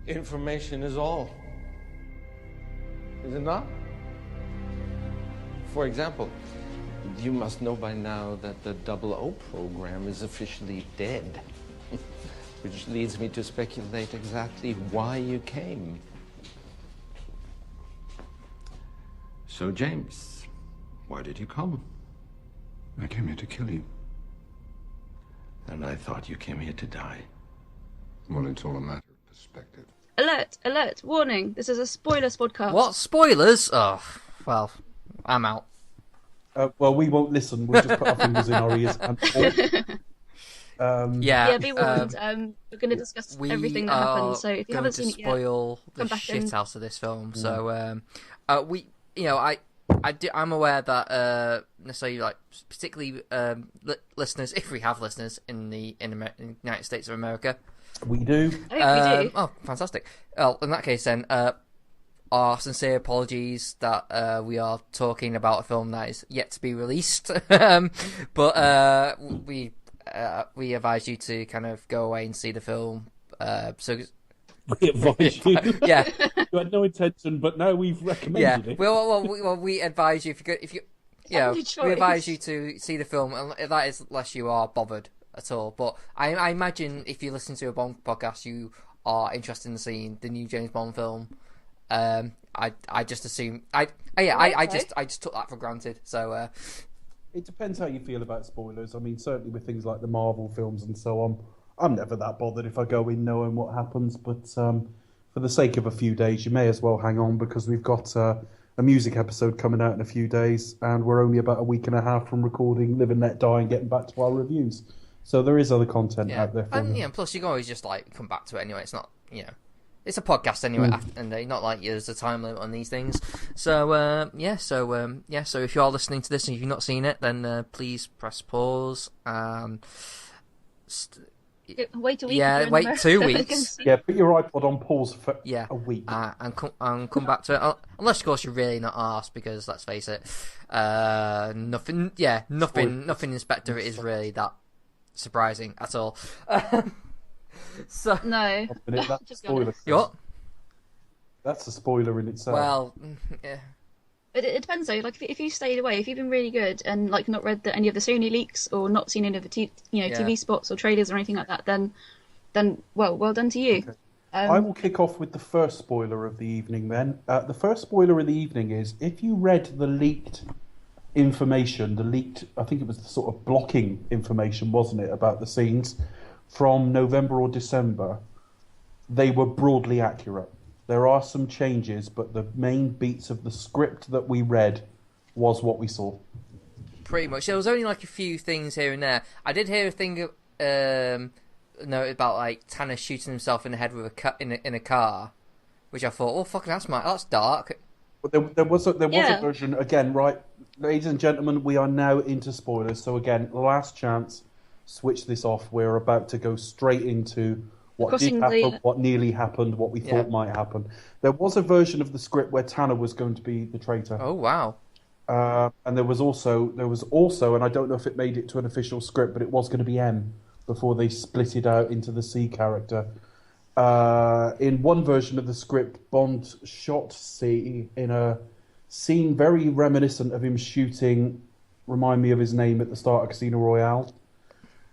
Information is all. Is it not? For example, you must know by now that the 00 program is officially dead. Which leads me to speculate exactly why you came. So, James, why did you come? I came here to kill you. And I thought you came here to die. Well, it's all a matter of perspective. Alert, alert, warning, this is a spoilers podcast. What? Spoilers? Oh, well, I'm out. Well, we won't listen. We'll just put our fingers in our ears and yeah, be warned. We're going to discuss everything that happens. So if you haven't seen it yet, spoil the shit out of this film. So I'm aware that necessarily, like, particularly listeners, if we have listeners in the United States of America, we do. I think we do. Oh, fantastic! Well, in that case, then, our sincere apologies that we are talking about a film that is yet to be released, but we advise you to kind of go away and see the film. We advise you. Yeah, you had no intention, but now we've recommended it. Well, we advise you we advise you to see the film, and that is unless you are bothered at all. But I imagine if you listen to a Bond podcast, you are interested in seeing the new James Bond film. I just assume I just took that for granted. So it depends how you feel about spoilers. I mean, certainly with things like the Marvel films and so on, I'm never that bothered if I go in knowing what happens. But for the sake of a few days, you may as well hang on, because we've got a music episode coming out in a few days, and we're only about a week and a half from recording Live and Let Die and getting back to our reviews. So there is other content out there for you. And plus you can always just like come back to it anyway. It's not, it's a podcast anyway, and not like there's a time limit on these things. So so if you are listening to this and you've not seen it, then please press pause and wait a week. Yeah, wait 2 weeks. Yeah, put your iPod on pause for a week and come back to it. Unless, of course, you're really not arsed, because let's face it, nothing in Spectre is really that surprising at all. So no, that's a spoiler. What? That's a spoiler in itself. Well, yeah. But it depends though. Like if you stayed away, if you've been really good and like not read any of the Sony leaks or not seen any of the TV spots or trailers or anything like that, then well done to you. Okay. I will kick off with the first spoiler of the evening. Then the first spoiler of the evening is, if you read the leaked information, I think it was the sort of blocking information, wasn't it, about the scenes from November or December, they were broadly accurate. There are some changes, but the main beats of the script that we read was what we saw. Pretty much. There was only like a few things here and there. I did hear a thing about like Tanner shooting himself in the head with in a car, which I thought, oh fucking that's dark. But there was a version again, right, ladies and gentlemen. We are now into spoilers, so again, last chance. Switch this off. We're about to go straight into what did happen, what nearly happened, what we thought might happen. There was a version of the script where Tanner was going to be the traitor. Oh wow! And there was also, and I don't know if it made it to an official script, but it was going to be M before they split it out into the C character. In one version of the script, Bond shot C in a scene very reminiscent of him shooting. Remind me of his name at the start of Casino Royale.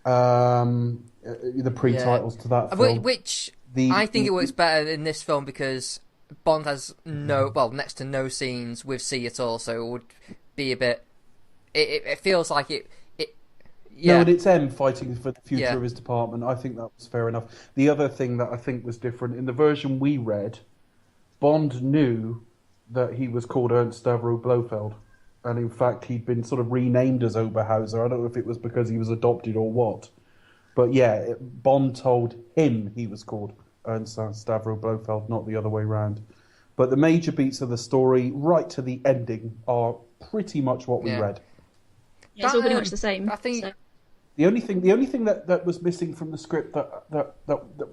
The pre-titles to that film. Which I think it works better in this film because Bond has next to no scenes with C at all, so it would be a bit. It feels like it. No, and it's M fighting for the future of his department. I think that was fair enough. The other thing that I think was different in the version we read, Bond knew that he was called Ernst Stavro Blofeld. And in fact, he'd been sort of renamed as Oberhauser. I don't know if it was because he was adopted or what. But yeah, Bond told him he was called Ernst Stavro Blofeld, not the other way round. But the major beats of the story, right to the ending, are pretty much what we read. Yeah, it's all pretty much the same. I think the only thing that was missing from the script that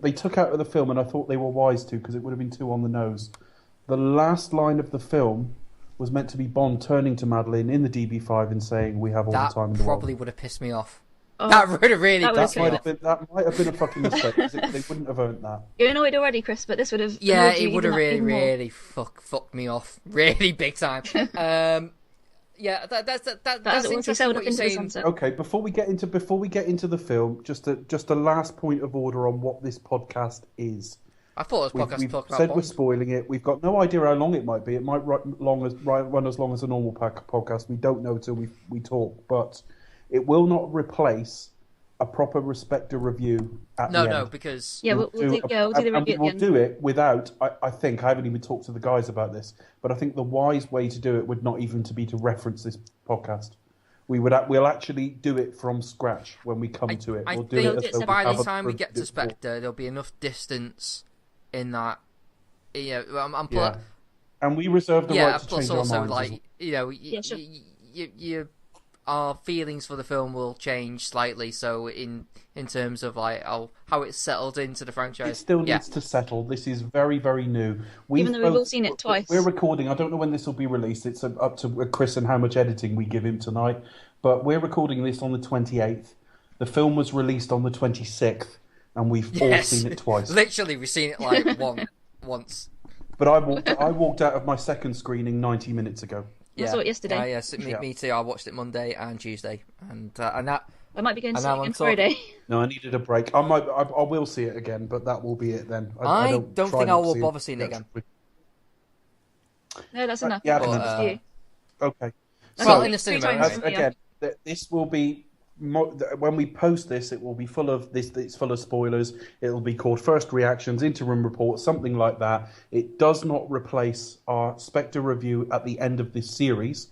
they took out of the film, and I thought they were wise to, because it would have been too on the nose. The last line of the film was meant to be Bond turning to Madeline in the DB5 and saying, "We have all the time in the world." That probably would have pissed me off. That would have really. That might have been a fucking mistake. They wouldn't have earned that. You're annoyed already, Chris, but this would have. Yeah, it would have really fucked me off, really big time. Yeah, that's interesting what you're saying. Okay, before we get into the film, just a last point of order on what this podcast is. I thought it was we've said we're spoiling it. We've got no idea how long it might be. It might run as long as a normal podcast. We don't know till we talk, but it will not replace a proper Spectre review at the end. No, because we'll do the review at the end. We'll do it without. I think I haven't even talked to the guys about this, but I think the wise way to do it would not even be to reference this podcast. We'll actually do it from scratch when we come to it. We'll do it as by the time we get to Spectre, there'll be enough distance in that. And we reserve the right to change our minds. Also, like our feelings for the film will change slightly. So in terms of like how it's settled into the franchise, it still needs to settle. This is very, very new. Even though we've all seen it twice. We're recording. I don't know when this will be released. It's up to Chris and how much editing we give him tonight. But we're recording this on the 28th. The film was released on the 26th, and we've all seen it twice. Literally, we've seen it like once. But I walked out of my second screening 90 minutes ago. I saw it yesterday. Yes, me too. I watched it Monday and Tuesday, and that. I might be going to see it again Friday. No, I needed a break. I will see it again, but that will be it then. I don't think I will bother seeing it again. No, that's enough. Yeah, okay. Well, in the cinema again, this will be. When we post this, it will be full of this. It's full of spoilers. It'll be called First Reactions, Interim Report, something like that. It does not replace our Spectre review at the end of this series,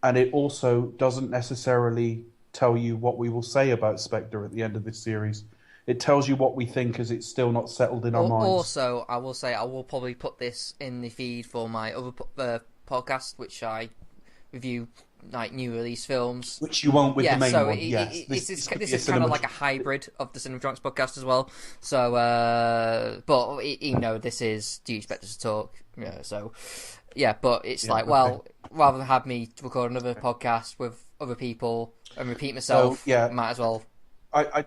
and it also doesn't necessarily tell you what we will say about Spectre at the end of this series. It tells you what we think, as it's still not settled in our minds. Also, I will say I will probably put this in the feed for my other podcast, which I review like new release films, which you won't with the main one. This is kind of like a hybrid of the Cinema podcast as well. So, but this is Do You Expect Us to Talk? So, but it's rather than have me record another podcast with other people and repeat myself, might as well. I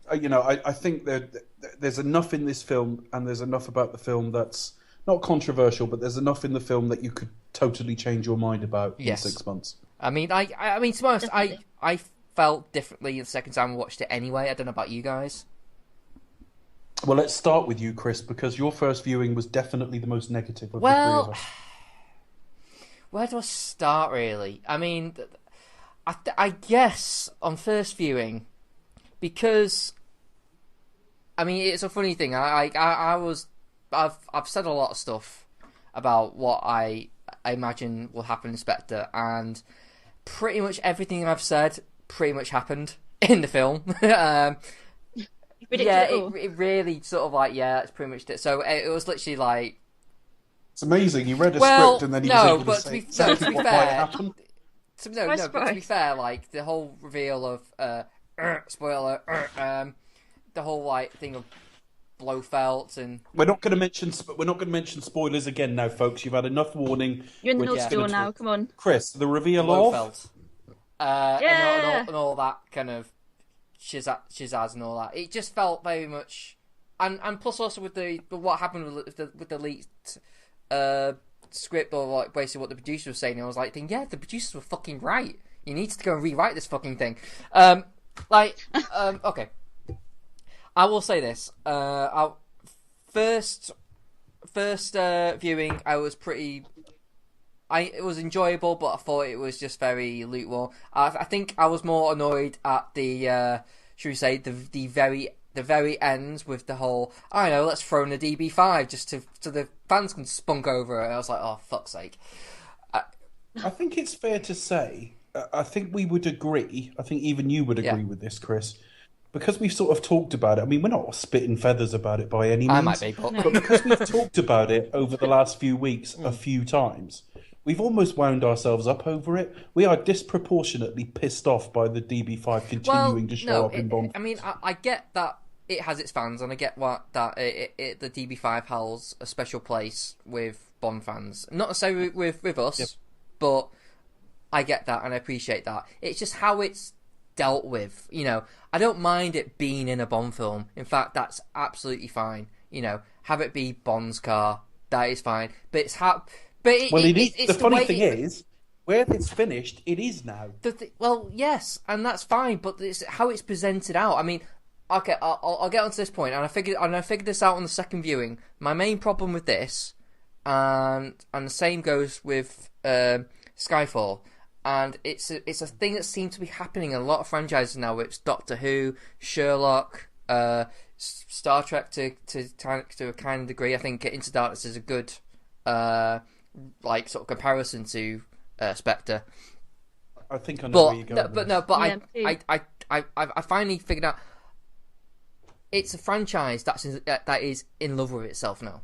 think that there's enough in this film, and there's enough about the film that's not controversial, but there's enough in the film that you could totally change your mind about in 6 months. I mean, to be honest, I felt differently the second time I watched it anyway. I don't know about you guys. Well, let's start with you, Chris, because your first viewing was definitely the most negative of the three of us. Where do I start, really? I mean, I guess on first viewing, because, I mean, it's a funny thing. I've said a lot of stuff about what I imagine will happen in Spectre, and pretty much everything I've said pretty much happened in the film. It really sort of it's pretty much it. So it was literally like... It's amazing, you read a script and then you was able to say to be fair, to be fair, like, the whole reveal of, spoiler, the whole, thing of Blofeld and... We're not going to mention spoilers again now, folks. You've had enough warning. You're in the middle still now, come on. Chris, the reveal Blofeld. And all that kind of shizazz and all that. It just felt very much... And plus also with what happened with the leaked script, or basically what the producer was saying, I was like, the producers were fucking right. You need to go and rewrite this fucking thing. Okay. I will say this. First viewing, I was pretty... it was enjoyable, but I thought it was just very lukewarm. I think I was more annoyed at the, should we say, the very end with the whole, I don't know, let's throw in a DB5 just so the fans can spunk over it. I was like, oh, fuck's sake. I think it's fair to say, I think we would agree, I think even you would agree with this, Chris, because we've sort of talked about it. I mean, we're not spitting feathers about it by any means. I might be, but because we've talked about it over the last few weeks a few times, we've almost wound ourselves up over it. We are disproportionately pissed off by the DB5 continuing to show up in Bond. I mean, I get that it has its fans, and I get the DB5 holds a special place with Bond fans. Not necessarily with us, but I get that and I appreciate that. It's just how it's dealt with. I don't mind it being in a Bond film. In fact, that's absolutely fine. Have it be Bond's car. That is fine. But it's how. But it's the funny thing is, where it's finished, it is now. Well, yes, and that's fine. But it's how it's presented out. I mean, okay, I'll get onto this point, and I figured this out on the second viewing. My main problem with this, and the same goes with Skyfall, and it's a thing that seems to be happening in a lot of franchises now. It's Doctor Who, Sherlock, Star Trek to a kind of degree. I think Into Darkness is a good sort of comparison to Spectre. I think I know where you're going. I finally figured out it's a franchise that is in love with itself now,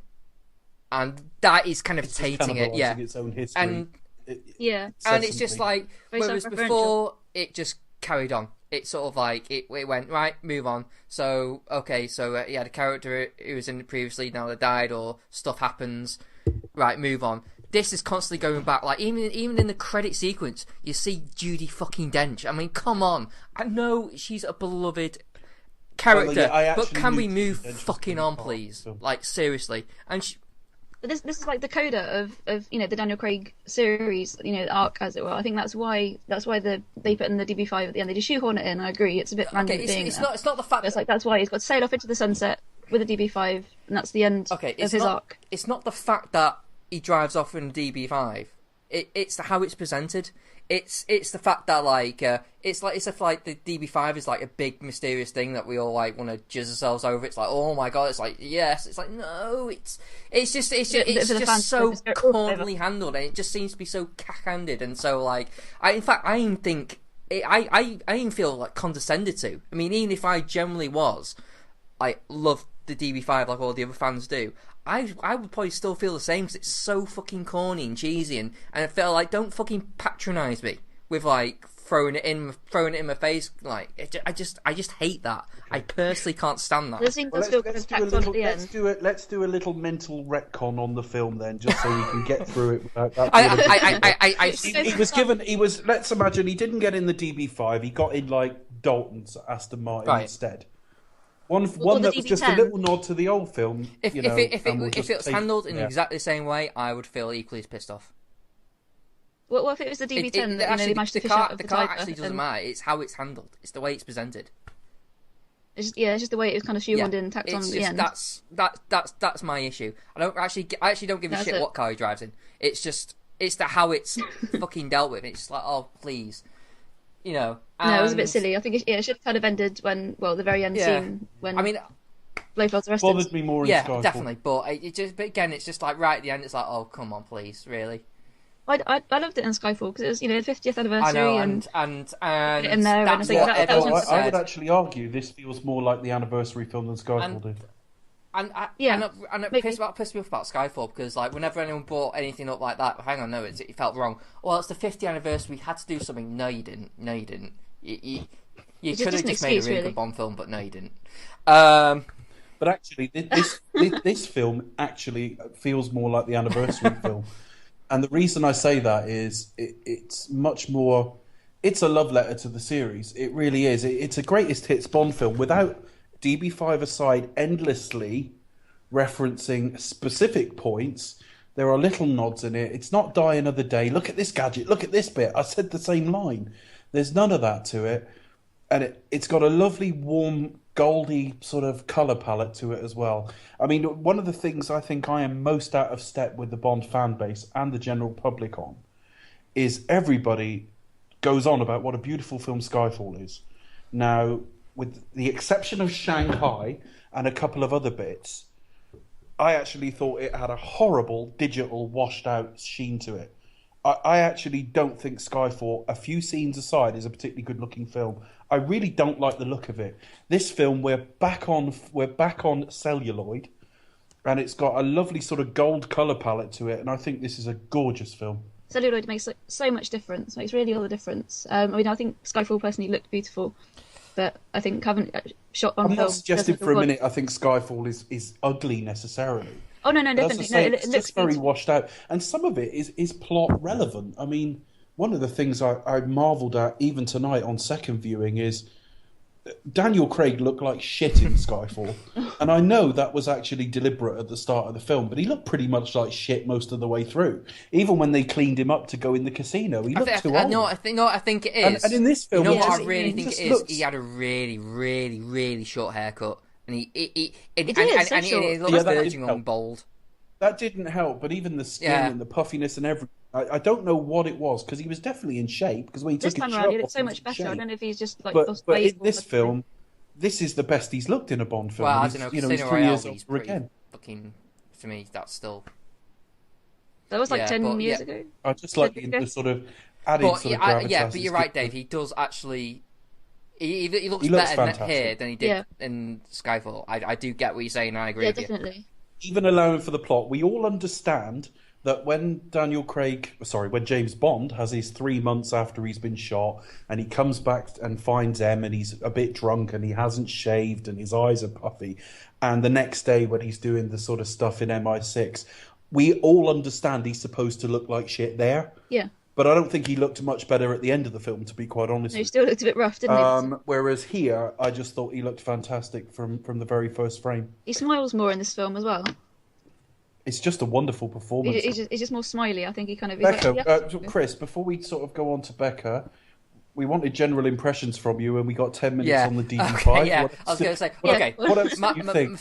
and that is kind of tainting it. Yeah, its own history. And it's just like whereas before it just carried on. It's sort of like it went right, move on. So okay, so he had a character who was in it previously, now they died, or stuff happens. Right, move on. This is constantly going back. Like even in the credit sequence, you see Judi fucking Dench. I mean, come on. I know she's a beloved character, but can we move fucking on, please? Like seriously. And but this is like the coda of the Daniel Craig series, the arc, as it were. I think that's why they put in the DB5 at the end. They just shoehorn it in. I agree. It's a bit random. Okay, it's not the fact. It's like that's why he's got to sail off into the sunset with a DB5, and that's the end of his arc. It's not the fact that he drives off in a DB5. It's how it's presented. It's the fact that it's if like the DB5 is like a big mysterious thing that we all like want to jizz ourselves over. It's like, oh my god, it's like yes, it's like no, it's just so cornily handled, and it just seems to be so cack-handed, and so I even feel like condescended to. I mean, even if I generally was love the DB5 like all the other fans do, I would probably still feel the same because it's so fucking corny and cheesy, and I feel like don't fucking patronise me with throwing it in my face. I just hate that. I personally can't stand that. Let's do a little mental retcon on the film then, just so we can get through it without that. Let's imagine he didn't get in the DB5. He got in Dalton's Aston Martin instead. One that was just a little nod to the old film. If it was handled in exactly the same way, I would feel equally as pissed off. Well, if it was the DB10 they managed to fish out of the car actually doesn't matter. It's how it's handled. It's the way it's presented. It's just the way it was kind of shoehorned in, tacked on at the end. That's my issue. I actually don't give a shit what car he drives in. It's how it's fucking dealt with. It's just like, oh please. No, it was a bit silly. I think it should have kind of ended when, the very end scene when Blofeld's arrested. Bothered me more in Skyfall. Definitely. But again, it's just like right at the end. It's like, oh come on, please, really. I loved it in Skyfall because it was the 50th anniversary. I know, and in there, that's and I would actually argue this feels more like the anniversary film than Skyfall did. And it pissed me off about Skyfall because whenever anyone brought anything up like that, hang on, no, it felt wrong. Well, it's the 50th anniversary. We had to do something. No, you didn't. You could have just made a really good Bond film, but no, you didn't. But actually, this film actually feels more like the anniversary film, and the reason I say that is it's much more. It's a love letter to the series. It really is. It's a greatest hits Bond film without DB5 aside, endlessly referencing specific points. There are little nods in it. It's not Die Another Day. Look at this gadget. Look at this bit. I said the same line. There's none of that to it. And it's got a lovely, warm, goldy sort of colour palette to it as well. I mean, one of the things I think I am most out of step with the Bond fan base and the general public on is everybody goes on about what a beautiful film Skyfall is. Now, with the exception of Shanghai and a couple of other bits, I actually thought it had a horrible digital washed out sheen to it. I actually don't think Skyfall, a few scenes aside, is a particularly good looking film. I really don't like the look of it. This film, we're back on celluloid, and it's got a lovely sort of gold colour palette to it, and I think this is a gorgeous film. Celluloid makes so much difference. Makes really all the difference. I think Skyfall personally looked beautiful. But I think having shot on film... I'm not suggesting for a minute I think Skyfall is ugly necessarily. Oh, no, definitely. It's just very washed out. And some of it is plot relevant. I mean, one of the things I marvelled at even tonight on second viewing is Daniel Craig looked like shit in Skyfall. And I know that was actually deliberate at the start of the film, but he looked pretty much like shit most of the way through. Even when they cleaned him up to go in the casino, he looked too old. I think it is. And in this film, what I really think it is? He had a really, really, really short haircut. And he looks verging on bald. That didn't help, but even the skin and the puffiness and everything, I don't know what it was, because he was definitely in shape, because when he took his shirt off, he looked so much better. I don't know if he's just like... But in this film, this is the best he's looked in a Bond film. Well, I don't know, he's 3 years older again. Looking, to me, that's still... That was like 10 years ago. I just like the sort of added sort of gravitas. Yeah, but you're right, Dave, he does actually... He looks better here than he did in Skyfall. I do get what you're saying, I agree with you. Yeah, definitely. Even allowing for the plot, we all understand that when James Bond has his 3 months after he's been shot, and he comes back and finds M, and he's a bit drunk, and he hasn't shaved, and his eyes are puffy, and the next day when he's doing the sort of stuff in MI6, we all understand he's supposed to look like shit there. Yeah. But I don't think he looked much better at the end of the film, to be quite honest. No, he still looked a bit rough, didn't he? Whereas here, I just thought he looked fantastic from the very first frame. He smiles more in this film as well. It's just a wonderful performance. He's just more smiley. I think he kind of... Becca, Chris, before we sort of go on to Becca, we wanted general impressions from you, and we got 10 minutes on the DD5. Okay, I was going to say, what else do you think?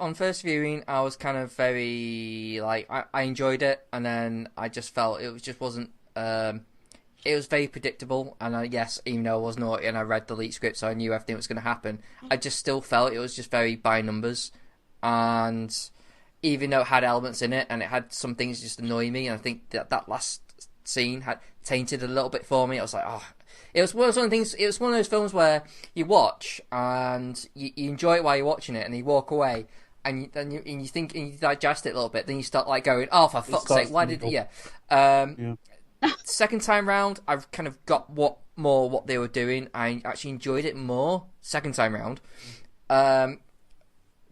On first viewing, I was kind of very, like, I enjoyed it, and then I just felt it just wasn't... it was very predictable, and yes, even though I was naughty and I read the leaked script, so I knew everything was going to happen, I just still felt it was just very by numbers, and even though it had elements in it, and it had some things just annoy me, and I think that last scene had tainted a little bit for me. I was like, it was one of those films where you watch and you enjoy it while you're watching it, and you walk away, and you think, and you digest it a little bit, then you start like going, oh, for fuck's sake, why did second time round, I've kind of got what they were doing. I actually enjoyed it more second time round.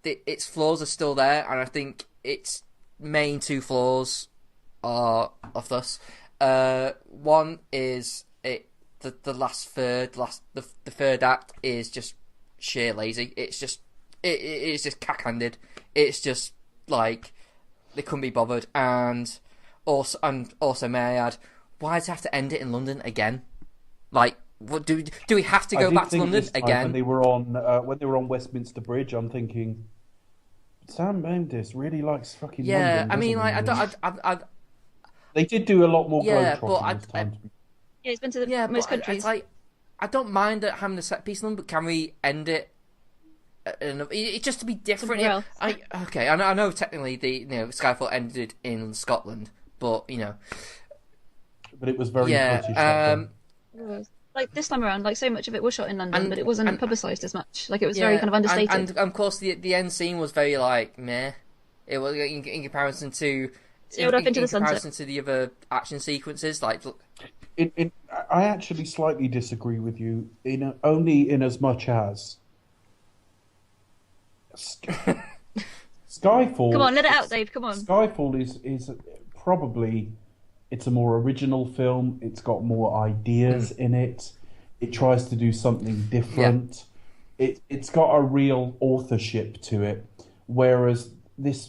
Its flaws are still there, and I think its main two flaws are of this. One is the last third, the third act is just sheer lazy. It's just it is just cack-handed. It's just like they couldn't be bothered, and also may I add, why does it have to end it in London again? Like, what do we have to go back to London again? When they were on Westminster Bridge, I'm thinking, Sam Mendes really likes fucking London. Yeah, I mean, like, I they did do a lot more globetrotting this time. Yeah, he's been to most countries. It's like, I don't mind having the set piece in London, but can we end it? It's just to be different. I know technically Skyfall ended in Scotland, but but it was very British. Like this time around, like so much of it was shot in London, but it wasn't publicised as much. Like it was very kind of understated. And of course, the end scene was very like meh. It was in comparison to comparison to the other action sequences. Like, I actually slightly disagree with you only in as much as Skyfall. Come on, let it out, Dave. Come on. Skyfall is probably. It's a more original film. It's got more ideas in it. It tries to do something different. Yeah. It's got a real authorship to it. Whereas this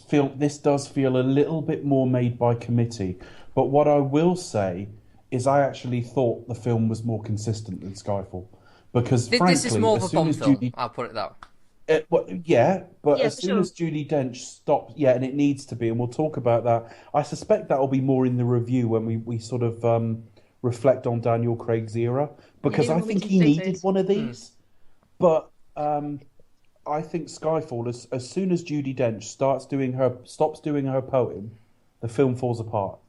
does feel a little bit more made by committee. But what I will say is I actually thought the film was more consistent than Skyfall. Because frankly, this is more of a Bond film. I'll put it that way. As soon as Judi Dench stops, and it needs to be, and we'll talk about that. I suspect that will be more in the review when we sort of reflect on Daniel Craig's era, because I think he needed one of these. But I think Skyfall, as soon as Judi Dench stops doing her poem, the film falls apart.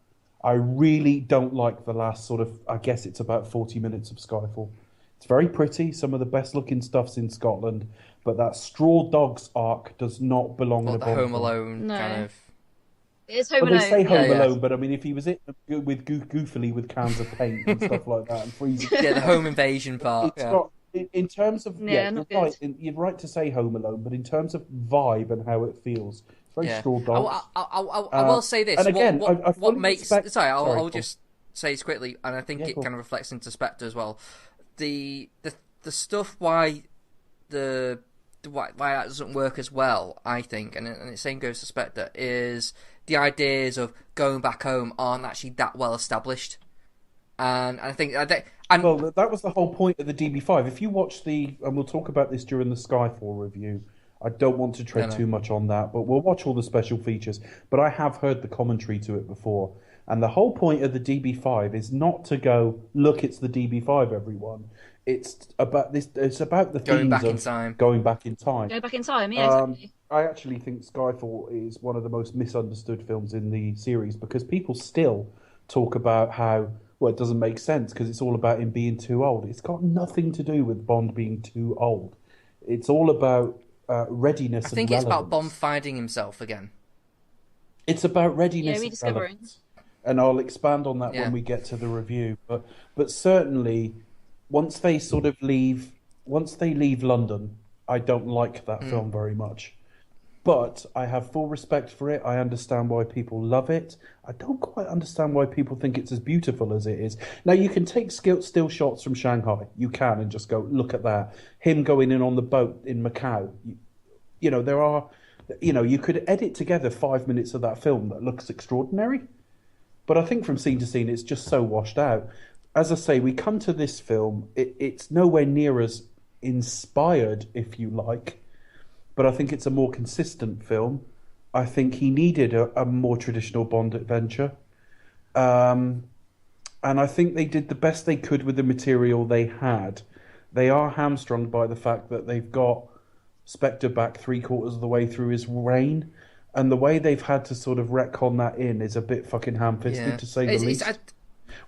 I really don't like the last sort of, I guess it's about 40 minutes of Skyfall. It's very pretty, some of the best looking stuff's in Scotland. But that Straw Dogs arc does not belong in a Bond Home Alone kind of. It's Home Alone. They say Home Alone, but I mean, if he was goofily with cans of paint and stuff like that and freezing. Yeah, the home invasion part. In terms of you're right to say Home Alone, but in terms of vibe and how it feels, it's very Straw Dogs. I will say this. And again, what makes? Sorry, I'll just say this quickly, and I think it kind of reflects into Spectre as well. The stuff why that doesn't work as well, I think, and the same goes to Spectre, is the ideas of going back home aren't actually that well established. And I think... well, that was the whole point of the DB5. If you watch and we'll talk about this during the Skyfall review, I don't want to tread too much on that, but we'll watch all the special features. But I have heard the commentary to it before. And the whole point of the DB5 is not to go, look, it's the DB5, everyone. It's about this. It's about the going themes back of in time. Going back in time. Go back in time, yeah, exactly. I actually think Skyfall is one of the most misunderstood films in the series because people still talk about how, well, it doesn't make sense because it's all about him being too old. It's got nothing to do with Bond being too old. It's all about readiness. I think it's about Bond finding himself again. It's about readiness, rediscovering. And I'll expand on that when we get to the review. But certainly, once they leave London, I don't like that film very much. But I have full respect for it. I understand why people love it. I don't quite understand why people think it's as beautiful as it is. Now, you can take still shots from Shanghai. You can, and just go, look at that. Him going in on the boat in Macau. There are... you could edit together 5 minutes of that film that looks extraordinary. But I think from scene to scene, it's just so washed out. As I say, we come to this film, it's nowhere near as inspired, if you like, but I think it's a more consistent film. I think he needed a more traditional Bond adventure. And I think they did the best they could with the material they had. They are hamstrung by the fact that they've got Spectre back 3/4 of the way through his reign. And the way they've had to sort of retcon that in is a bit fucking ham-fisted, to say the least.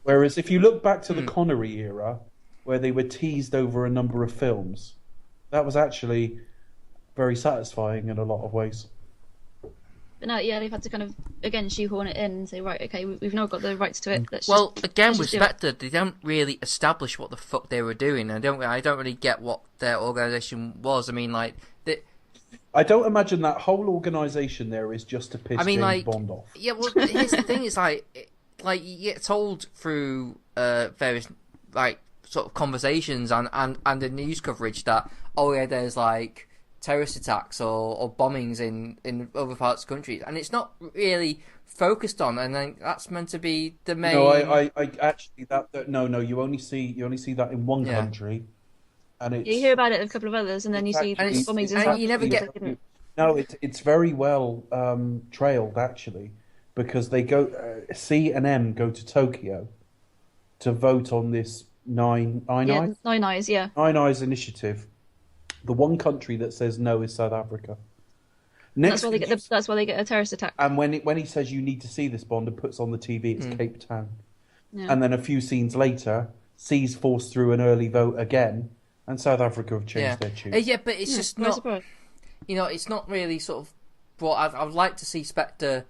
Whereas if you look back to the Connery era, where they were teased over a number of films, that was actually very satisfying in a lot of ways. But no, they've had to kind of, again, shoehorn it in and say, right, okay, we've now got the rights to it. With Spectre, they don't really establish what the fuck they were doing. I don't really get what their organisation was. I mean, like... I don't imagine that whole organisation there is just to piss James Bond off. Yeah, well, here's the thing: is like you get told through various sort of conversations and the news coverage that there's like terrorist attacks or bombings in other parts of the country, and it's not really focused on. And then that's meant to be the main. No, I actually no. You only see that in one country. And you hear about it in a couple of others, and then you see bombings and you never get... No, it's very well trailed, actually, because they go... C and M go to Tokyo to vote on this Nine Eyes initiative. The one country that says no is South Africa. That's why they get a terrorist attack. And when he says you need to see this, Bond, and puts on the TV, it's Cape Town. Yeah. And then a few scenes later, C's forced through an early vote again, and South Africa have changed their tune. But it's just not... it's not really sort of... Well, I would like to see Spectre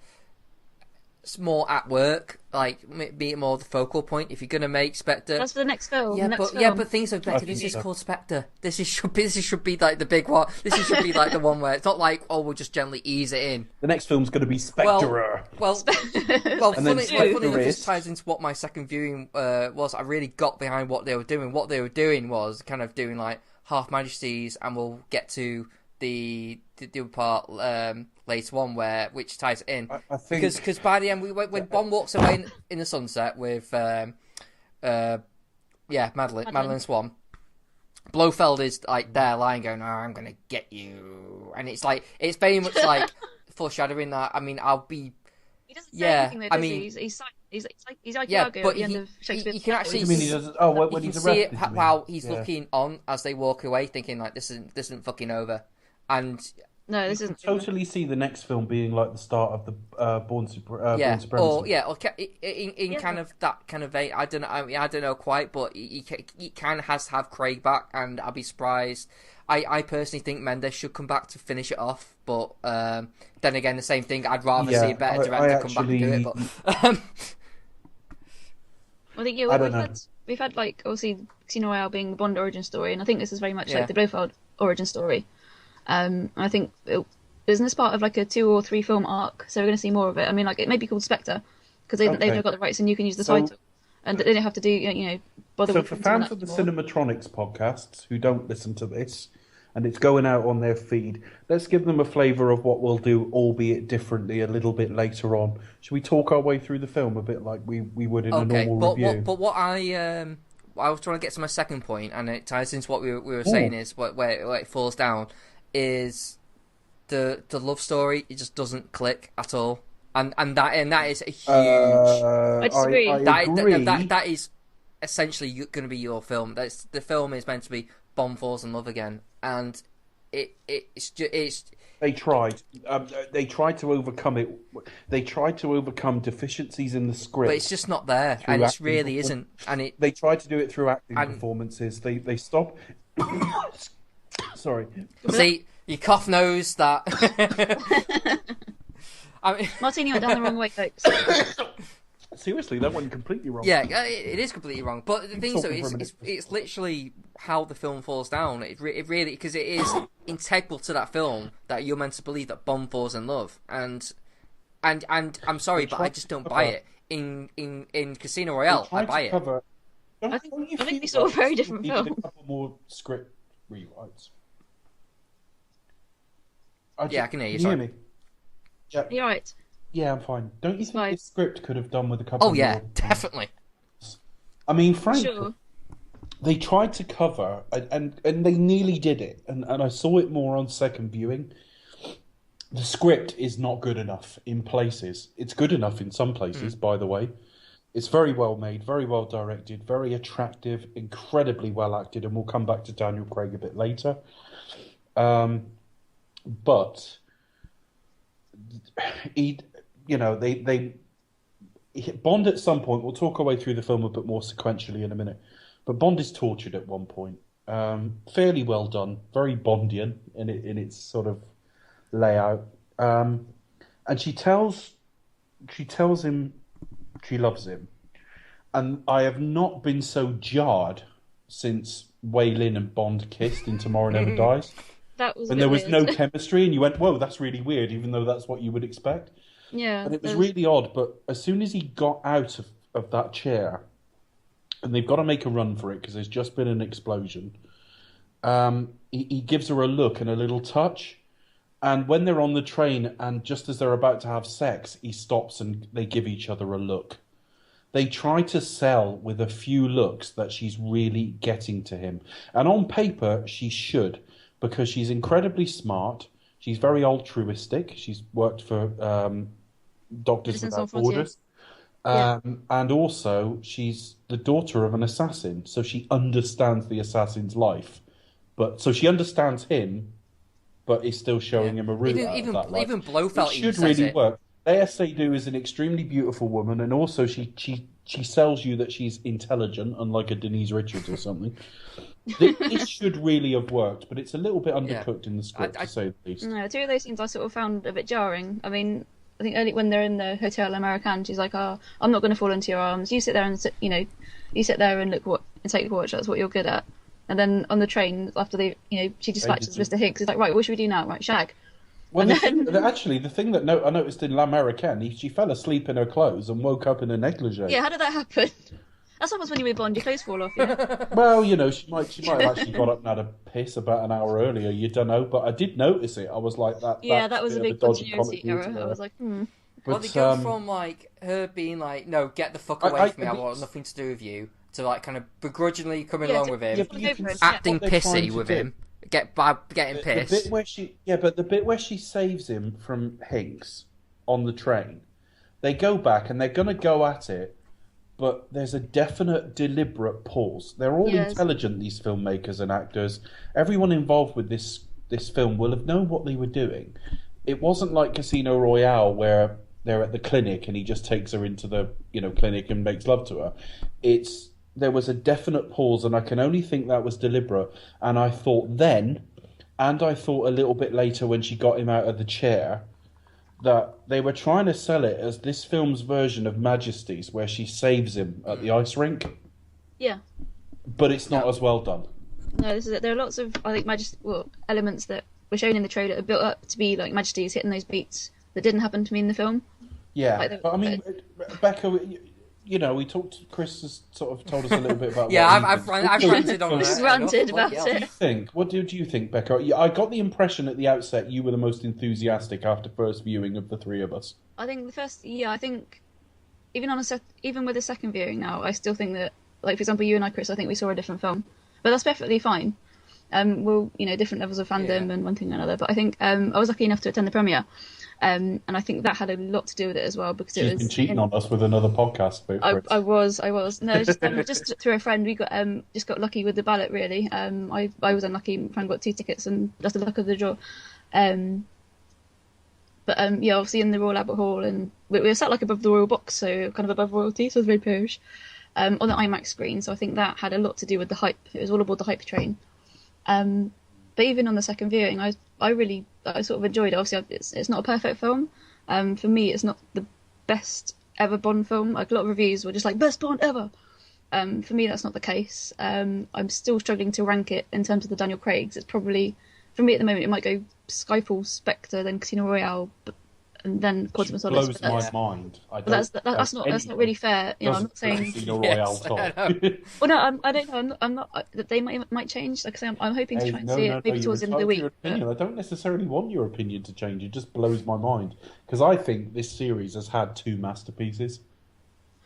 more at work, like, be more the focal point. If you're going to make Spectre... That's for the next film. But things are better. This is called Spectre. This should be like the big one. This should be like the one where it's not like, we'll just gently ease it in. The next film's going to be Spectre. Funny this ties into what my second viewing was. I really got behind what they were doing. What they were doing was kind of doing like Half Majesties, and we'll get to the other part later on, which ties it in. I think... because by the end, when Bond walks away in the sunset with Madeline Swan, Blofeld is like there lying, going, "Oh, I'm gonna get you," and it's very much like foreshadowing that. I mean, I'll be. He doesn't say anything though, does he? He's like Iago at the end of Shakespeare. You can actually you when he's arrested, see it while he's looking on as they walk away, thinking like this isn't fucking over. And no, this isn't. Totally see the next film being like the start of the Born Supremacy. Or in kind of that kind of vein. I don't know quite, but he kind of has to have Craig back, and I'll be surprised. I personally think Mendes should come back to finish it off, but then again, the same thing. I'd rather see a better director come back and do it. But I think we've had like obviously Casino Royale being the Bond origin story, and I think this is very much like the Blofeld origin story. I think isn't this part of like a 2 or 3 film arc? So we're going to see more of it. I mean, like it may be called Spectre because they've got the rights, and you can use the title. and they didn't have to do bother. So with for doing fans that of the anymore. Cinematronics podcasts who don't listen to this, and it's going out on their feed, let's give them a flavour of what we'll do, albeit differently, a little bit later on. Should we talk our way through the film a bit like we would in a normal review? But what I was trying to get to my second point, and it ties into what we were saying, is where it falls down, is the love story. It just doesn't click at all, and that is a huge. I disagree. I agree. That is essentially going to be your film. The film is meant to be Bond falls in love again, and it's. They tried. They tried to overcome it. They tried to overcome deficiencies in the script, but it's just not there, and it really isn't. And they tried to do it through acting performances. They stopped. Sorry. See, your cough knows that. I mean... Martini went down the wrong way, folks. Seriously, that went completely wrong. Yeah, it is completely wrong. But the thing is, it's literally how the film falls down. It really, because it is integral to that film that you're meant to believe that Bond falls in love, and I'm sorry, but I just don't buy it. In Casino Royale, I buy it. I think we saw a very different film. A couple more script rewrites. I can hear you. Can you hear me? Yeah. You're right. Yeah, I'm fine. Don't you think the script could have done with a couple more? Oh, yeah, definitely. I mean, frankly, they tried to cover, and they nearly did it, and I saw it more on second viewing. The script is not good enough in places. It's good enough in some places, by the way. It's very well made, very well directed, very attractive, incredibly well acted, and we'll come back to Daniel Craig a bit later. But Bond at some point, we'll talk our way through the film a bit more sequentially in a minute, but Bond is tortured at one point. Fairly well done, very Bondian in its sort of layout. And she tells him she loves him. And I have not been so jarred since Wei Lin and Bond kissed in Tomorrow Never Dies. That was when there was no chemistry, and you went, "Whoa, that's really weird," even though that's what you would expect. Yeah, and it was really odd. But as soon as he got out of that chair, and they've got to make a run for it because there's just been an explosion, he gives her a look and a little touch. And when they're on the train, and just as they're about to have sex, he stops and they give each other a look. They try to sell with a few looks that she's really getting to him, and on paper she should. Because she's incredibly smart, she's very altruistic. She's worked for Doctors Without Borders, and also she's the daughter of an assassin, so she understands the assassin's life. So she understands him, but is still showing him a route out of that life. Even Blofeld should really work. Lea Seydoux is an extremely beautiful woman, and also she sells you that she's intelligent, unlike a Denise Richards or something. This should really have worked, but it's a little bit undercooked in the script, to say the least. No, two of those scenes I sort of found a bit jarring. I mean, I think early when they're in the Hotel American, she's like, "Oh, I'm not going to fall into your arms. You sit there and you sit there and take the watch. That's what you're good at." And then on the train, after she dispatches Mr. Higgs. It's like, "Right, what should we do now? Right, shag." Well, the thing that I noticed in L'Americaine, she fell asleep in her clothes and woke up in a negligee. Yeah, how did that happen? That's what happens when you're with Bond, your clothes fall off, yeah? Well, she might have actually got up and had a piss about an hour earlier, you don't know, but I did notice it. I was like, that was a big continuity error. I was like, Well, they go from, her being like, "No, get the fuck away from me, I want nothing to do with you," to, kind of begrudgingly coming along with him, acting pissy with him, getting pissed. The bit where she saves him from Higgs on the train, they go back and they're going to go at it, but there's a definite, deliberate pause. They're all intelligent, these filmmakers and actors. Everyone involved with this film will have known what they were doing. It wasn't like Casino Royale where they're at the clinic and he just takes her into the clinic and makes love to her. There was a definite pause, and I can only think that was deliberate. And I thought then, and I thought a little bit later when she got him out of the chair, that they were trying to sell it as this film's version of Majesties, where she saves him at the ice rink. Yeah. But it's not as well done. No, this is it. There are lots of, I think, elements that were shown in the trailer are built up to be like Majesties hitting those beats that didn't happen to me in the film. Yeah, but I mean, Becca, we talked. Chris has sort of told us a little bit about. Yeah, I've ranted on it. Just ranted about it. What do you think, Becca? I got the impression at the outset you were the most enthusiastic after first viewing of the three of us. I think I think even with the second viewing now, I still think that, like, for example, you and I, Chris, I think we saw a different film, but that's perfectly fine. We'll, different levels of fandom and one thing or another. But I think I was lucky enough to attend the premiere, and I think that had a lot to do with it as well, because She's been cheating on us with another podcast. I was no, just through a friend. We got just got lucky with the ballot, really. I was unlucky. My friend got 2 tickets, and that's the luck of the draw. But obviously in the Royal Albert Hall, and we were sat like above the Royal Box, so kind of above royalty, so it was very posh. On the IMAX screen, so I think that had a lot to do with the hype. It was all aboard the hype train. But even on the second viewing, I sort of enjoyed it. Obviously, it's not a perfect film. For me, it's not the best ever Bond film. Like, a lot of reviews were just like, best Bond ever. For me, that's not the case. I'm still struggling to rank it in terms of the Daniel Craig's. It's probably, for me at the moment, it might go Skyfall, Spectre, then Casino Royale, and then Quantum of Solace. Blows my mind. That's not really fair. I'm not saying Casino Royale top. Well, no, I don't know. I'm not. They might change. Like I say, I'm hoping to try and see it maybe towards the end of the week. Your opinion. I don't necessarily want your opinion to change. It just blows my mind, because I think this series has had 2 masterpieces.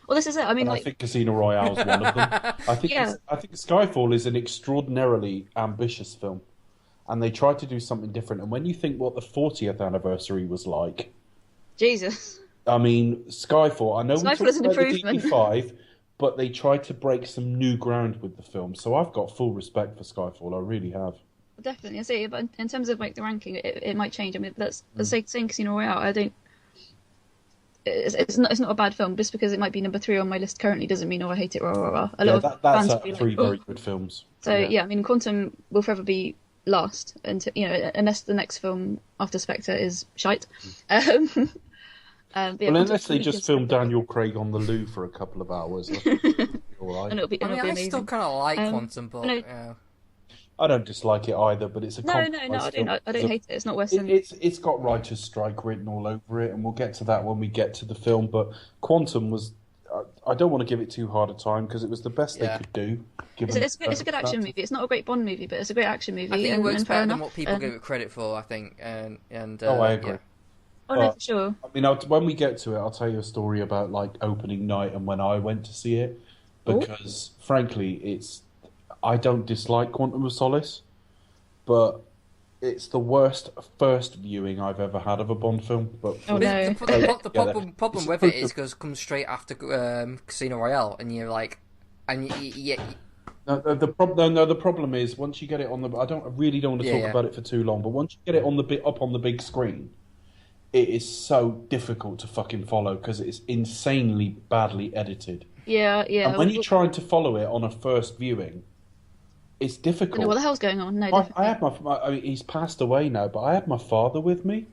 Well, this is it. I mean, I think Casino Royale is one of them. I think Skyfall is an extraordinarily ambitious film, and they tried to do something different. And when you think what the 40th anniversary was like. Jesus. I mean, Skyfall, I know Skyfall is an improvement. The DB5, but they tried to break some new ground with the film. So I've got full respect for Skyfall. I really have. Definitely. I see. But in terms of, like, the ranking, it might change. I mean, that's saying Casino Royale. I don't. It's not a bad film. Just because it might be number 3 on my list currently doesn't mean I hate it. That's 3 very good films. So I mean, Quantum will forever be last, and unless the next film after Spectre is shite. Unless they just film Daniel Craig on the loo for a couple of hours, all right. And it'll be I still kind of like Quantum, but I don't dislike it either. But it's a I don't hate it. It's not worse than it's got writer's strike written all over it, and we'll get to that when we get to the film. But Quantum was. I don't want to give it too hard a time, because it was the best they could do. It's a good action movie. It's not a great Bond movie, but it's a great action movie. I think it works better than what people give it credit for. I think, I agree. Yeah. Oh, no, for sure. I mean, when we get to it, I'll tell you a story about, like, opening night and when I went to see it, because frankly, I don't dislike Quantum of Solace, but it's the worst first viewing I've ever had of a Bond film. But the problem with it is because it comes straight after Casino Royale, and you're like, No, the problem is once you get it on the. I really don't want to talk about it for too long, but once you get it up on the big screen, it is so difficult to fucking follow because it's insanely badly edited. Yeah. And when you're trying to follow it on a first viewing, it's difficult. I know what the hell's going on. No, I had I mean, he's passed away now, but I had my father with me,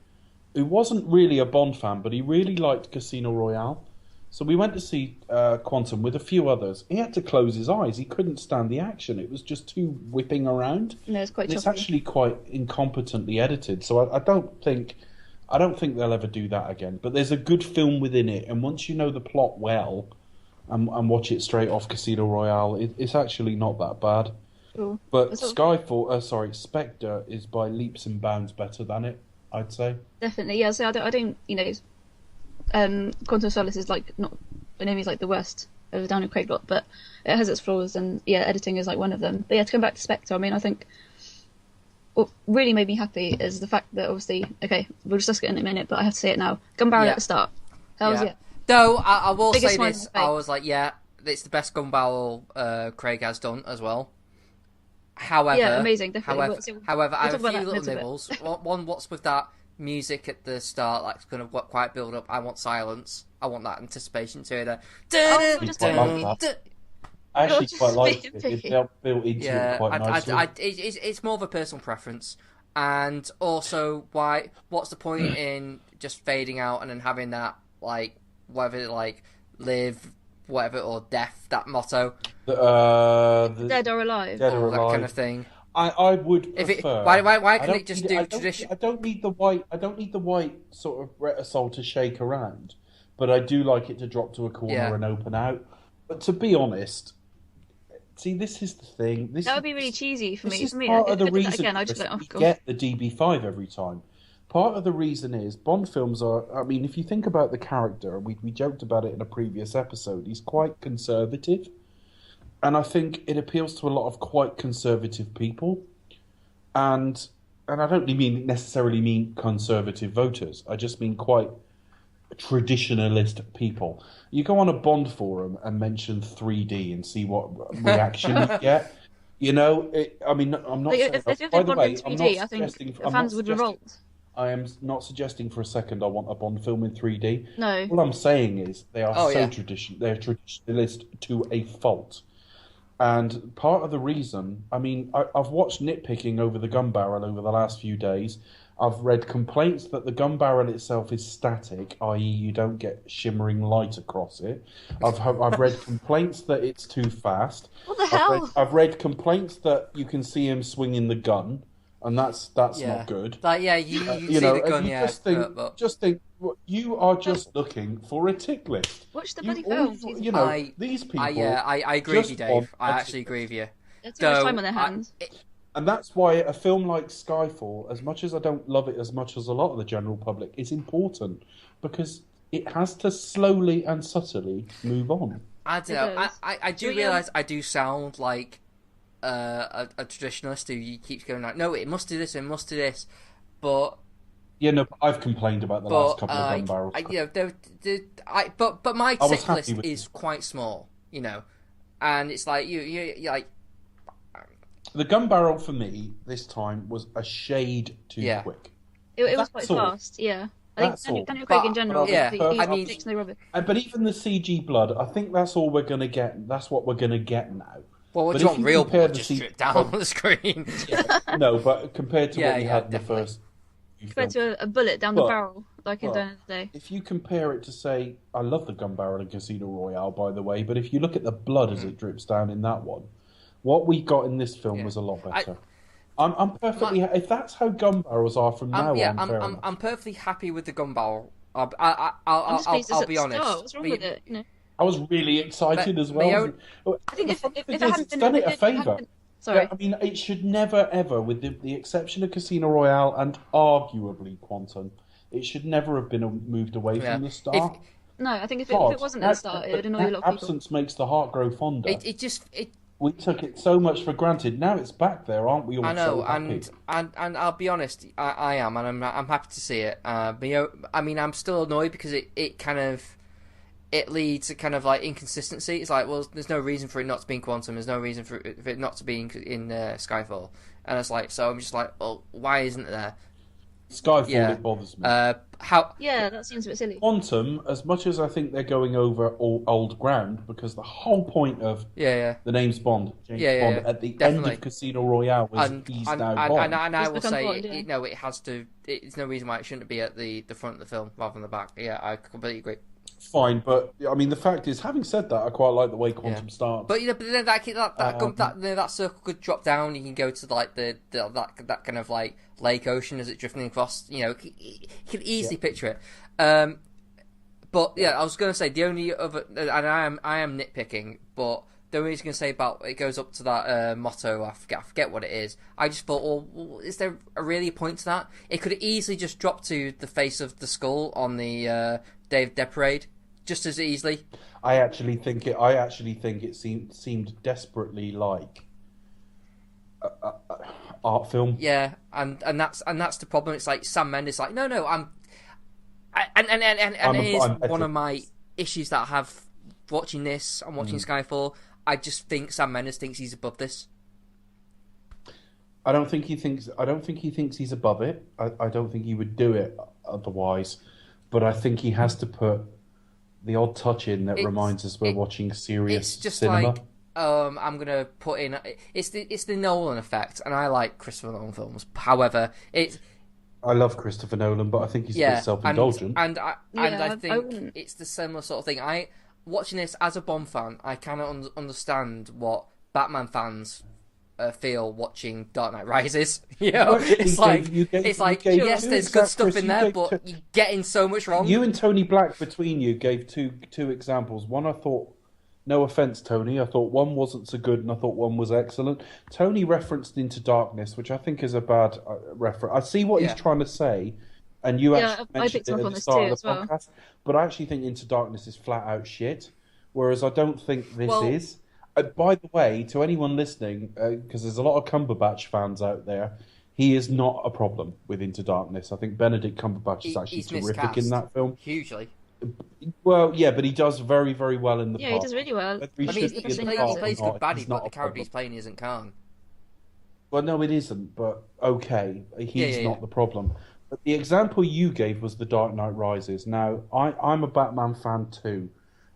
who wasn't really a Bond fan, but he really liked Casino Royale. So we went to see Quantum with a few others. He had to close his eyes. He couldn't stand the action. It was just too whipping around. No, it's actually quite incompetently edited. So I don't think they'll ever do that again. But there's a good film within it, and once you know the plot well, and watch it straight off Casino Royale, it's actually not that bad. Cool. But Spectre is by leaps and bounds better than it, I'd say. Definitely, yeah. So I don't Quantum of Solace is like not by no means like the worst of the Daniel Craig lot, but it has its flaws, and editing is like one of them. But to come back to Spectre, I mean, I think what really made me happy is the fact that obviously, we'll discuss it in a minute, but I have to say it now. Gun barrel at the start. That was it. Though I will say this, I was like, it's the best gun barrel Craig has done as well. However, amazing. Definitely. However, I have a few little nibbles. One, what's with that music at the start, like it's going to quite build up. I want silence. I want that anticipation to it. I actually quite like it. It built into it quite nicely. It's more of a personal preference, and also what's the point in just fading out and then having that whether live, whatever, or death, that motto. Dead or alive. Dead or alive. That kind of thing. I would prefer. Why can't it just do tradition? I don't need the white sort of retisol to shake around, but I do like it to drop to a corner and open out. But to be honest, see, this is the thing. That would be really cheesy for me. This is part of the reason we get the DB5 every time. Part of the reason is Bond films are. I mean, if you think about the character, we joked about it in a previous episode. He's quite conservative, and I think it appeals to a lot of quite conservative people, and I don't necessarily mean conservative voters. I just mean quite traditionalist people. You go on a Bond forum and mention 3D and see what reaction you get. You know, I'm not. If by the way, 3D, I think fans would revolt. I am not suggesting for a second I want a Bond film in 3D. No. All I'm saying is they are they're traditionalist to a fault. And part of the reason, I mean, I've watched nitpicking over the gun barrel over the last few days. I've read complaints that the gun barrel itself is static, i.e. you don't get shimmering light across it. I've read complaints that it's too fast. What the hell? I've read complaints that you can see him swinging the gun, and that's not good. Like, you see the gun, just think, you are just looking for a tick list. Watch the bloody film. These people. I agree with you, Dave. I actually agree with you. There's too much time on their hands. And that's why a film like Skyfall, as much as I don't love it as much as a lot of the general public, is important because it has to slowly and subtly move on. I don't know. I do realise I do sound like a traditionalist who keeps going like, no, it must do this, it must do this, but... Yeah, no, I've complained about the last couple of gun barrels. But my tick list is quite small, you know, and it's like, you're like... The gun barrel for me this time was a shade too quick. It was quite fast, I think Daniel Craig in general, he takes no rubbish. But even the CG blood, I think that's all we're going to get. That's what we're going to get now. Well, what do you want, real blood just stripped down on the screen? No, but compared to what we had in the first... Compared to a bullet down the barrel, like in Dawn of the Day. If you compare it to, say... I love the gun barrel in Casino Royale, by the way, but if you look at the blood as it drips down in that one... What we got in this film was a lot better. I'm perfectly... if that's how gun barrels are from now on, I'm perfectly happy with the gun barrel. I'll be honest. What's wrong with it? You know? I was really excited as well. I think if it hadn't been... done it a favour. Sorry. Yeah, I mean, it should never, ever, with the exception of Casino Royale and arguably Quantum, it should never have been moved away from the start. No, I think if it wasn't at the start, it would annoy a lot of people. Absence makes the heart grow fonder. It we took it so much for granted. Now it's back there, aren't we all? I know, so happy? and I'll be honest, I am, and I'm happy to see it. But, I mean, I'm still annoyed because it kind of leads to kind of like inconsistency. It's like, well, there's no reason for it not to be in Quantum. There's no reason for it not to be in Skyfall. And it's like, so I'm just like, well, why isn't it there? Skyfall, it bothers me. That seems a bit silly. Quantum, as much as I think they're going over old ground, because the whole point of the name's Bond, James Bond, at the end of Casino Royale was he's now Bond. And I will say, it has to. There's no reason why it shouldn't be at the front of the film rather than the back. Yeah, I completely agree. Fine, but I mean, the fact is, having said that, I quite like the way Quantum starts. But but then that circle could drop down. You can go to like that kind of like lake ocean as it's drifting across. You know, you can easily picture it. But I was going to say the only other, and I am nitpicking, but the only reason I was going to say about it goes up to that motto. I forget what it is. I just thought, well, is there really a point to that? It could easily just drop to the face of the skull on the Day of Dead Parade, just as easily. I actually think it seemed desperately like a art film. Yeah, and that's the problem. It's like Sam Mendes, like, no, it is one of my issues that I have watching this. I'm watching Skyfall. I just think Sam Mendes thinks he's above this. I don't think he thinks he's above it. I don't think he would do it otherwise. But I think he has to put the odd touch in that reminds us we're watching serious cinema. It's just like, I'm gonna put in. It's the Nolan effect, and I like Christopher Nolan films. However, I love Christopher Nolan, but I think he's a bit self-indulgent. And I think it's the similar sort of thing. Watching this as a Bond fan, I kind of understand what Batman fans feel watching Dark Knight Rises. It's like yes, there's good stuff in there, but you're getting so much wrong. You and Tony Black between you gave two examples. One, I thought, no offense, Tony, I thought one wasn't so good, and I thought one was excellent. Tony referenced Into Darkness, which I think is a bad reference. I see what he's trying to say, and you actually mentioned it at the start of the podcast. But I actually think Into Darkness is flat out shit, whereas I don't think this is. By the way, to anyone listening, because there's a lot of Cumberbatch fans out there, he is not a problem with Into Darkness. I think Benedict Cumberbatch is actually terrific in that film. Hugely. Well, yeah, but he does very, very well in the part. Yeah, he does really well. He plays good baddie, but the character he's playing isn't Khan. Well, no, it isn't, but okay. He's not the problem. But the example you gave was The Dark Knight Rises. Now, I'm a Batman fan too,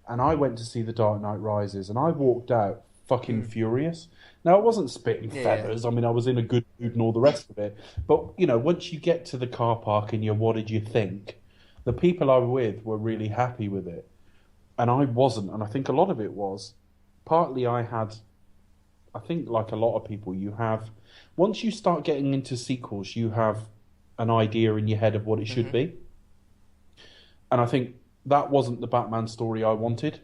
and I went to see The Dark Knight Rises, and I walked out fucking furious. Now, I wasn't spitting feathers. I mean, I was in a good mood and all the rest of it. But, once you get to the car park and what did you think? The people I was with were really happy with it. And I wasn't. And I think a lot of it was, partly I think like a lot of people, once you start getting into sequels, you have an idea in your head of what it should be. And I think that wasn't the Batman story I wanted.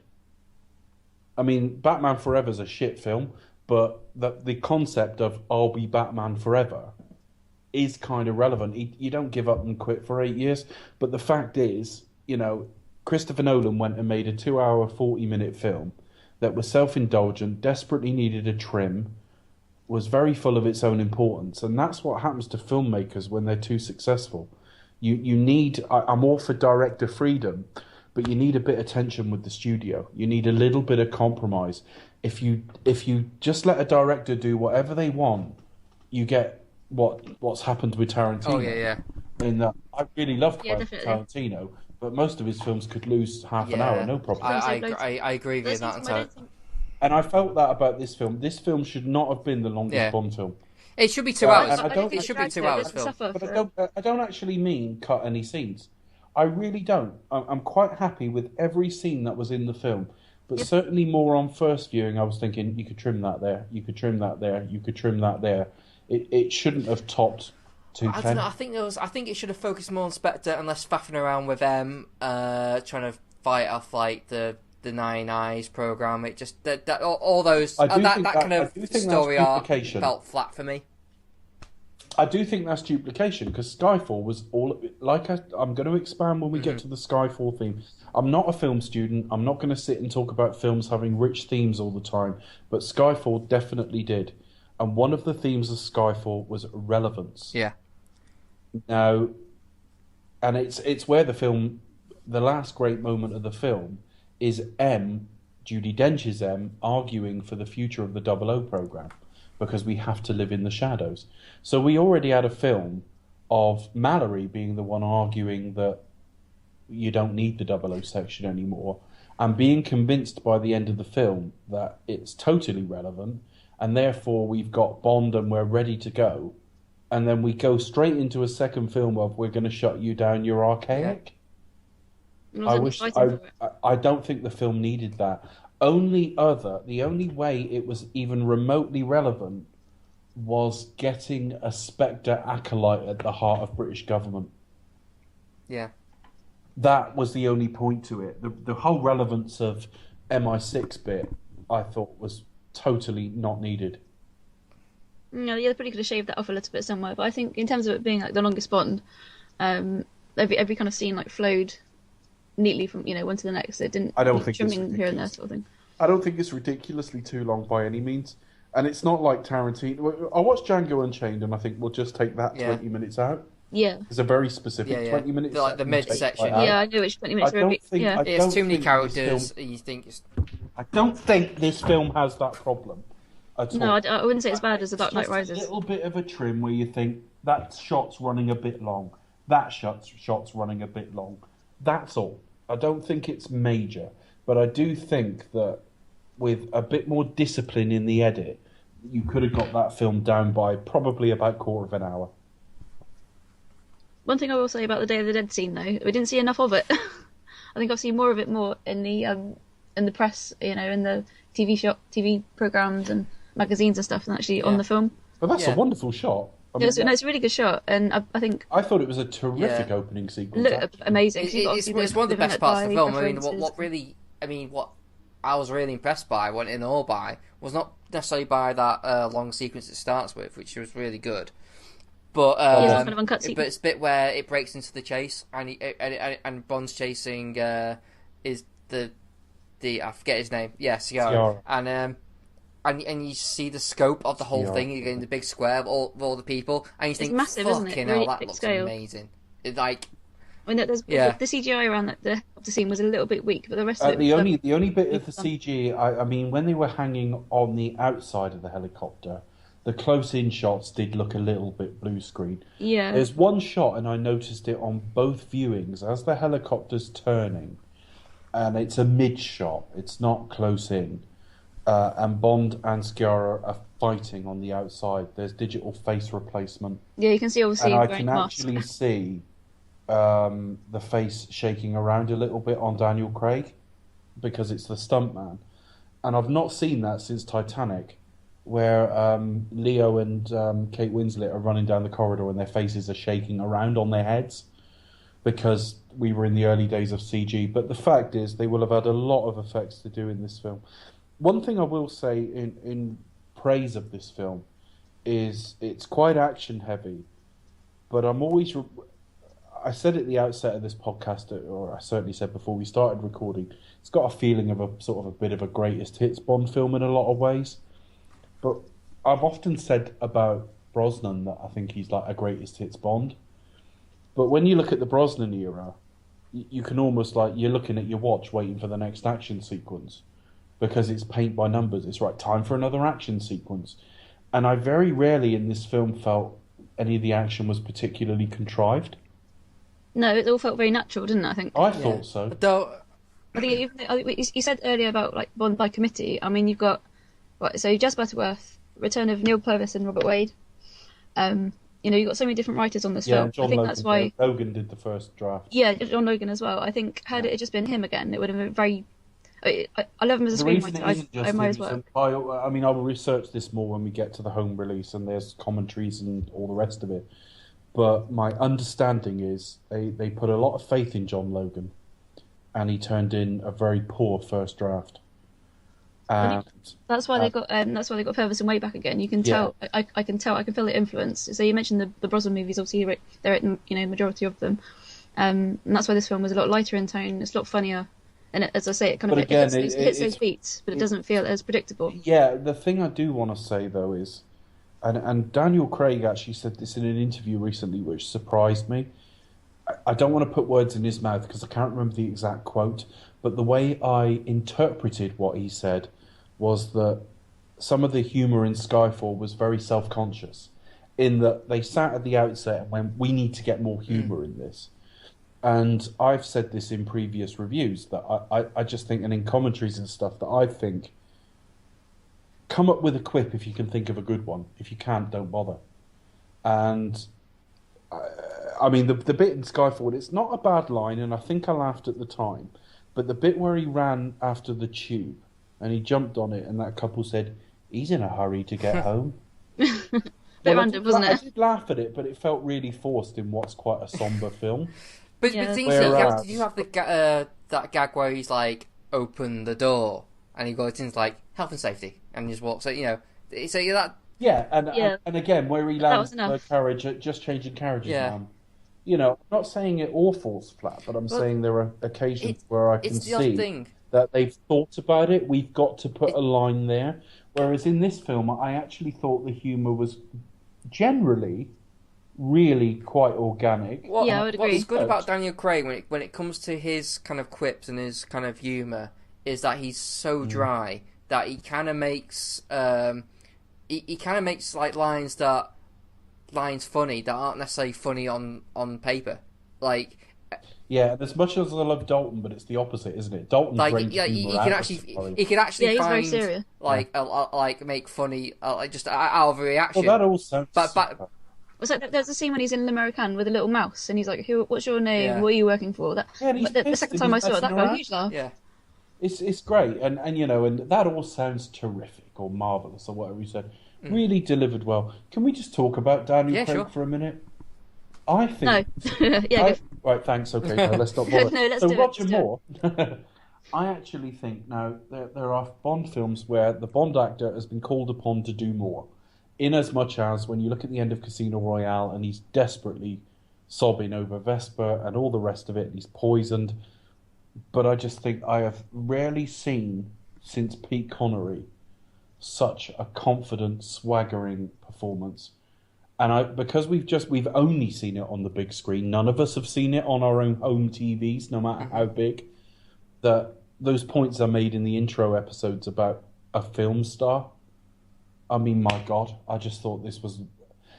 I mean, Batman Forever's a shit film, but the concept of I'll be Batman forever is kind of relevant. You don't give up and quit for 8 years. But the fact is, Christopher Nolan went and made a 2-hour, 40-minute film that was self-indulgent, desperately needed a trim, was very full of its own importance. And that's what happens to filmmakers when they're too successful. You need... I'm all for director freedom, but you need a bit of tension with the studio. You need a little bit of compromise. If you just let a director do whatever they want, you get what's happened with Tarantino. Oh, yeah. In that, I really love Tarantino, but most of his films could lose half an hour, no problem. I agree with that. And I felt that about this film. This film should not have been the longest Bond film. It should be 2 hours. It should be 2 hours film. But I don't actually mean cut any scenes. I really don't. I'm quite happy with every scene that was in the film. But certainly more on first viewing, I was thinking, you could trim that there, you could trim that there, you could trim that there. It shouldn't have topped 210. I don't know. I think it should have focused more on Spectre and less faffing around with them, trying to fight off like the Nine Eyes program. It just all those that kind of story arc felt flat for me. I do think that's duplication, because Skyfall was all like I'm going to expand when we get to the Skyfall theme. I'm not a film student. I'm not going to sit and talk about films having rich themes all the time, but Skyfall definitely did. And one of the themes of Skyfall was relevance. Yeah. Now, and it's where the last great moment of the film is Judi Dench's arguing for the future of the 00 program, because we have to live in the shadows. So we already had a film of Mallory being the one arguing that you don't need the 00 section anymore, and being convinced by the end of the film that it's totally relevant, and therefore we've got Bond and we're ready to go. And then we go straight into a second film of we're going to shut you down, you're archaic. Yeah. I don't think the film needed that. The only way it was even remotely relevant was getting a Spectre acolyte at the heart of British government. Yeah. That was the only point to it. The whole relevance of MI6 bit, I thought, was totally not needed. No, they probably could have shaved that off a little bit somewhere. But I think in terms of it being like the longest Bond, every kind of scene like flowed neatly from one to the next. It didn't. I don't think it's trimming here and there sort of thing. I don't think it's ridiculously too long by any means, and it's not like Tarantino. I watched Django Unchained, and I think we'll just take that 20 minutes out. Yeah, it's a very specific 20 minutes. Like the mid section. Yeah, I know which 20 minutes. It's too many characters. You think it's... I don't think this film has that problem at all. No, I wouldn't say it's bad as The Dark Knight Rises. A little bit of a trim where you think that shot's running a bit long, that shot's running a bit long. That's all. I don't think it's major, but I do think that with a bit more discipline in the edit, you could have got that film down by probably about quarter of an hour. One thing I will say about the Day of the Dead scene, though, we didn't see enough of it. I think I've seen more in the press, in the TV programs, and magazines and stuff than actually on the film. But that's a wonderful shot. I mean, it's a really good shot, and I think I thought it was a terrific opening sequence. Amazing. It's one of the best parts of the film. I mean, what I was really impressed by, went in awe by, was not necessarily by that long sequence it starts with, which was really good, but kind of uncut sequence. But it's a bit where it breaks into the chase, and Bond's chasing is the I forget his name. Yeah, Ciara. And you see the scope of the whole thing. You're getting the big square of all the people, and you think, it's massive, isn't it? Really that looks amazing. It's like, I mean, the CGI around the scene was a little bit weak, but the rest of it. The only bit of the CG, I mean, when they were hanging on the outside of the helicopter, the close-in shots did look a little bit blue screen. Yeah. There's one shot, and I noticed it on both viewings, as the helicopter's turning, and it's a mid shot. It's not close in. And Bond and Ciara are fighting on the outside. There's digital face replacement. Yeah, you can see obviously. And I can actually see the face shaking around a little bit on Daniel Craig because it's the stuntman. And I've not seen that since Titanic, where Leo and Kate Winslet are running down the corridor and their faces are shaking around on their heads because we were in the early days of CG. But the fact is, they will have had a lot of effects to do in this film. One thing I will say in praise of this film is it's quite action heavy, but I'm always... I said at the outset of this podcast, or I certainly said before we started recording, it's got a feeling of a sort of a bit of a greatest hits Bond film in a lot of ways. But I've often said about Brosnan that I think he's like a greatest hits Bond. But when you look at the Brosnan era, you can almost you're looking at your watch waiting for the next action sequence. Because it's paint by numbers. It's right, time for another action sequence. And I very rarely in this film felt any of the action was particularly contrived. No, it all felt very natural, didn't it, I think? I thought so. Though, I think you said earlier about like Bond by committee. I mean, you've got Jess Butterworth, return of Neil Purvis and Robert Wade. You've got so many different writers on this film. John I think Logan, that's why Logan did the first draft. Yeah, John Logan as well. I think had it just been him again, it would have been very... I love him as a screenwriter. I admire his work. I mean, I will research this more when we get to the home release and there's commentaries and all the rest of it. But my understanding is they put a lot of faith in John Logan, and he turned in a very poor first draft. And that's why they got Purvis and Wade back again. You can tell. I can tell. I can feel the influence. So you mentioned the Brosnan movies. Obviously, they're majority of them, and that's why this film was a lot lighter in tone. It's a lot funnier. And as I say, it kind of hits those beats, but it doesn't feel as predictable. Yeah, the thing I do want to say, though, is... And Daniel Craig actually said this in an interview recently, which surprised me. I don't want to put words in his mouth, because I can't remember the exact quote, but the way I interpreted what he said was that some of the humour in Skyfall was very self-conscious, in that they sat at the outset and went, we need to get more humour in this. And I've said this in previous reviews, that I just think, and in commentaries and stuff, that I think, come up with a quip if you can think of a good one. If you can't, don't bother. And, I mean, the bit in Skyfall, it's not a bad line, and I think I laughed at the time, but the bit where he ran after the tube, and he jumped on it, and that couple said, he's in a hurry to get home. Random, wasn't it? I did laugh at it, but it felt really forced in what's quite a sombre film. But the thing is, did you have that gag where he's like, open the door, and he goes into like health and safety, and just walks. So and again where he lands the carriage, just changing carriages. Yeah. I'm not saying it all falls flat, but I'm saying there are occasions where I can see that they've thought about it. We've got to put a line there. Whereas in this film, I actually thought the humour was generally really quite organic. I would agree. What's good about Daniel Craig when it comes to his kind of quips and his kind of humour is that he's so dry that he kind of makes like lines funny that aren't necessarily funny on paper. Like and as much as I love Dalton, but it's the opposite, isn't it? Dalton brings humor he can actually find very serious. Make funny just out of a reaction. Well, that all sounds. But there's a scene when he's in L'Americain with a little mouse, and he's like, what's your name? Yeah. What are you working for? The second time I saw it, that got a huge laugh. Yeah. It's great, and you know, and that all sounds terrific or marvelous or whatever you said. Really delivered well. Can we just talk about Daniel Craig for a minute? I think. No. Right, thanks. Okay, no, let's not bother. No, let's so do Roger it. Moore. I actually think now there are Bond films where the Bond actor has been called upon to do more. In as much as when you look at the end of Casino Royale and he's desperately sobbing over Vesper and all the rest of it, and he's poisoned. But I just think I have rarely seen, since Pete Connery, such a confident, swaggering performance. And because we've only seen it on the big screen, none of us have seen it on our own home TVs, no matter how big, that those points are made in the intro episodes about a film star. I mean, my God, I just thought this was...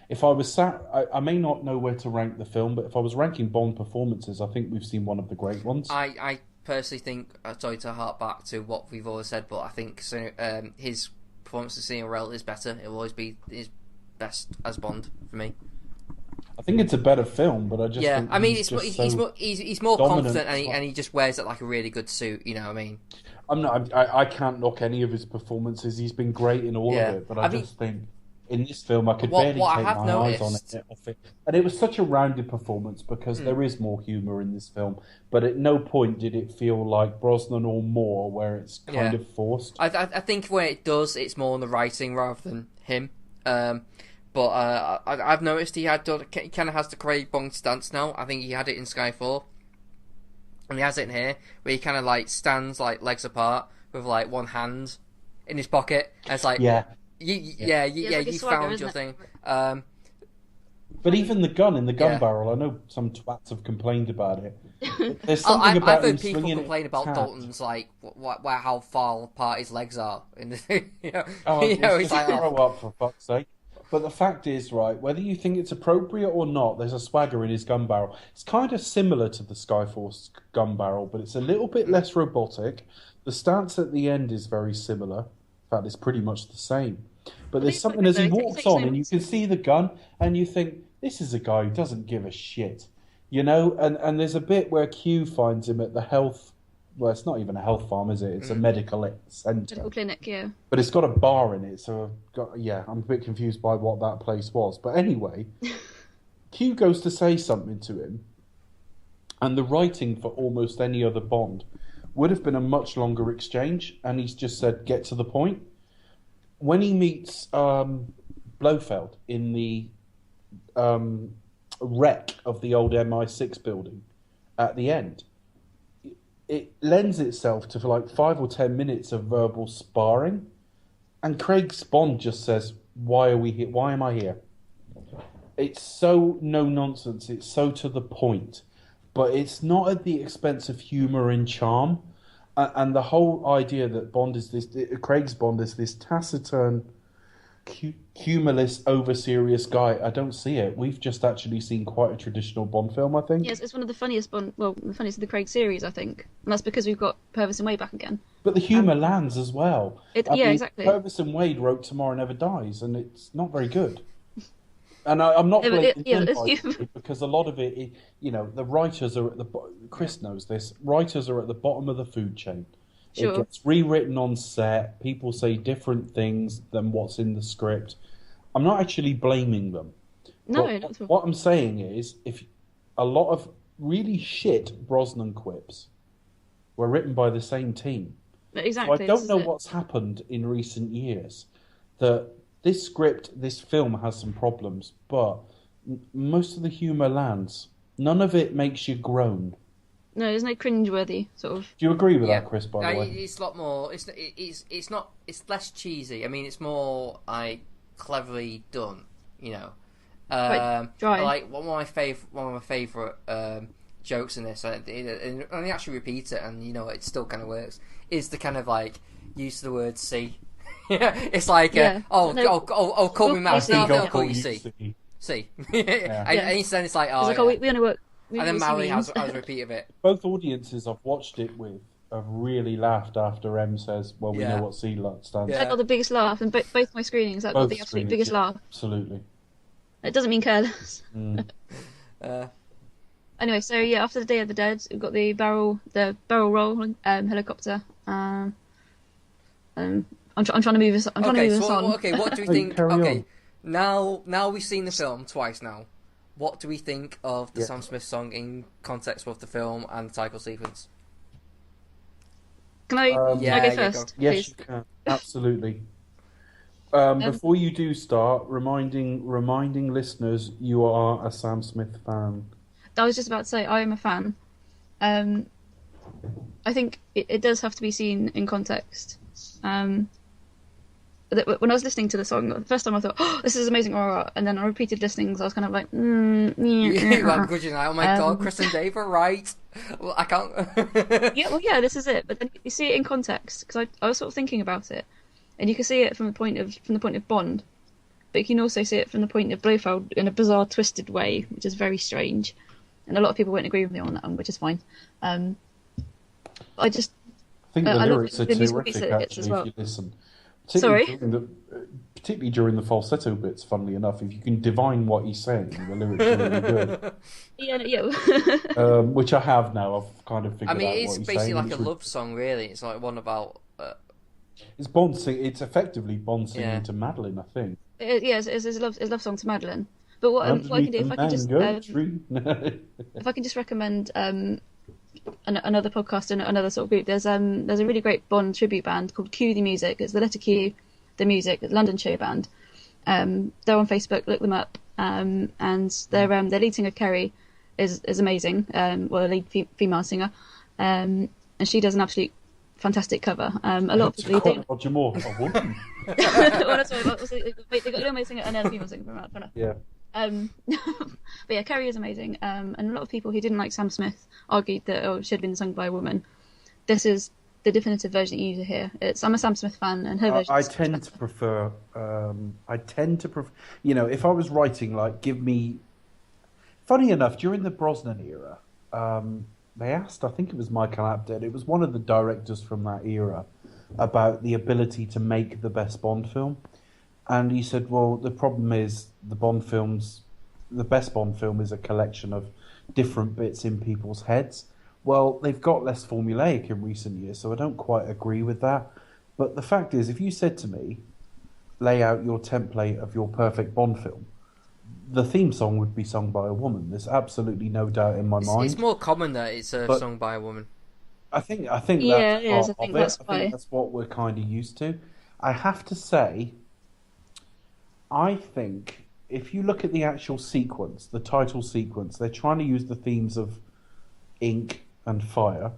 If I was sat... I may not know where to rank the film, but if I was ranking Bond performances, I think we've seen one of the great ones. I personally think... sorry to harp back to what we've always said, but I think his performance in Casino Royale is better. It will always be his best as Bond for me. I think it's a better film, but I just think I mean, he's more confident, and he just wears it like a really good suit. You know what I mean? I can't knock any of his performances. He's been great in all of it, but I just think in this film I could barely take my eyes on it. And it was such a rounded performance because there is more humour in this film, but at no point did it feel like Brosnan or Moore, where it's kind of forced. I think when it does, it's more on the writing rather than him. But I've noticed he kind of has the Craig Bond stance now. I think he had it in Skyfall, and he has it in here, where he kind of like stands like legs apart with like one hand in his pocket. And it's like, you found your thing. But even the gun in the gun barrel, I know some twats have complained about it. There's something about I've heard people swinging complain about Dalton's like how far apart his legs are. In the, he's like, grow up for fuck's sake. But the fact is, right, whether you think it's appropriate or not, there's a swagger in his gun barrel. It's kind of similar to the Skyforce gun barrel, but it's a little bit less robotic. The stance at the end is very similar. In fact, it's pretty much the same. But there's something as he walks on and you can see the gun and you think, this is a guy who doesn't give a shit. You know, and there's a bit where Q finds him at the health... Well, it's not even a health farm, is it? It's a medical centre. Medical clinic, yeah. But it's got a bar in it, so I'm a bit confused by what that place was. But anyway, Q goes to say something to him, and the writing for almost any other Bond would have been a much longer exchange, and he's just said, get to the point. When he meets Blofeld in the wreck of the old MI6 building at the end, it lends itself to like 5 or 10 minutes of verbal sparring, and Craig's Bond just says, why are we here? Why am I here? It's so no nonsense, it's so to the point, but it's not at the expense of humour and charm. And the whole idea that Craig's Bond is this taciturn, humorless, over-serious guy, I don't see it. We've just actually seen quite a traditional Bond film, I think. Yes, it's one of the funniest the funniest of the Craig series, I think. And that's because we've got Purvis and Wade back again. But the humour lands as well. Exactly. Purvis and Wade wrote Tomorrow Never Dies, and it's not very good. And I'm not blaming him because a lot of it, the writers are Chris knows this, writers are at the bottom of the food chain. Sure. It gets rewritten on set. People say different things than what's in the script. I'm not actually blaming them. No, not at all. What I'm saying is, if a lot of really shit Brosnan quips were written by the same team. Exactly. So I don't know what's happened in recent years. That this film has some problems, but most of the humour lands. None of it makes you groan. No, there's no cringeworthy sort of. Do you agree with that, Chris? By the way, it's a lot more. It's not. It's less cheesy. I mean, it's more cleverly done. Quite dry. Like one of my favorite jokes in this, and he actually repeats it, and it still kind of works. Is the kind of like use the word "see." It's like call me mouse. No, I'll call you see. See. And then it's like we only work. And then Mally has a repeat of it. Both audiences I've watched it with have really laughed after M says, well, we know what C stands for. I got the biggest laugh in both my screenings. I got the absolute biggest laugh. Absolutely. It doesn't mean careless. Anyway, so after the Day of the Dead, we've got the barrel roll helicopter I'm trying to move this. I'm trying to move this on. Okay, what do we think? Okay, now we've seen the film twice now. What do we think of the Sam Smith song in context with the film and the title sequence? Can I go first? Yes, please? you can. Absolutely. Before you do start, reminding listeners, you are a Sam Smith fan. I was just about to say I am a fan. I think it does have to be seen in context. When I was listening to the song, the first time I thought, "Oh, this is amazing!" And then I repeated listenings. I was kind of like, "Oh my god, Chris and Dave are right." Well, I can't. This is it. But then you see it in context because I was sort of thinking about it, and you can see it from the point of Bond, but you can also see it from the point of Blofeld in a bizarre, twisted way, which is very strange. And a lot of people won't agree with me on that one, which is fine. I think the lyrics are terrific, actually, if you listen. Particularly during the falsetto bits, funnily enough, if you can divine what he's saying, the lyrics are really good. Which I have now. I've kind of figured out what he's saying. It's basically like a love song, really. It's like one about... It's Bond it's effectively Bond singing to Madeline, I think. It's his love song to Madeline. But what I can do, if I can just recommend another podcast and another sort of group, there's a really great Bond tribute band called Q the Music. It's the letter Q, the music, London show band. They're on Facebook, look them up, and their lead singer Kerry is amazing. The lead female singer, and she does an absolute fantastic cover. A lot of people don't. Roger Moore, a woman. They got a male singer and a female singer. Yeah. But yeah, Kerry is amazing. And a lot of people who didn't like Sam Smith argued that it should have been sung by a woman. This is the definitive version that you hear. I'm a Sam Smith fan, and her version. I tend to prefer. If I was writing, like, give me. Funny enough, during the Brosnan era, they asked. I think it was Michael Apted. It was one of the directors from that era about the ability to make the best Bond film. And he said, well, the problem is the best Bond film is a collection of different bits in people's heads. Well, they've got less formulaic in recent years, so I don't quite agree with that. But the fact is, if you said to me, lay out your template of your perfect Bond film, the theme song would be sung by a woman. There's absolutely no doubt in my mind. It's more common that it's sung by a woman. I think that's part of it. I think that's what we're kind of used to. I have to say, I think if you look at the actual sequence, the title sequence, they're trying to use the themes of ink and fire.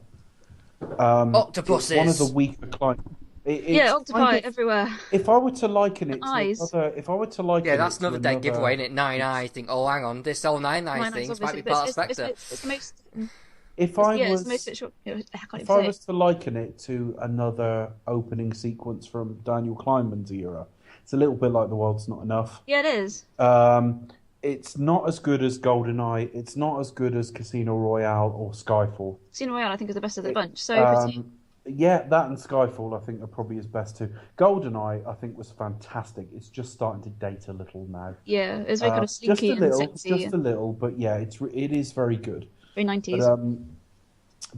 Octopuses. It's one of the weaker clients. Octopi everywhere. If I were to liken it to that's another dead giveaway, isn't it? 9 eyes. Think, oh, hang on, this whole 9 eyes things might be part of Spectre. If I was to liken it to another opening sequence from Daniel Kleinman's era, it's a little bit like The World's Not Enough. Yeah, it is. It's not as good as GoldenEye. It's not as good as Casino Royale or Skyfall. Casino Royale, I think, is the best of the bunch. So pretty. Yeah, that and Skyfall, I think, are probably his best too. GoldenEye, I think, was fantastic. It's just starting to date a little now. Yeah, it's very kind of slinky and sexy. Just a little, but yeah, it is very good. Very 90s.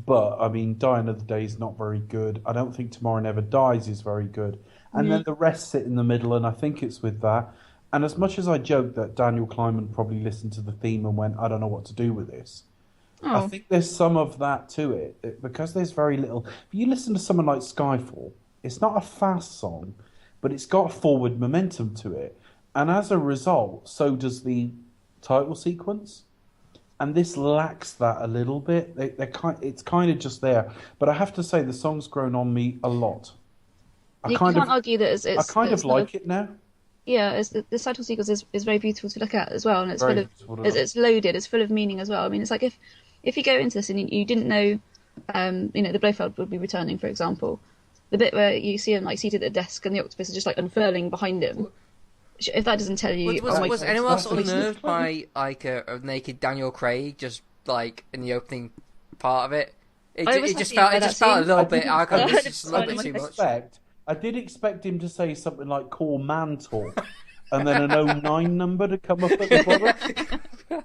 But I mean, Die Another Day is not very good. I don't think Tomorrow Never Dies is very good. And then the rest sit in the middle, and I think it's with that. And as much as I joke that Daniel Kleinman probably listened to the theme and went, I don't know what to do with this, I think there's some of that to it, because there's very little. If you listen to someone like Skyfall, it's not a fast song, but it's got forward momentum to it. And as a result, so does the title sequence. And this lacks that a little bit. It's kind of just there. But I have to say, the song's grown on me a lot. You can't argue that it's I kind of like it now. Yeah, the title sequence is very beautiful to look at as well, and it's it's loaded. It's full of meaning as well. I mean, it's like if you go into this and you didn't know, the Blofeld would be returning, for example, the bit where you see him like seated at a desk and the octopus is just like unfurling behind him. If that doesn't tell you, was anyone else unnerved by like a naked Daniel Craig just like in the opening part of it? It just felt a little bit. This is a little bit too much. I did expect him to say something like "Call Mantle," and then an 09 number to come up at the bottom.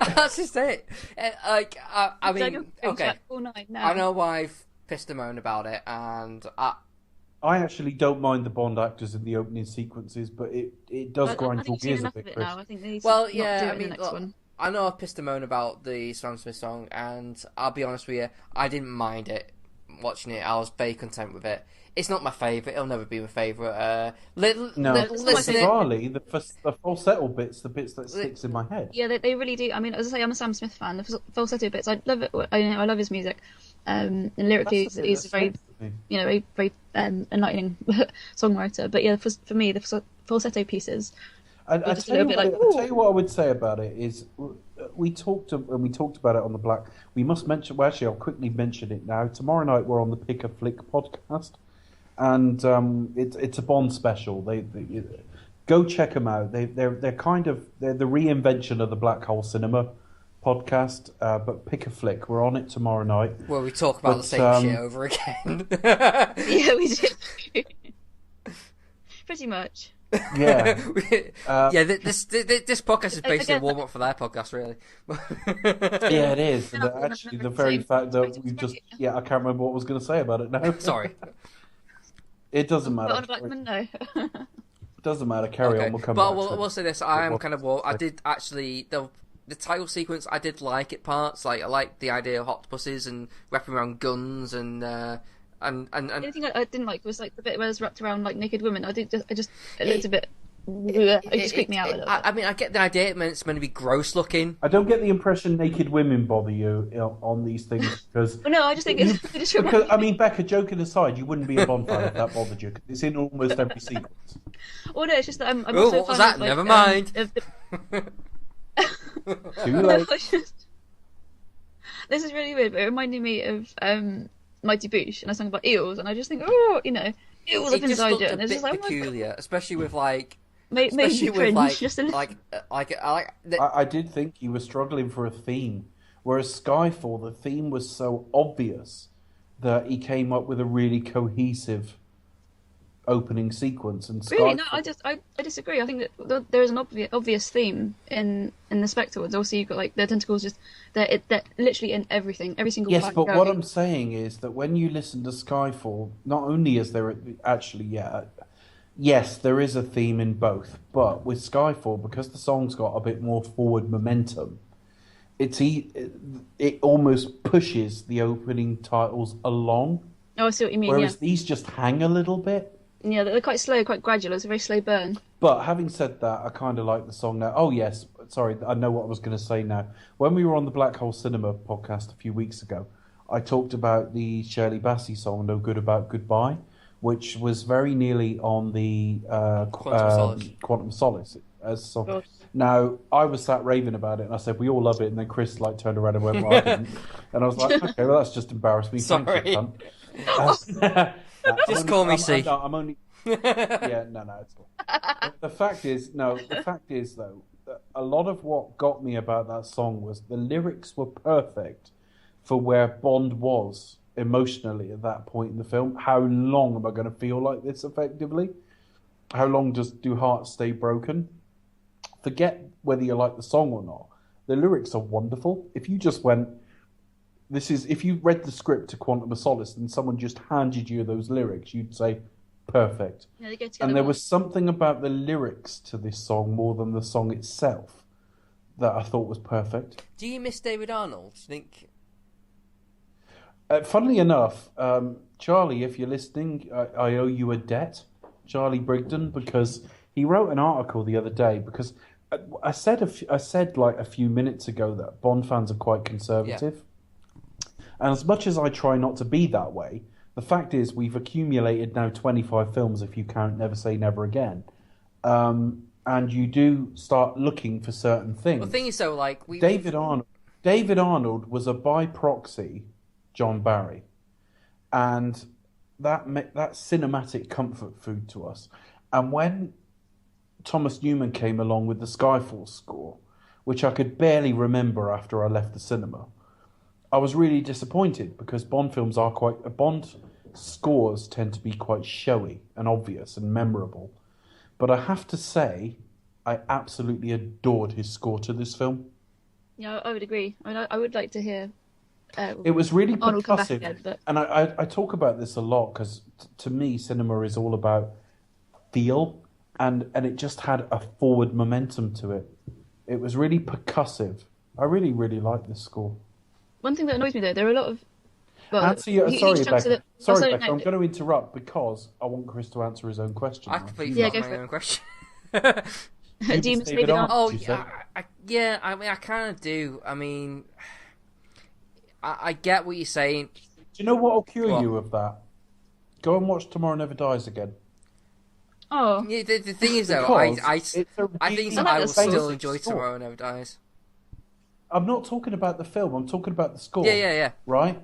That's just it. I mean, okay. I know why pissed and moaned about it, and I actually don't mind the Bond actors in the opening sequences, but it does grind your gears a bit, Chris. now. I think they need well, to yeah, not do it I in mean, the next one. I know I've pissed and moaned about the Sam Smith song, and I'll be honest with you, I didn't mind it watching it. I was very content with it. It's not my favourite. It'll never be my favourite. Bizarrely, the falsetto bits, the bits that sticks in my head. Yeah, they really do. I mean, as I say, I'm a Sam Smith fan. The falsetto bits, I love it. I love his music. And lyrically, he's a very, very enlightening songwriter. But yeah, for me, the falsetto pieces. I tell you what I would say about it is, when we talked about it on the Black. We must mention. Well, actually, I'll quickly mention it now. Tomorrow night we're on the Pick a Flick podcast, and it's a Bond special. They go check them out. They're the reinvention of the Black Hole Cinema podcast, but Pick a Flick. We're on it tomorrow night. Well, we talk about the same shit over again. Yeah, we do. Pretty much. Yeah. This podcast is basically a warm up for their podcast, really. Yeah, it is. And actually, the very fact that we've just I can't remember what I was going to say about it now. Sorry. It doesn't matter. On a Blackman, no. It doesn't matter. Carry on. We'll come back. But we'll say this: I am kind of. I did actually the title sequence. I did like it parts. Like I liked the idea of octopuses and wrapping around guns and. The only thing I didn't like was like the bit where it's wrapped around like naked women. It looked a bit. It just creeped me out a little bit. I mean, I get the idea. It's meant to be gross looking. I don't get the impression naked women bother you on these things because. No, I just think it's just because I mean, Becca, joking aside, you wouldn't be a Bond fan if that bothered you. Cause it's in almost every sequence. Well, no, it's just that I'm also what was that? Never mind. Too late. This is really weird, but it reminded me of Mighty Boosh, and I sang about eels, and I just think, eels up inside it, and it's just like peculiar, especially with like. Especially with I did think you were struggling for a theme, whereas Skyfall, the theme was so obvious that he came up with a really cohesive opening sequence. And really, no, I disagree. I think that there is an obvious theme in the Spectre ones. Also, you've got like the tentacles they're literally in everything, every single. Yes, but what I'm saying is that when you listen to Skyfall, not only is there actually yes, there is a theme in both, but with Skyfall, because the song's got a bit more forward momentum, it almost pushes the opening titles along. Oh, I see what you mean. Whereas these just hang a little bit. Yeah, they're quite slow, quite gradual. It's a very slow burn. But having said that, I kind of like the song now. Oh, yes. Sorry, I know what I was going to say now. When we were on the Black Hole Cinema podcast a few weeks ago, I talked about the Shirley Bassey song, No Good About Goodbye, which was very nearly on the Quantum Solace as a song. Now, I was sat raving about it, and I said, we all love it, and then Chris turned around and went, well, I didn't. And I was like, okay, well, that's just embarrassed me. Sorry. Thank you, just call me C. I'm only... Yeah, no, it's all. The fact is, though, that a lot of what got me about that song was the lyrics were perfect for where Bond was emotionally at that point in the film. How long am I going to feel like this effectively? How long do hearts stay broken? Forget whether you like the song or not. The lyrics are wonderful. If you just went, if you read the script to Quantum of Solace and someone just handed you those lyrics, you'd say, perfect. Yeah, they go together and there was something about the lyrics to this song more than the song itself that I thought was perfect. Do you miss David Arnold? Do you think... Funnily enough, Charlie, if you're listening, I owe you a debt, Charlie Brigden, because he wrote an article the other day. Because I said like a few minutes ago that Bond fans are quite conservative, and as much as I try not to be that way, the fact is we've accumulated now 25 films, if you count Never Say Never Again, and you do start looking for certain things. Well, the thing is, though, like David Arnold was a by proxy John Barry, and that cinematic comfort food to us. And when Thomas Newman came along with the Skyfall score, which I could barely remember after I left the cinema, I was really disappointed because Bond scores tend to be quite showy and obvious and memorable. But I have to say, I absolutely adored his score to this film. Yeah, I would agree. I mean, I would like to hear It was really Arnold come back percussive, again, but... and I talk about this a lot because to me, cinema is all about feel, and it just had a forward momentum to it. It was really percussive. I really, really like this score. One thing that annoys me though, there are a lot of... Well, sorry, Becca. Sorry, Becca. I'm going to interrupt because I want Chris to answer his own question. I completely forgot my own question. Do you miss David Arnold? Oh, yeah. I mean, I kind of do. I mean, I get what you're saying. Do you know what will cure you of that? Go and watch Tomorrow Never Dies again. Oh. Yeah, the thing is, though, I think I will still enjoy Tomorrow Never Dies. I'm not talking about the film. I'm talking about the score. Yeah. Right?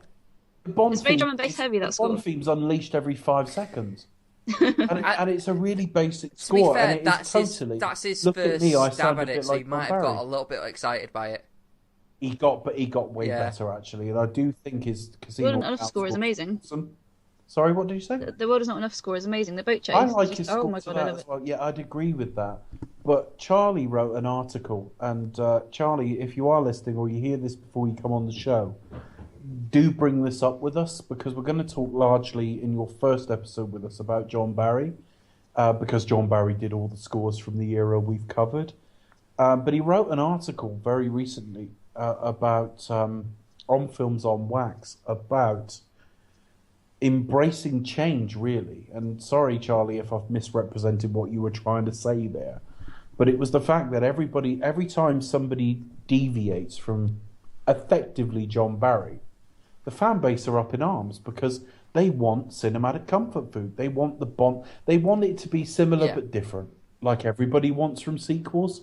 It's very drum and bass heavy, that score. The Bond theme's unleashed every 5 seconds. and it's a really basic score. To be fair, and it that's his first stab at it, so he might have got a little bit excited by it. He got way better, actually. And I do think his Casino... The World Is Not Enough score is amazing. Sorry, what did you say? The World Is Not Enough score is amazing. The boat chase. I like his score oh my God, I love it. well. Yeah, I'd agree with that. But Charlie wrote an article, and Charlie, if you are listening or you hear this before you come on the show, do bring this up with us, because we're going to talk largely in your first episode with us about John Barry, because John Barry did all the scores from the era we've covered. But he wrote an article very recently about On Films on Wax, about embracing change, really. And sorry, Charlie, if I've misrepresented what you were trying to say there, but it was the fact that every time somebody deviates from effectively John Barry, the fan base are up in arms because they want cinematic comfort food. They want the Bond. They want it to be similar but different, like everybody wants from sequels.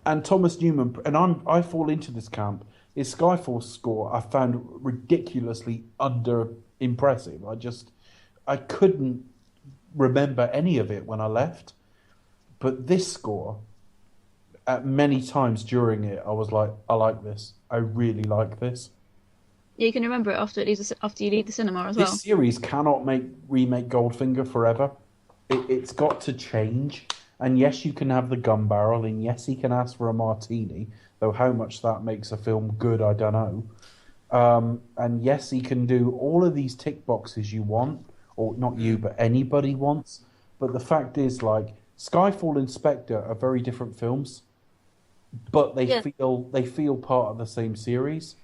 And Thomas Newman, and I fall into this camp. His Skyfall score I found ridiculously under impressive. I couldn't remember any of it when I left. But this score, at many times during it, I was like, I like this. I really like this. Yeah, you can remember it after you leave the cinema as well. This series cannot remake Goldfinger forever. It's got to change. And yes, you can have the gun barrel, and yes, he can ask for a martini, though how much that makes a film good, I don't know. And yes, he can do all of these tick boxes you want, or not you, but anybody wants. But the fact is, like, Skyfall and Spectre are very different films, but they feel part of the same series.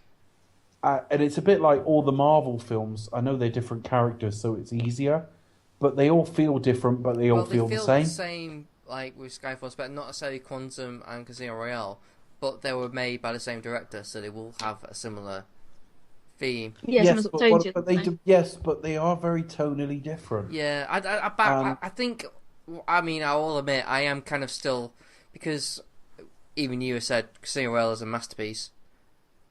And it's a bit like all the Marvel films. I know they're different characters, so it's easier, but they all feel different, but they all feel the same. The same, like with Skyfall, Spectre, not necessarily Quantum and Casino Royale, but they were made by the same director, so they will have a similar theme. Yes, but they are very tonally different. Yeah, I think. I mean, I will admit, I am kind of still, because even you have said Casino Royale is a masterpiece,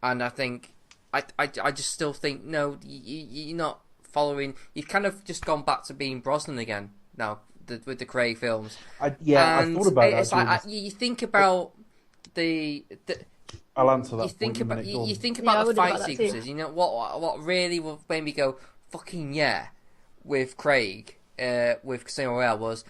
and I think I just still think no, you're not following. You've kind of just gone back to being Brosnan again now with the Craig films. I thought about that. It's like you think about the I'll answer that. You think about the fight sequences. You know what really made me go fucking yeah with Craig with Casino Royale was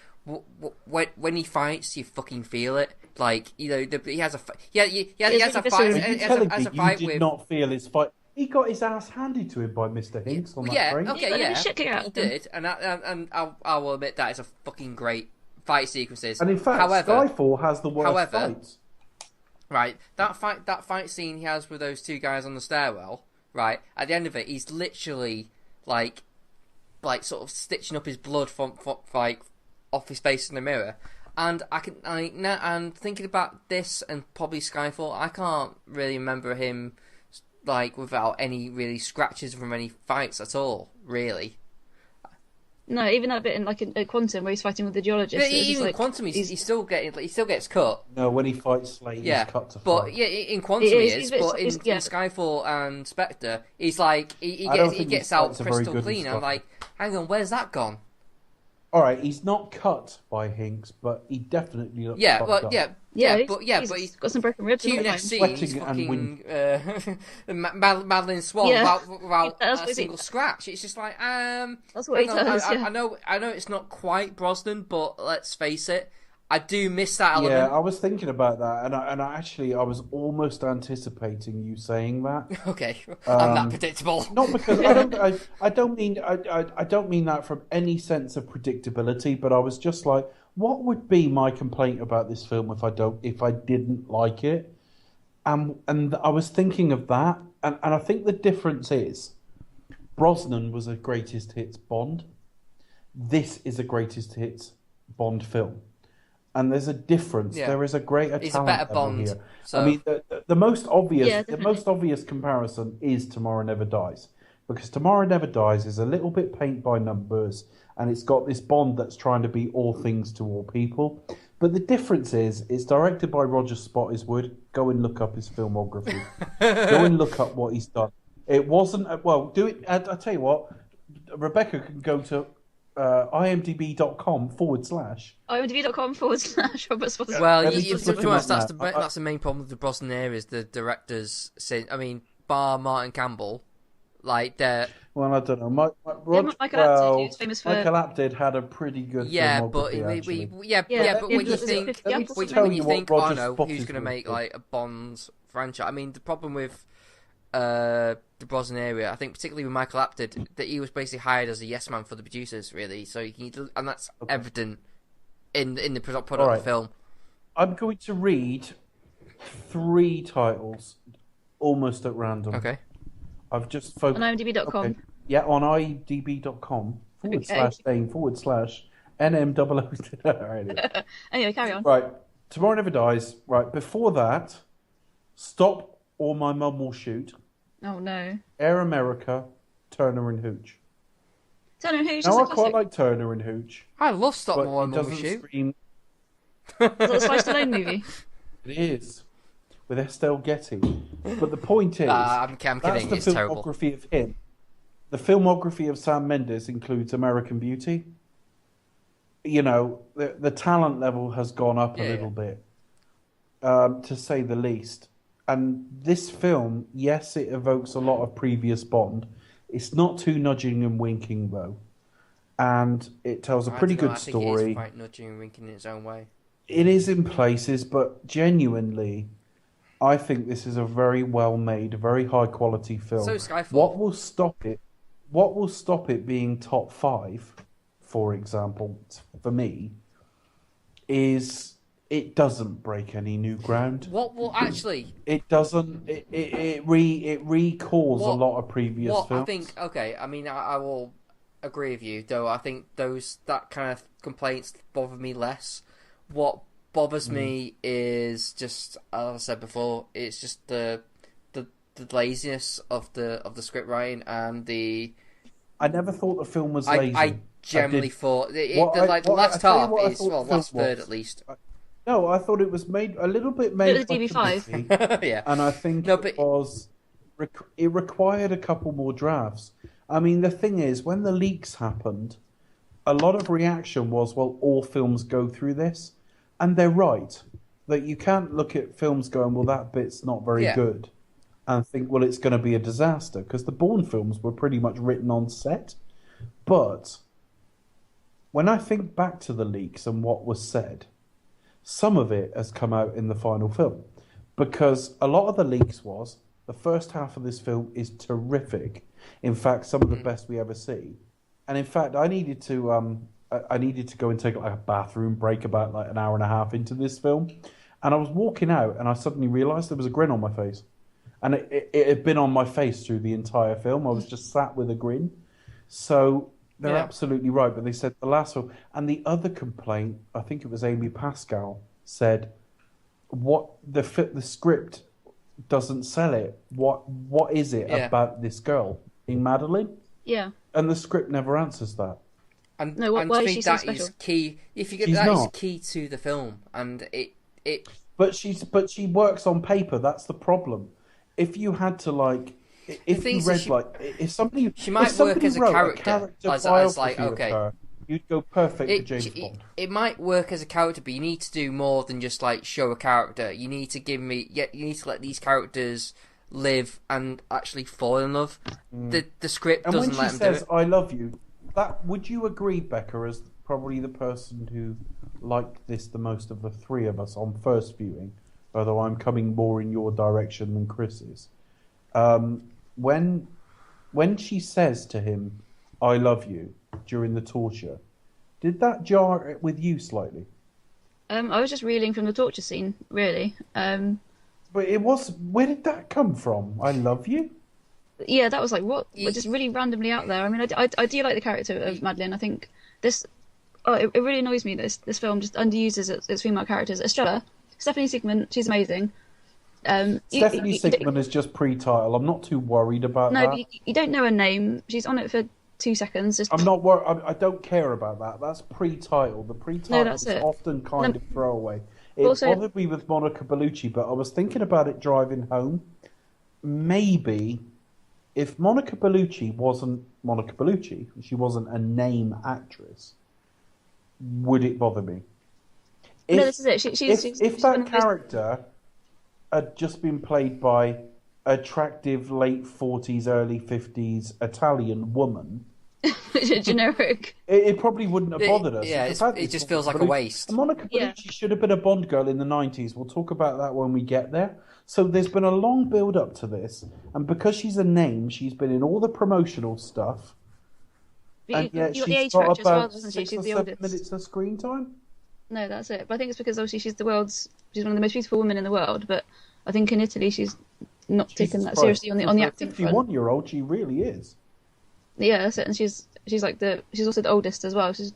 when he fights, you fucking feel it. Like, you know, he has a fight. He has a fight. You did not feel his fight. He got his ass handed to him by Mr. Hinks on that train. He did, and I will admit that is a fucking great fight sequences. And in fact, Skyfall has the worst fights. Right, that fight scene he has with those two guys on the stairwell. Right, at the end of it, he's literally like sort of stitching up his blood from like off his face in the mirror. And and thinking about this and probably Skyfall, I can't really remember him like without any really scratches from any fights at all, really. No, even that bit in Quantum where he's fighting with the geologist. Even Quantum, he still gets cut. No, when he fights Slade, he's cut to fight. But yeah, in Quantum he is. But in Skyfall and Spectre, he's like he gets out crystal clean. I'm like, hang on, where's that gone? All right, he's not cut by Hinks, but he definitely looks fucked up. But he's got some broken ribs. Next scene, he's fucking Madeline Swan without a single scratch. It's just like, that's what he does. I know it's not quite Brosnan, but let's face it, I do miss that element. Yeah, I was thinking about that, and I was almost anticipating you saying that. Okay, I'm that predictable. Not because I don't mean that from any sense of predictability, but I was just like, what would be my complaint about this film if I didn't like it? And I was thinking of that, and I think the difference is Brosnan was a greatest hits Bond. This is a greatest hits Bond film. And there's a difference. Yeah. There is a greater talent. It's a better Bond. Here. So... I mean, the most obvious comparison is Tomorrow Never Dies, because Tomorrow Never Dies is a little bit paint by numbers, and it's got this Bond that's trying to be all things to all people. But the difference is, it's directed by Roger Spottiswoode. Go and look up his filmography. Go and look up what he's done. It wasn't do it. I tell you what, Rebecca can go to. imdb.com / imdb.com / Robert Spottiswoode. Well, that's the main problem with the Brosnan era is the directors say, I mean, bar Martin Campbell, like they're... Well, I don't know. Michael Apted, who's famous for... Michael Apted had a pretty good filmography, but when you think, oh no, who's going to make like a Bond franchise? I mean, the problem with the Brosnan area, I think particularly with Michael Apted, that he was basically hired as a yes man for the producers, really. So and that's evident in the product of the film. I'm going to read 3 titles almost at random. Okay. I've just focused on imdb.com. Okay. Yeah, on imdb.com / name / NM00. Anyway, carry on. Right. Tomorrow Never Dies. Right. Before that, Stop or My Mum Will Shoot. Oh no. Air America, Turner and Hooch. Turner and Hooch. Now I quite like Turner and Hooch. I love Stop or My Mum Will Shoot. Is that the Sly Stallone movie? It is, with Estelle Getty. But the point is, I'm kidding. That's the filmography of him. The filmography of Sam Mendes includes American Beauty. You know, the talent level has gone up a little bit, to say the least. And this film, yes, it evokes a lot of previous Bond. It's not too nudging and winking, though. And it tells a pretty good story. It is quite nudging and winking in its own way. It is in places, but genuinely, I think this is a very well-made, very high-quality film. So Skyfall. What will stop it being top 5, for example, for me, is... It doesn't break any new ground. What will actually? It doesn't. It recalls a lot of previous films. I think. Okay, I mean, I will agree with you, though. I think that kind of complaints bother me less. What bothers me is just, as I said before, it's just the laziness of the script writing and the. I never thought the film was lazy. I generally thought the last half is last third at least. No, I thought it was made a little bit made. It was DB5. Yeah, and I think it required a couple more drafts. I mean, the thing is, when the leaks happened, a lot of reaction was, well, all films go through this, and they're right. That you can't look at films going, well, that bit's not very good, and think, well, it's going to be a disaster, because the Bourne films were pretty much written on set. But when I think back to the leaks and what was said, some of it has come out in the final film, because a lot of the leaks was the first half of this film is terrific. In fact, some of the best we ever see. And in fact, I needed to go and take like a bathroom break about like an hour and a half into this film, and I was walking out and I suddenly realised there was a grin on my face, and it had been on my face through the entire film. I was just sat with a grin. So. They're absolutely right, but they said the last film. And the other complaint, I think it was Amy Pascal, said, "What the script doesn't sell it. What is it about this girl in Madeline?" Yeah. And the script never answers that. And why I is think she so that special? is key. If you get that is key to the film, and it. But she works on paper. That's the problem. If you had to like. If you read if somebody she might work as a character as like okay her, you'd go perfect for James Bond. It might work as a character, but you need to do more than just like show a character. You need to you need to let these characters live and actually fall in love. The script doesn't let them do it. And when she says "I love you," that would you agree, Becca, as probably the person who liked this the most of the three of us on first viewing, although I'm coming more in your direction than Chris's. When she says to him, "I love you," during the torture, did that jar with you slightly? I was just reeling from the torture scene, really. But it was. Where did that come from? "I love you." Yeah, that was like what? Just really randomly out there. I mean, I do like the character of Madeline. I think this. Oh, it really annoys me that this film just underuses its female characters. Estrella, Stephanie Sigmund, she's amazing. Stephanie Sigmund is just pre-title. I'm not too worried about that. No, but you don't know her name. She's on it for 2 seconds. I'm not worried. I don't care about that. That's pre-title. The pre-title is often kind of throwaway. It bothered me with Monica Bellucci, but I was thinking about it driving home. Maybe if Monica Bellucci wasn't Monica Bellucci, she wasn't a name actress, would it bother me? No, this is it. If that character had just been played by attractive late 40s, early 50s Italian woman, generic, it probably wouldn't have bothered us. Yeah, it just feels like a waste. And Monica Bellucci should have been a Bond girl in the 90s. We'll talk about that when we get there. So there's been a long build up to this, and because she's a name, she's been in all the promotional stuff. And yet she's got about 6 or 7 minutes of screen time. No, that's it. But I think it's because obviously she's one of the most beautiful women in the world. But I think in Italy she's not taken that seriously on the acting front. 51-year-old, she really is. Yeah, that's it. And she's also the oldest as well. She's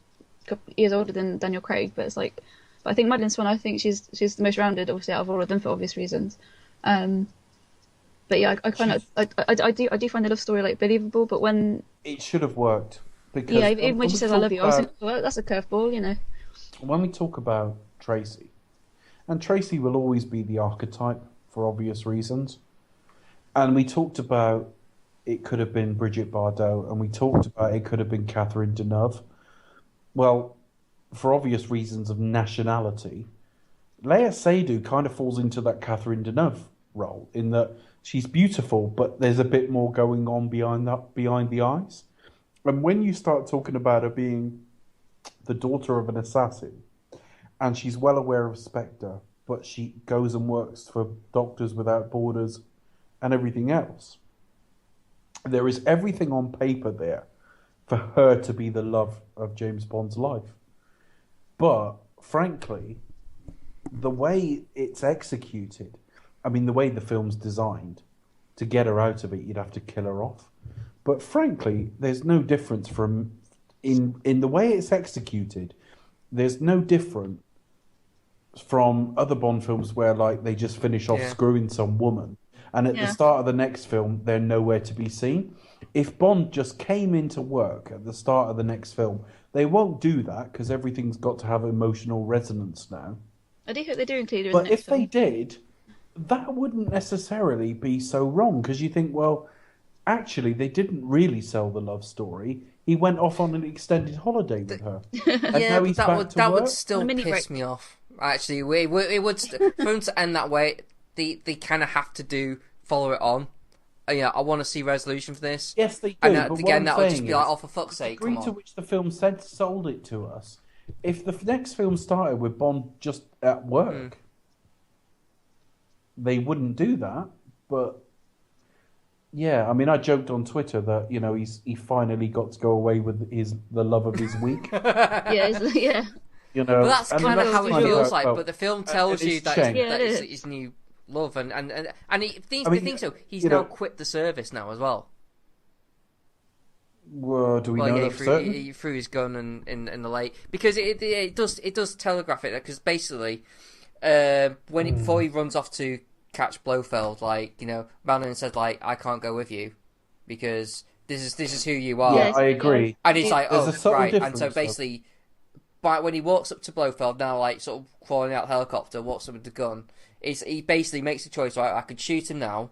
a couple years older than Daniel Craig. But it's like, but I think Madeleine Swan, I think she's the most rounded, obviously, out of all of them for obvious reasons. But yeah, I do find the love story like believable. But when it should have worked, because even when she says "I love you," I was like, well, that's a curveball, you know. When we talk about Tracy, and Tracy will always be the archetype for obvious reasons, and we talked about it could have been Brigitte Bardot, and we talked about it could have been Catherine Deneuve. Well, for obvious reasons of nationality, Léa Seydoux kind of falls into that Catherine Deneuve role, in that she's beautiful, but there's a bit more going on behind the eyes. And when you start talking about her being the daughter of an assassin, and she's well aware of SPECTRE, but she goes and works for Doctors Without Borders and everything else, there is everything on paper there for her to be the love of James Bond's life. But frankly, the way it's executed, I mean, the way the film's designed, to get her out of it, you'd have to kill her off. But frankly, there's no difference from in the way it's executed. There's no different from other Bond films where like they just finish off screwing some woman, and at the start of the next film they're nowhere to be seen. If Bond just came into work at the start of the next film, they won't do that because everything's got to have emotional resonance now. I do hope they do include her in But the next if film. they did, that wouldn't necessarily be so wrong, because you think, well, actually, they didn't really sell the love story. He went off on an extended holiday with her. And now he's back to that work. would still piss me off. Actually, it would for them to end that way. They kind of have to follow it on. Yeah, I want to see resolution for this. Yes, they do. And but again, that would just be like, oh, for fuck's sake, the degree to which the film sold it to us. If the next film started with Bond just at work, they wouldn't do that. But yeah, I mean, I joked on Twitter that he finally got to go away with the love of his week. yeah. But that's kind of how it feels like. But the film tells you that it's his new love, and he thinks so. He's now quit the service now as well. Well, do we know that for certain? He threw his gun in the lake, because it does telegraph it, because basically before he runs off to catch Blofeld, Madeline says like, I can't go with you because this is who you are. Yeah, I agree. And he's like, oh right, and so basically, when he walks up to Blofeld now, like sort of crawling out the helicopter, walks up with the gun, he basically makes a choice. Right, I could shoot him now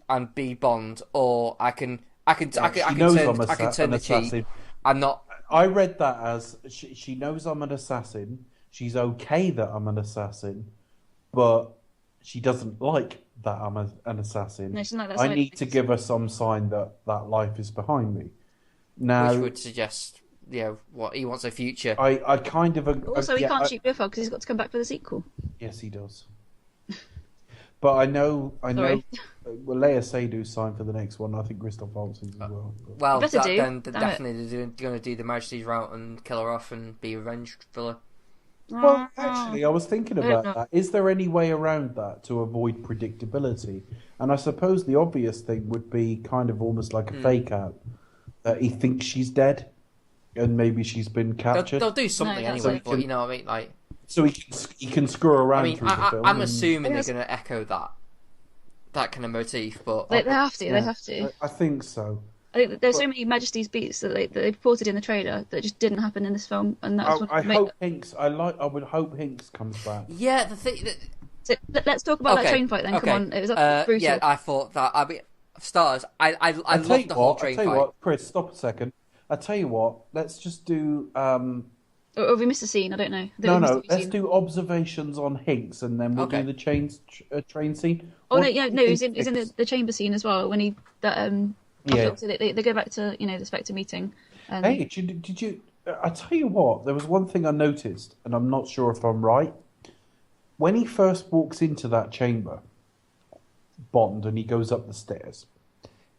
and be Bond, or I can turn the cheek. I'm not. I read that as she knows I'm an assassin. She's okay that I'm an assassin, but she doesn't like that I'm an assassin. No, she's not that I need to give her some sign that life is behind me. Now, which would suggest what he wants a future. I kind of also he can't shoot Blofeld because he's got to come back for the sequel. Yes, he does. But I know. Sorry. Well, Leia Seydoux signed for the next one. I think Christoph Waltz is as well. But... Well, better do. then definitely they're going to do the Majesty's route and kill her off and be revenge filler. Well, actually, I was thinking about that. Is there any way around that to avoid predictability? And I suppose the obvious thing would be kind of almost like a fake out. That he thinks she's dead, and maybe she's been captured. They'll do something anyway, but you know what I mean? Like, so he can screw around through the film. I'm assuming they're going to echo that kind of motif, but... They have to, they have to. I think so. I think there's so many Majesty's beats that they reported in the trailer that just didn't happen in this film, and that's what I hope Hinks. I would hope Hinks comes back. Yeah, the thing. So let's talk about that train fight then. Come on, it was brutal. Yeah, I thought that. I mean, stars. I love the whole train fight. I tell you what, Chris, stop a second. I tell you what, let's just do. Or we missed a scene. I don't know. No. Let's do observations on Hinks, and then we'll do the train scene. Oh no, he's in the chamber scene as well when he So they go back to the Spectre meeting. Hey, did you? I tell you what, there was one thing I noticed, and I'm not sure if I'm right. When he first walks into that chamber, Bond, and he goes up the stairs,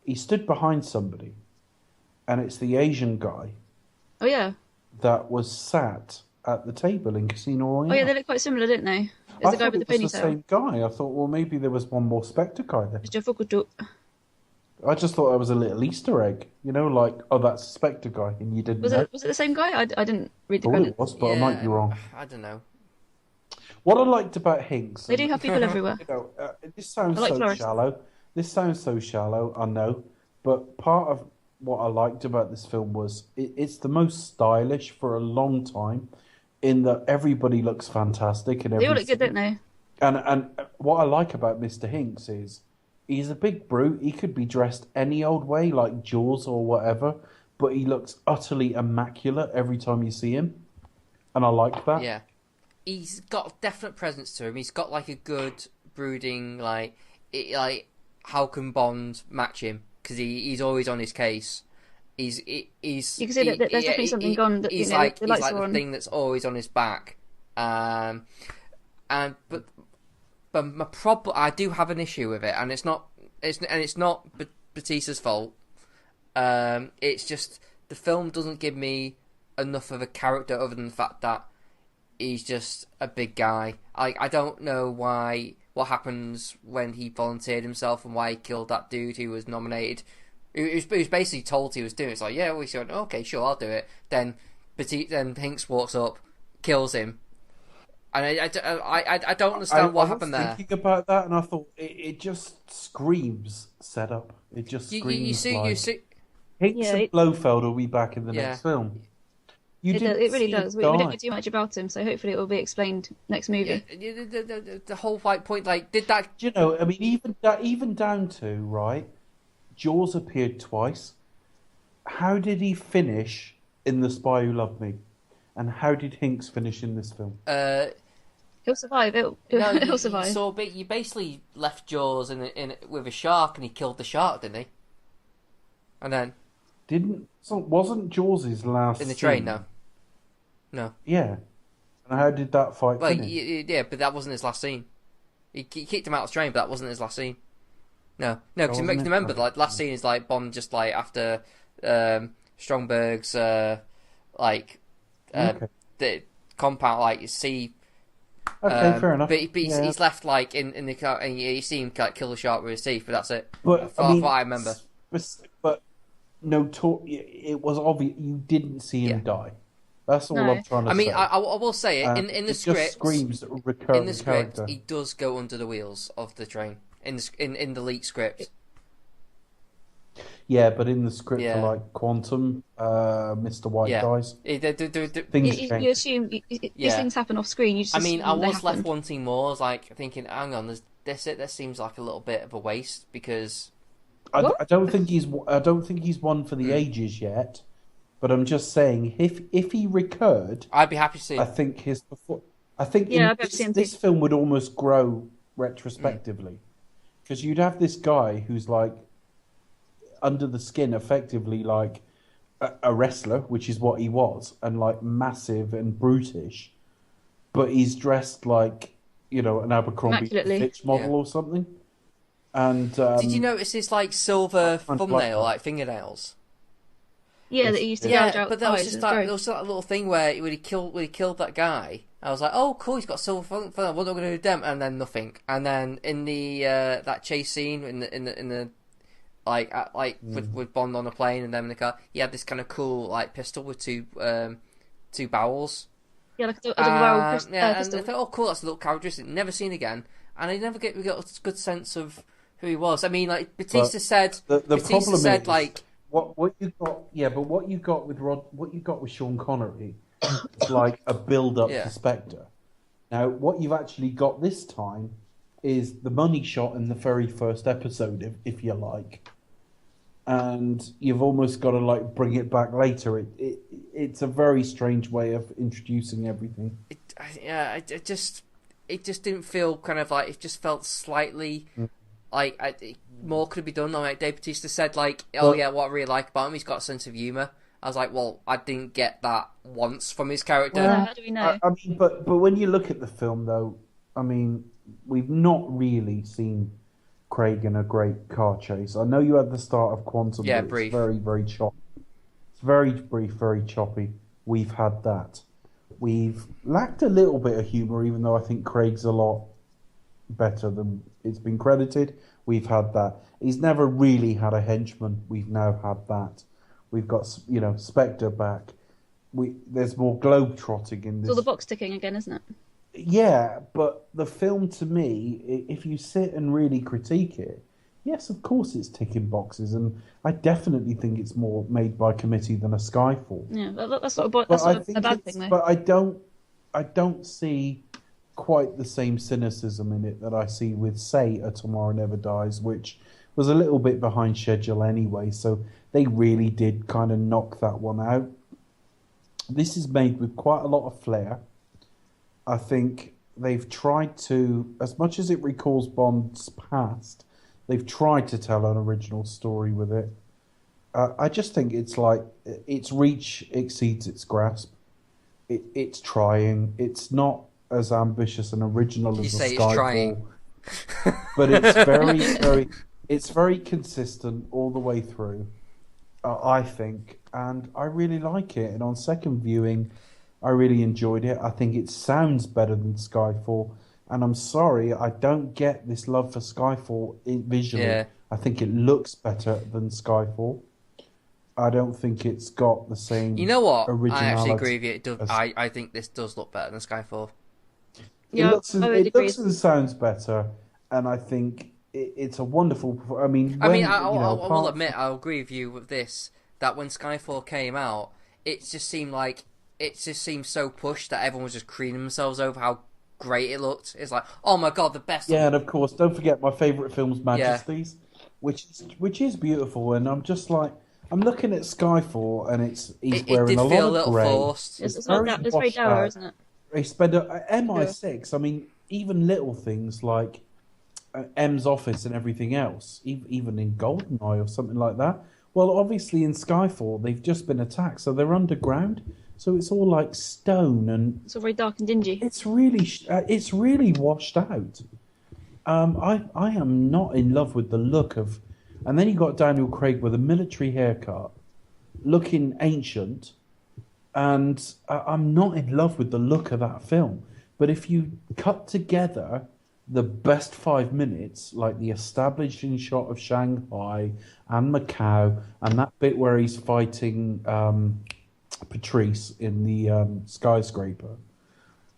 he stood behind somebody, and it's the Asian guy. Oh yeah. That was sat at the table in Casino Royale. Oh yeah, they look quite similar, didn't they? It's the guy with the ponytail. The same guy. I thought, well, maybe there was one more Spectre guy there. I just thought that was a little Easter egg, like, oh, that's a Spectre guy, and you didn't know. Was it the same guy? I didn't read the credits. credits. It was, but I might be wrong. I don't know. What I liked about Hinks... They do have people everywhere. This sounds so shallow. This sounds so shallow, I know. But part of what I liked about this film was it's the most stylish for a long time, in that everybody looks fantastic. And they all look good, don't they? And what I like about Mr. Hinks is he's a big brute. He could be dressed any old way, like Jaws or whatever, but he looks utterly immaculate every time you see him. And I like that. Yeah. He's got a definite presence to him. He's got like a good brooding, like how can Bond match him? Because he's always on his case. You can see that there's definitely something gone. That, he's like the thing that's always on his back. But my problem, I do have an issue with it, and it's not Batista's fault. It's just the film doesn't give me enough of a character other than the fact that he's just a big guy. I don't know what happens when he volunteered himself and why he killed that dude who was nominated. He was basically told he was doing it. It's like, yeah, we said, okay, sure, I'll do it. Then Hinks walks up, kills him. And I don't understand what happened there. I was thinking about that, and I thought it just screams setup. It just screams you see Hinks and Blofeld will be back in the next film. It really does. We don't know too much about him, so hopefully it will be explained next movie. The whole point, like, did that? I mean, even down to right, Jaws appeared twice. How did he finish in The Spy Who Loved Me, and how did Hinks finish in this film? He'll survive. He'll survive. So you basically left Jaws in with a shark, and he killed the shark, didn't he? And then. Wasn't Jaws his last in the train? No. Yeah. And how did that fight finish? Yeah, but that wasn't his last scene. He kicked him out of the train, but that wasn't his last scene. No, because remember, like, last scene is like Bond just like after Stromberg's the compound, like, you see. Okay, fair enough. But he's left like in the car, and you see him like kill the shark with his teeth. But that's it. But what I remember. But it was obvious you didn't see him die. That's all I'm trying to say. I mean, I will say it in the script. Just screams recurring in the script, character. He does go under the wheels of the train in the leaked script. Yeah, but in the script for like Quantum, Mr. White guys, things change. You assume these things happen off screen. You just I was left wanting more. Like thinking, hang on, this seems like a little bit of a waste because. I don't think he's one for the ages yet, but I'm just saying if he recurred, I'd be happy to see. I think this film would almost grow retrospectively because you'd have this guy who's like under the skin, effectively like a wrestler, which is what he was, and like massive and brutish, but he's dressed like, you know, an Abercrombie Fitch model or something. And did you notice his like silver thumbnail, like fingernails? Yeah, that he used to gouge out. But that was just that little thing where when he killed that guy, I was like, oh cool, he's got silver thumbnail. What are we gonna do with them? And then nothing. And then in the that chase scene in the with Bond on a plane and them in the car, he had this kind of cool like pistol with two barrels. Yeah, like a barrel pistol. And I thought, oh cool, that's a little characteristic. Never seen again, and I never we got a good sense of who he was. I mean, like Batista said, the problem said is, like what you got, but what you got with Sean Connery is like a build up to Spectre. Now, what you've actually got this time is the money shot in the very first episode, if you like. And you've almost got to like bring it back later. It's a very strange way of introducing everything. It just didn't feel kind of like, it just felt slightly like more could be done. Like Dave Bautista said, like, what I really like about him, he's got a sense of humour. I was like, well, I didn't get that once from his character. Well, how do we know? I mean, but when you look at the film, though, I mean, we've not really seen Craig in a great car chase. I know you had the start of Quantum, but brief. It's very, very choppy. It's very brief, very choppy. We've had that. We've lacked a little bit of humour, even though I think Craig's a lot better than it's been credited. We've had that. He's never really had a henchman. We've now had that. We've got, Spectre back. There's more globe-trotting in this. It's all the box ticking again, isn't it? Yeah, but the film, to me, if you sit and really critique it, yes, of course it's ticking boxes, and I definitely think it's more made by committee than a Skyfall. Yeah, that's not a bad thing, though. But I don't see quite the same cynicism in it that I see with, say, A Tomorrow Never Dies, which was a little bit behind schedule anyway, so they really did kind of knock that one out. This is made with quite a lot of flair. I think they've tried to, as much as it recalls Bond's past, they've tried to tell an original story with it. I just think it's like its reach exceeds its grasp. It's trying. It's not as ambitious and original as a Skyfall, but it's it's very consistent all the way through. I think, and I really like it. And on second viewing, I really enjoyed it. I think it sounds better than Skyfall. And I'm sorry, I don't get this love for Skyfall visually. Yeah. I think it looks better than Skyfall. I don't think it's got the same. You know what? I actually agree with you. It does. I think this does look better than Skyfall. It looks and sounds better, and I think it's a wonderful. I will admit, I'll agree with you with this. That when Skyfall came out, it just seemed so pushed that everyone was just crooning themselves over how great it looked. It's like, oh my god, the best. Yeah, and of course, don't forget my favourite film's Majesties, which is beautiful, and I'm just like, I'm looking at Skyfall, and he's wearing a lot of grey. Forced. It's very dour, isn't it? They spend MI6. I mean, even little things like M's office and everything else, even in GoldenEye or something like that. Well, obviously in Skyfall, they've just been attacked, so they're underground. So it's all like stone, and it's all very dark and dingy. It's really washed out. I am not in love with the look of, and then you got Daniel Craig with a military haircut, looking ancient, and I'm not in love with the look of that film. But if you cut together the best 5 minutes, like the establishing shot of Shanghai and Macau, and that bit where he's fighting Patrice in the skyscraper,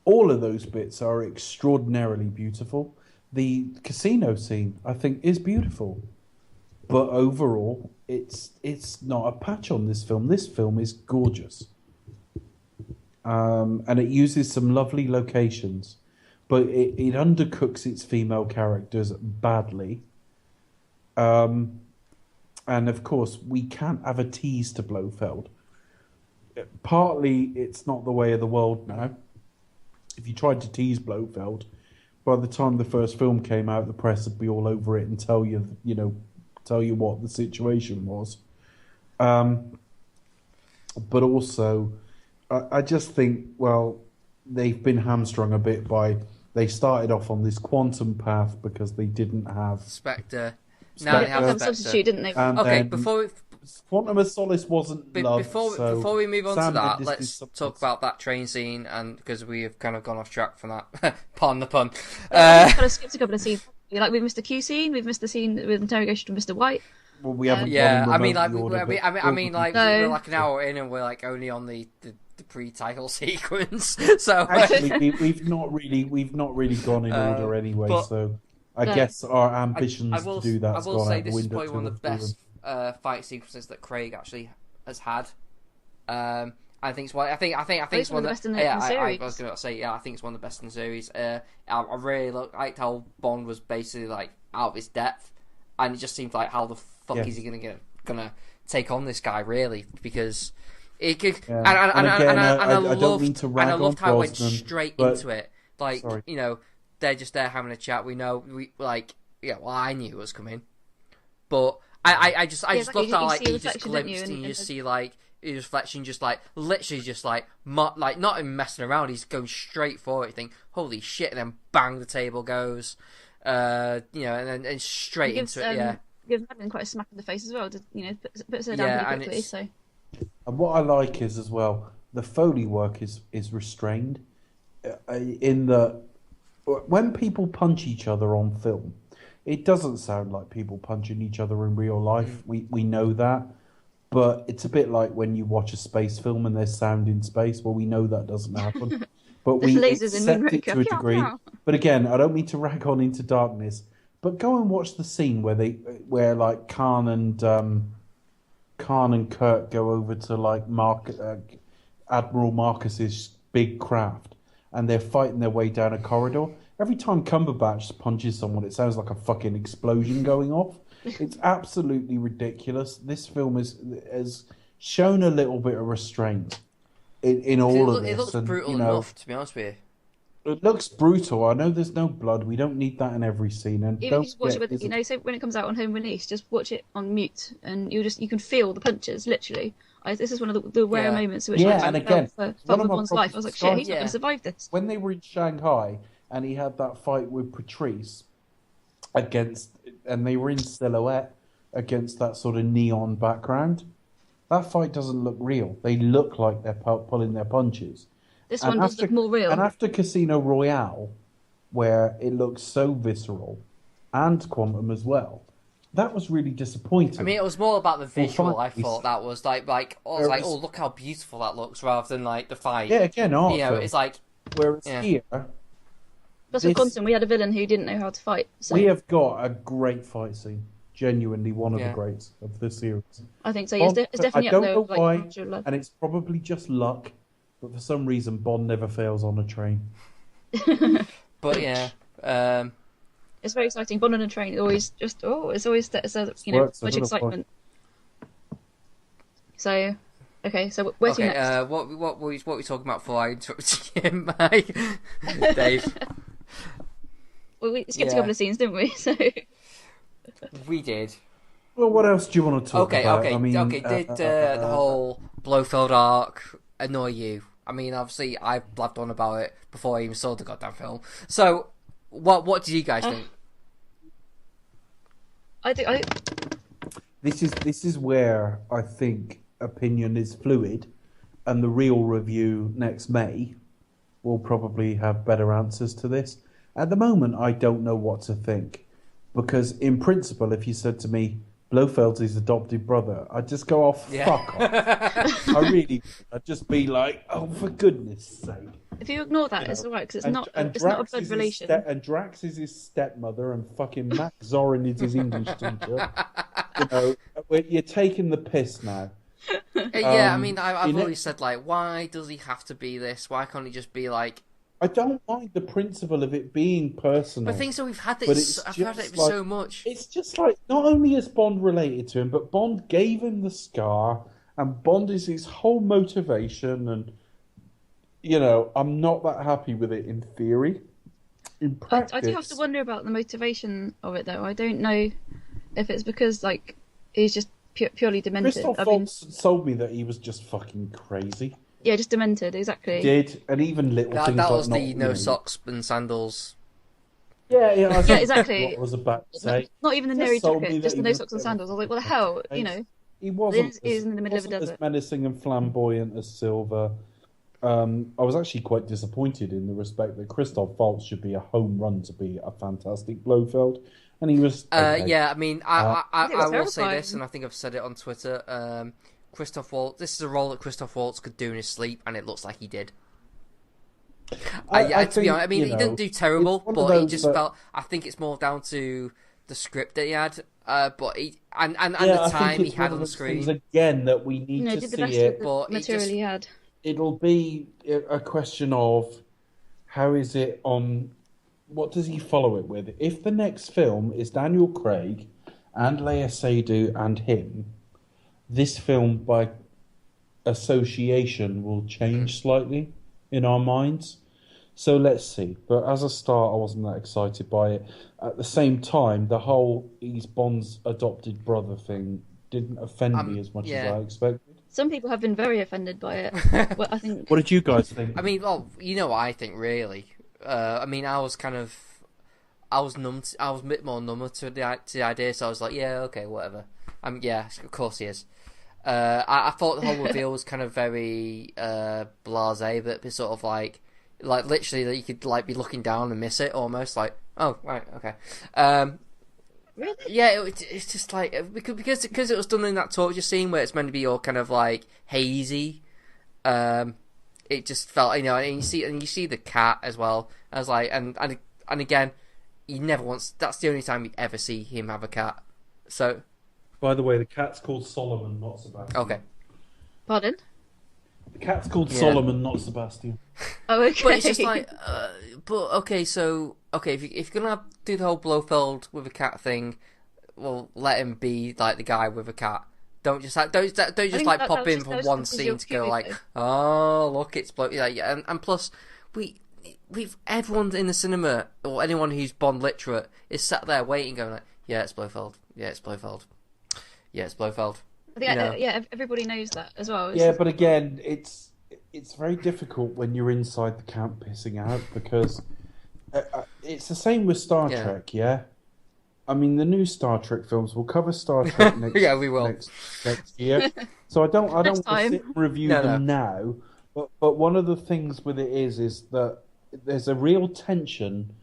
all of those bits are extraordinarily beautiful. The casino scene, I think, is beautiful, but overall, it's not a patch on this film. This film is gorgeous, and it uses some lovely locations, but it undercooks its female characters badly. And of course, we can't have a tease to Blofeld. Partly, it's not the way of the world now. If you tried to tease Blofeld, by the time the first film came out, the press would be all over it and tell you what the situation was. but also I just think, well, they've been hamstrung a bit by they started off on this quantum path because they didn't have Spectre. Now they have Spectre. Substitute, didn't they? Okay, before Quantum of Solace wasn't loved. Before we move on Sam to that, let's talk about that train scene, and because we have kind of gone off track from that. Pardon the pun. We've kind of skipped a couple of scenes. Like we've missed the Q scene, we've missed the scene with interrogation of Mr. White. Well, we haven't. Yeah, I mean, we're like an hour in, and we're like only on the pre-title sequence. So actually, we've not really gone in order anyway. So I guess our ambitions to do that. I will say this is probably one of the best fight sequences that Craig actually has had. I think it's one. I think it's one of the best in the series. I was going to say, I think it's one of the best in the series. I really liked how Bond was basically like out of his depth, and it just seemed like how the fuck is he gonna take on this guy really, because it could. Yeah. I loved how it went straight into it. Like they're just there having a chat. We know I knew it was coming, but I just loved how like he just glimpsed and you just see like his reflection just like literally just like not even messing around. He's going straight for it. You think holy shit, and then bang, the table goes. And then straight into it. Yeah, gives Madeline quite a smack in the face as well. Puts her down pretty quickly. So. And what I like is as well the Foley work is restrained in the when people punch each other on film. It doesn't sound like people punching each other in real life. We know that. But it's a bit like when you watch a space film and there's sound in space. Well, we know that doesn't happen. But we accept it to a degree. But again, I don't mean to rag on Into Darkness. But go and watch the scene where like Khan and Kirk go over to like Admiral Marcus's big craft, and they're fighting their way down a corridor. Every time Cumberbatch punches someone, it sounds like a fucking explosion going off. It's absolutely ridiculous. This film has shown a little bit of restraint in all of this. It looks brutal enough, to be honest with you. It looks brutal. I know there's no blood. We don't need that in every scene. And even just watch it so when it comes out on home release, just watch it on mute, and you can feel the punches literally. This is one of the rare moments in which I felt for one's life. I was like, shit, he's not going to survive this. When they were in Shanghai and he had that fight with Patrice and they were in silhouette against that sort of neon background, that fight doesn't look real. They look like they're pulling their punches. This one does look more real. And after Casino Royale, where it looks so visceral, and Quantum as well, that was really disappointing. I mean, it was more about the visual. I thought that was oh, look how beautiful that looks, rather than like the fight. Yeah, again, art. It's like whereas here. Plus, with Quantum, we had a villain who didn't know how to fight. So. We have got a great fight scene. Genuinely one of the greats of this series. I think so. It's definitely I don't know why, and it's probably just luck, but for some reason Bond never fails on a train. But it's very exciting. Bond on a train always much excitement. So, okay, so where's your next? What were we talking about before I interrupted you, Mike? Dave. Well, we skipped a couple of scenes, didn't we? So. We did. Well, what else do you want to talk about? I mean, did the whole Blofeld arc annoy you? I mean, obviously, I blabbed on about it before I even saw the goddamn film. So, what do you guys think? This is where I think opinion is fluid, and the real review next May will probably have better answers to this. At the moment, I don't know what to think. Because in principle, if you said to me, Blofeld's his adopted brother, I'd just go off, fuck off. I'd just be like, oh, for goodness sake. If you ignore that, it's all right, because it's not a blood relation. And Drax is his stepmother, and fucking Matt Zorin is his English teacher. You're taking the piss now. I mean, I've always said, like, why does he have to be this? Why can't he just be like... I don't mind the principle of it being personal. But I think so. We've had this. I've had it so much. It's just like not only is Bond related to him, but Bond gave him the scar, and Bond is his whole motivation. And I'm not that happy with it in theory. In practice, I do have to wonder about the motivation of it, though. I don't know if it's because like he's just purely demented. Christoph Waltz told me that he was just fucking crazy. Yeah, just demented, exactly. He did, and even little things that like was the no socks and sandals. Yeah, exactly. What I was about to say. Not even the Neri jacket, just the no socks and sandals. I was like, what the hell, you know? He wasn't in the middle of a as desert. menacing and flamboyant as Silver. I was actually quite disappointed in the respect that Christoph Waltz should be a home run to be a fantastic Blofeld, and he was. Okay. Yeah, I mean, I will say terrifying. this, and I think I've said it on Twitter. Christoph Waltz. This is a role that Christoph Waltz could do in his sleep, and it looks like he did. To be honest, I mean, he didn't do terrible, but he just felt. I think it's more down to the script that he had, but the time he had on the screen. Again, that we need to did the see best it. with the material he had. It'll be a question of how is it on. What does he follow it with? If the next film is Daniel Craig and Leia Seydoux and him, this film by association will change slightly in our minds. So let's see. But as a start, I wasn't that excited by it. At the same time, the whole he's Bond's adopted brother thing didn't offend me as much as I expected. Some people have been very offended by it. Well, I think. What did you guys think? I mean, well, you know what I think, really. I mean, I was numb. I was a bit more numb to the idea, so I was like, yeah, okay, whatever. Yeah, of course he is. I thought the whole reveal was kind of very blasé, but it's sort of like literally that you could like be looking down and miss it almost. Like, oh right, okay. Really? Yeah, it's just like because it was done in that torture scene where it's meant to be all kind of like hazy. It just felt, you know, and you see the cat as well. I was like, and again, he never wants. That's the only time you ever see him have a cat. So, by the way, the cat's called Solomon, not Sebastian. Okay. Pardon? The cat's called Solomon, not Sebastian. Oh, okay. But it's just like, if you're gonna do the whole Blofeld with a cat thing, well, let him be like the guy with a cat. Don't just pop in for one scene to go like, oh look, it's Blofeld. Yeah, and plus everyone in the cinema or anyone who's Bond literate is sat there waiting, going like, yeah, it's Blofeld. Yeah, it's Blofeld. Yeah, it's Blofeld. I think, everybody knows that as well. But again, it's very difficult when you're inside the camp pissing out because it's the same with Star Trek, yeah? I mean, the new Star Trek films will cover Star Trek next yeah, we will. Next year. So I don't want to sit and review them now, but one of the things with it is that there's a real tension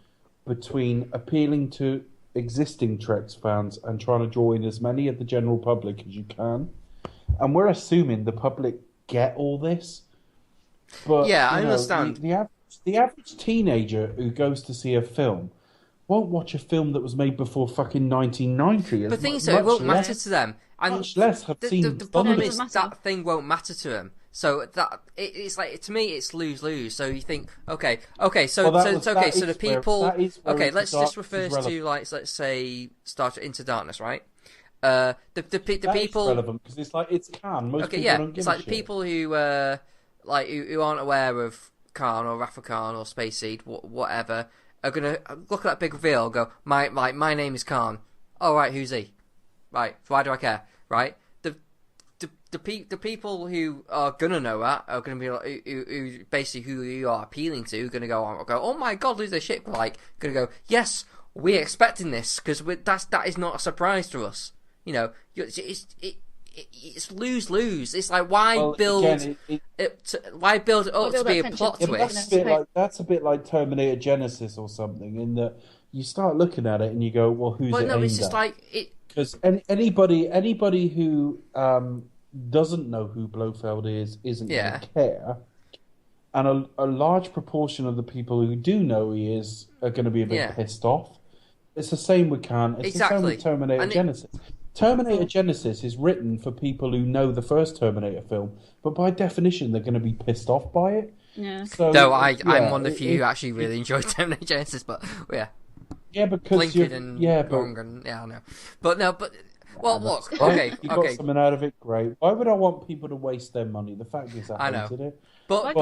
between appealing to existing Trek fans and trying to draw in as many of the general public as you can. And we're assuming the public get all this. But yeah, I understand. The average teenager who goes to see a film won't watch a film that was made before fucking 1990. But things it won't matter to them. And much less have seen the problem is that thing won't matter to them. So that it's like, to me, it's lose-lose. So you think, so the people, let's just refer to like, let's say, Star Trek Into Darkness, right? The people relevant because it's like it's Khan. Most people don't give it's like a the people who who aren't aware of Khan or Rafa Khan or Space Seed, whatever, are gonna look at that big reveal and go, my name is Khan. Oh right, who's he? Right, why do I care? Right. The people who are gonna know that are gonna be like, who basically who you are appealing to, are gonna go, oh my god, lose their shit. Like, gonna go, yes, we're expecting this because that is not a surprise to us. You know, it's lose. It's like, why build it up to be a plot twist? That's a bit like Terminator Genesis or something. In that you start looking at it and you go, well, who's it aimed at? It's just like it. Because anybody who doesn't know who Blofeld isn't going to care, and a large proportion of the people who do know he is are going to be a bit pissed off. It's the same with Khan. It's the same with Terminator Genesis. Terminator Genesis is written for people who know the first Terminator film, but by definition they're going to be pissed off by it. Yeah. So, though I'm one of the few who actually really enjoyed Terminator Genesis, but yeah. Yeah, because I know. Well, look, okay, you got something out of it, great. Why would I want people to waste their money? The fact is, I hated it. But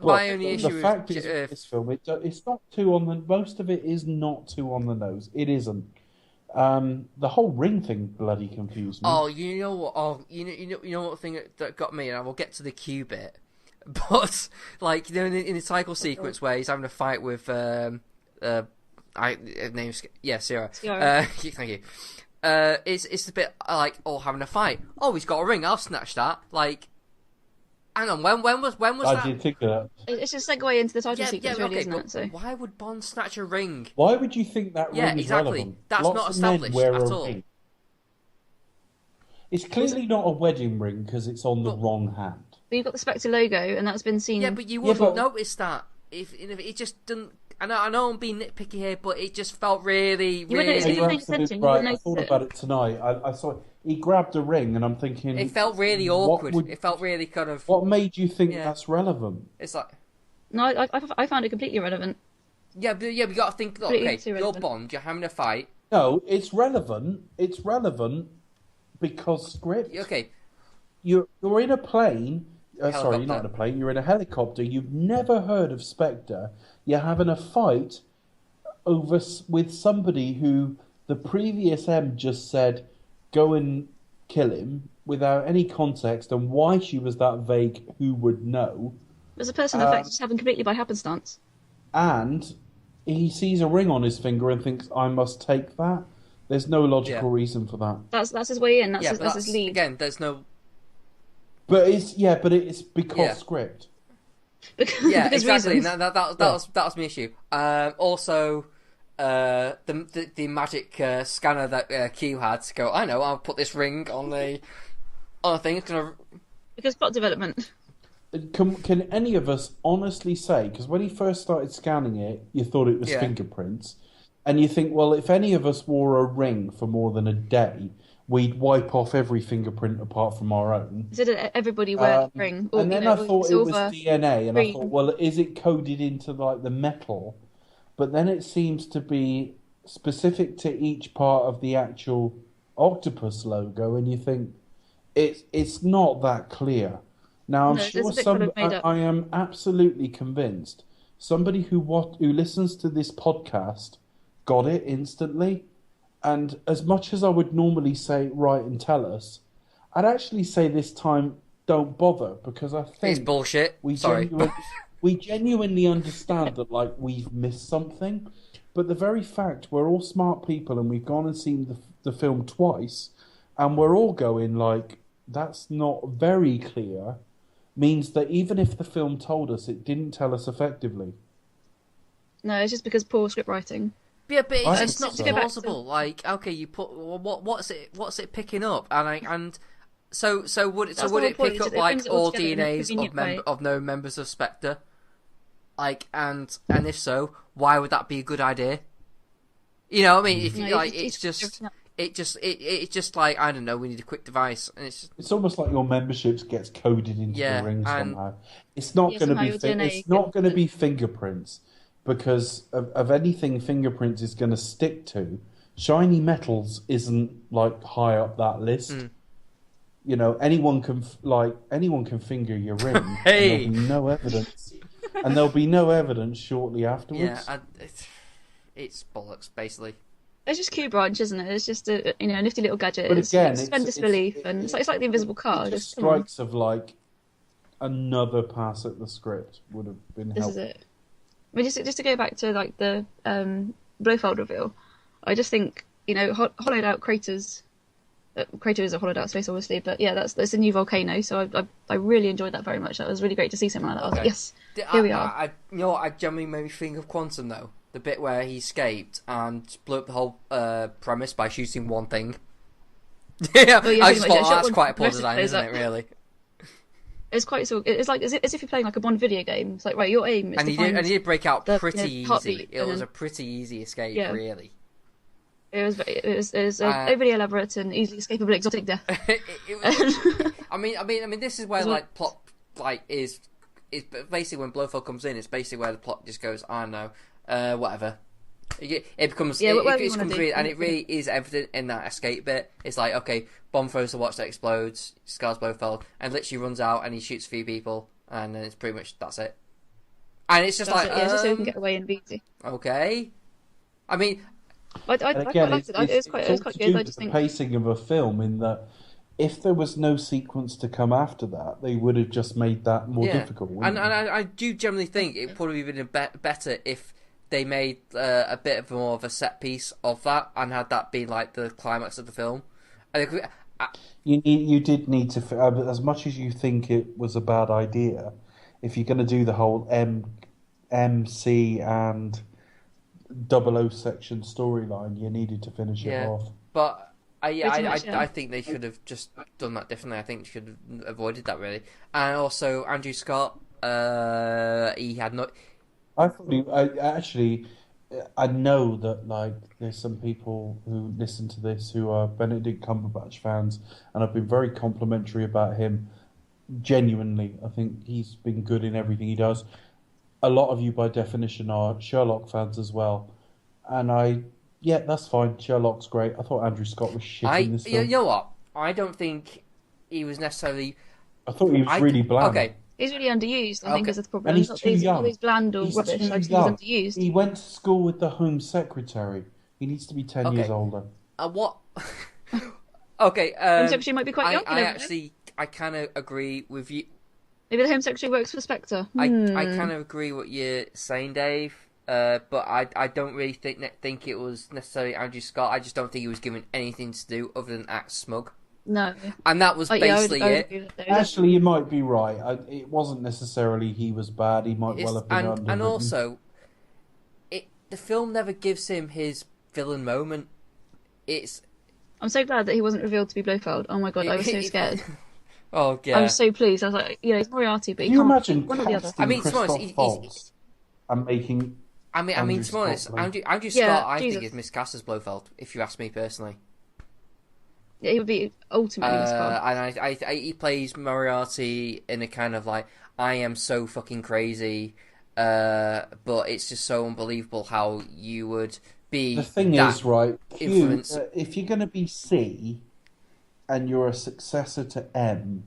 my only issue the fact is, this film, it's not too on the. Most of it is not too on the nose. It isn't. The whole ring thing bloody confused me. Oh, you know what? Oh, you know what thing that got me, and I will get to the Q bit. But like, you know, in the title sequence where he's having a fight with Sarah. Thank you. It's a bit like, oh, having a fight. Oh, he's got a ring. I'll snatch that. Like, hang on. When was that? I did think of that. It's just a segue into the title sequence, really, okay, isn't it? So why would Bond snatch a ring? Why would you think that ring is relevant? That's Lots not of men established wear at a all. ring. It's clearly not a wedding ring because it's on the wrong hand. But you've got the Spectre logo, and that's been seen. Yeah, but you wouldn't notice that if it just didn't. I know I'm being nitpicky here, but it just felt really. You're absolutely right. I thought about it tonight. I saw he grabbed a ring, and I'm thinking it felt really awkward. It felt really kind of. What made you think that's relevant? It's like. No, I found it completely irrelevant. Yeah, but we got to think. Look, okay, you're Bond. You're having a fight. No, it's relevant. It's relevant because script. Okay. You're in a plane. Sorry, you're not in a plane. You're in a helicopter. You've never heard of Spectre. You're having a fight with somebody who the previous M just said, "Go and kill him," without any context, and why she was that vague, who would know? There's a person effect just happened completely by happenstance. And he sees a ring on his finger and thinks, "I must take that." There's no logical reason for that. That's his way in. That's his lead. Again, there's no. But it's because script. Because exactly. Reasons. That was my issue. Also, the magic scanner that Q had to go. I know. I'll put this ring on the thing. It's gonna. Because plot development. Can any of us honestly say? Because when he first started scanning it, you thought it was fingerprints, and you think, well, if any of us wore a ring for more than a day, we'd wipe off every fingerprint apart from our own. So did everybody wear a ring? Or, and then I thought it was DNA, and I thought, well, is it coded into like the metal? But then it seems to be specific to each part of the actual octopus logo, and you think it's not that clear. Now I'm sure I am absolutely convinced somebody who listens to this podcast got it instantly. And as much as I would normally say, write and tell us, I'd actually say this time, don't bother, because I think... It's bullshit. We genuinely understand that, like, we've missed something. But the very fact we're all smart people and we've gone and seen the film twice, and we're all going, like, that's not very clear, means that even if the film told us, it didn't tell us effectively. No, it's just because poor script writing. Yeah, but it's not plausible. Like, okay, you put what's it picking up, so would it pick up like all DNAs of known members of Spectre? Like, and if so, why would that be a good idea? You know, what I mean, if it's just like, I don't know, we need a quick device, and it's almost like your memberships gets coded into the ring somehow. It's not going to be fingerprints. Because of anything fingerprints is going to stick to, shiny metals isn't like high up that list. You know, anyone can finger your ring. Hey, and there'll be no evidence, and there'll be no evidence shortly afterwards. Yeah, it's bollocks basically. It's just Q branch, isn't it? It's just a nifty little gadget. But again, suspend disbelief, and it's like the invisible car. It just strikes of like another pass at the script would have been helpful. This is it. I mean, just to go back to like the Blofeld reveal, I just think hollowed out craters. Crater is a hollowed out space, obviously, but yeah, that's a new volcano. So I really enjoyed that very much. That was really great to see something like that. I was like, yes, here we are. I generally made me think of Quantum though, the bit where he escaped and blew up the whole premise by shooting one thing. Yeah, I just thought that's quite a poor design, isn't it? Really. It's quite it's like as if you're playing like a Bond video game. It's like, right, your aim is and to find he did break out pretty easy. It was then, a pretty easy escape, really. It was overly elaborate and easily escapable exotic death. I mean, this is where like plot like is basically when Blofeld comes in. It's basically where the plot just goes, I don't know, whatever. It becomes it really is evident in that escape bit. It's like, okay, bomb throws the watch that explodes, scars Blofeld, and literally runs out and he shoots a few people, and then it's pretty much that's it. And it's just just so he can get away and be easy. Okay, I mean, And I again, quite liked it. It was quite all to do good. I with just the think pacing of a film in that if there was no sequence to come after that, they would have just made that more difficult. And They? I do generally think it probably would have been better if they made a bit of more of a set piece of that and had that be like the climax of the film. You did need to, as much as you think it was a bad idea, if you're going to do the whole MC and 00 section storyline, you needed to finish it off. But I think they should have just done that differently. I think they should have avoided that really. And also Andrew Scott, he had no. I know that like there's some people who listen to this who are Benedict Cumberbatch fans, and I've been very complimentary about him. Genuinely, I think he's been good in everything he does. A lot of you, by definition, are Sherlock fans as well, and that's fine. Sherlock's great. I thought Andrew Scott was shit in this film. You know what? I don't think he was necessarily. I thought he was really bland. Okay. he's really underused. I think is the problem. And he's too young. All these bland or rubbish. He's underused. He went to school with the Home Secretary. He needs to be 10 years older. What? Okay. Home Secretary might be quite young. I kind of agree with you. Maybe the Home Secretary works for Spectre. I kind of agree what you're saying, Dave. But I don't really think it was necessarily Andrew Scott. I just don't think he was given anything to do other than act smug. No. And that was basically it. Actually, you might be right. It wasn't necessarily he was bad. He might well have been underwritten. And also, the film never gives him his villain moment. I'm so glad that he wasn't revealed to be Blofeld. Oh my god, I was so scared. Oh yeah. I was so pleased. I was like, he's Moriarty, but Can you imagine one or the other. I mean, to be honest, and making. I mean, to be honest, Andrew Scott, I think is miscast as Blofeld. If you ask me personally. Yeah, he would be ultimately miscast. And he plays Moriarty in a kind of like, I am so fucking crazy, but it's just so unbelievable how you would be. The thing is, right, influence. If you're going to be C, and you're a successor to M,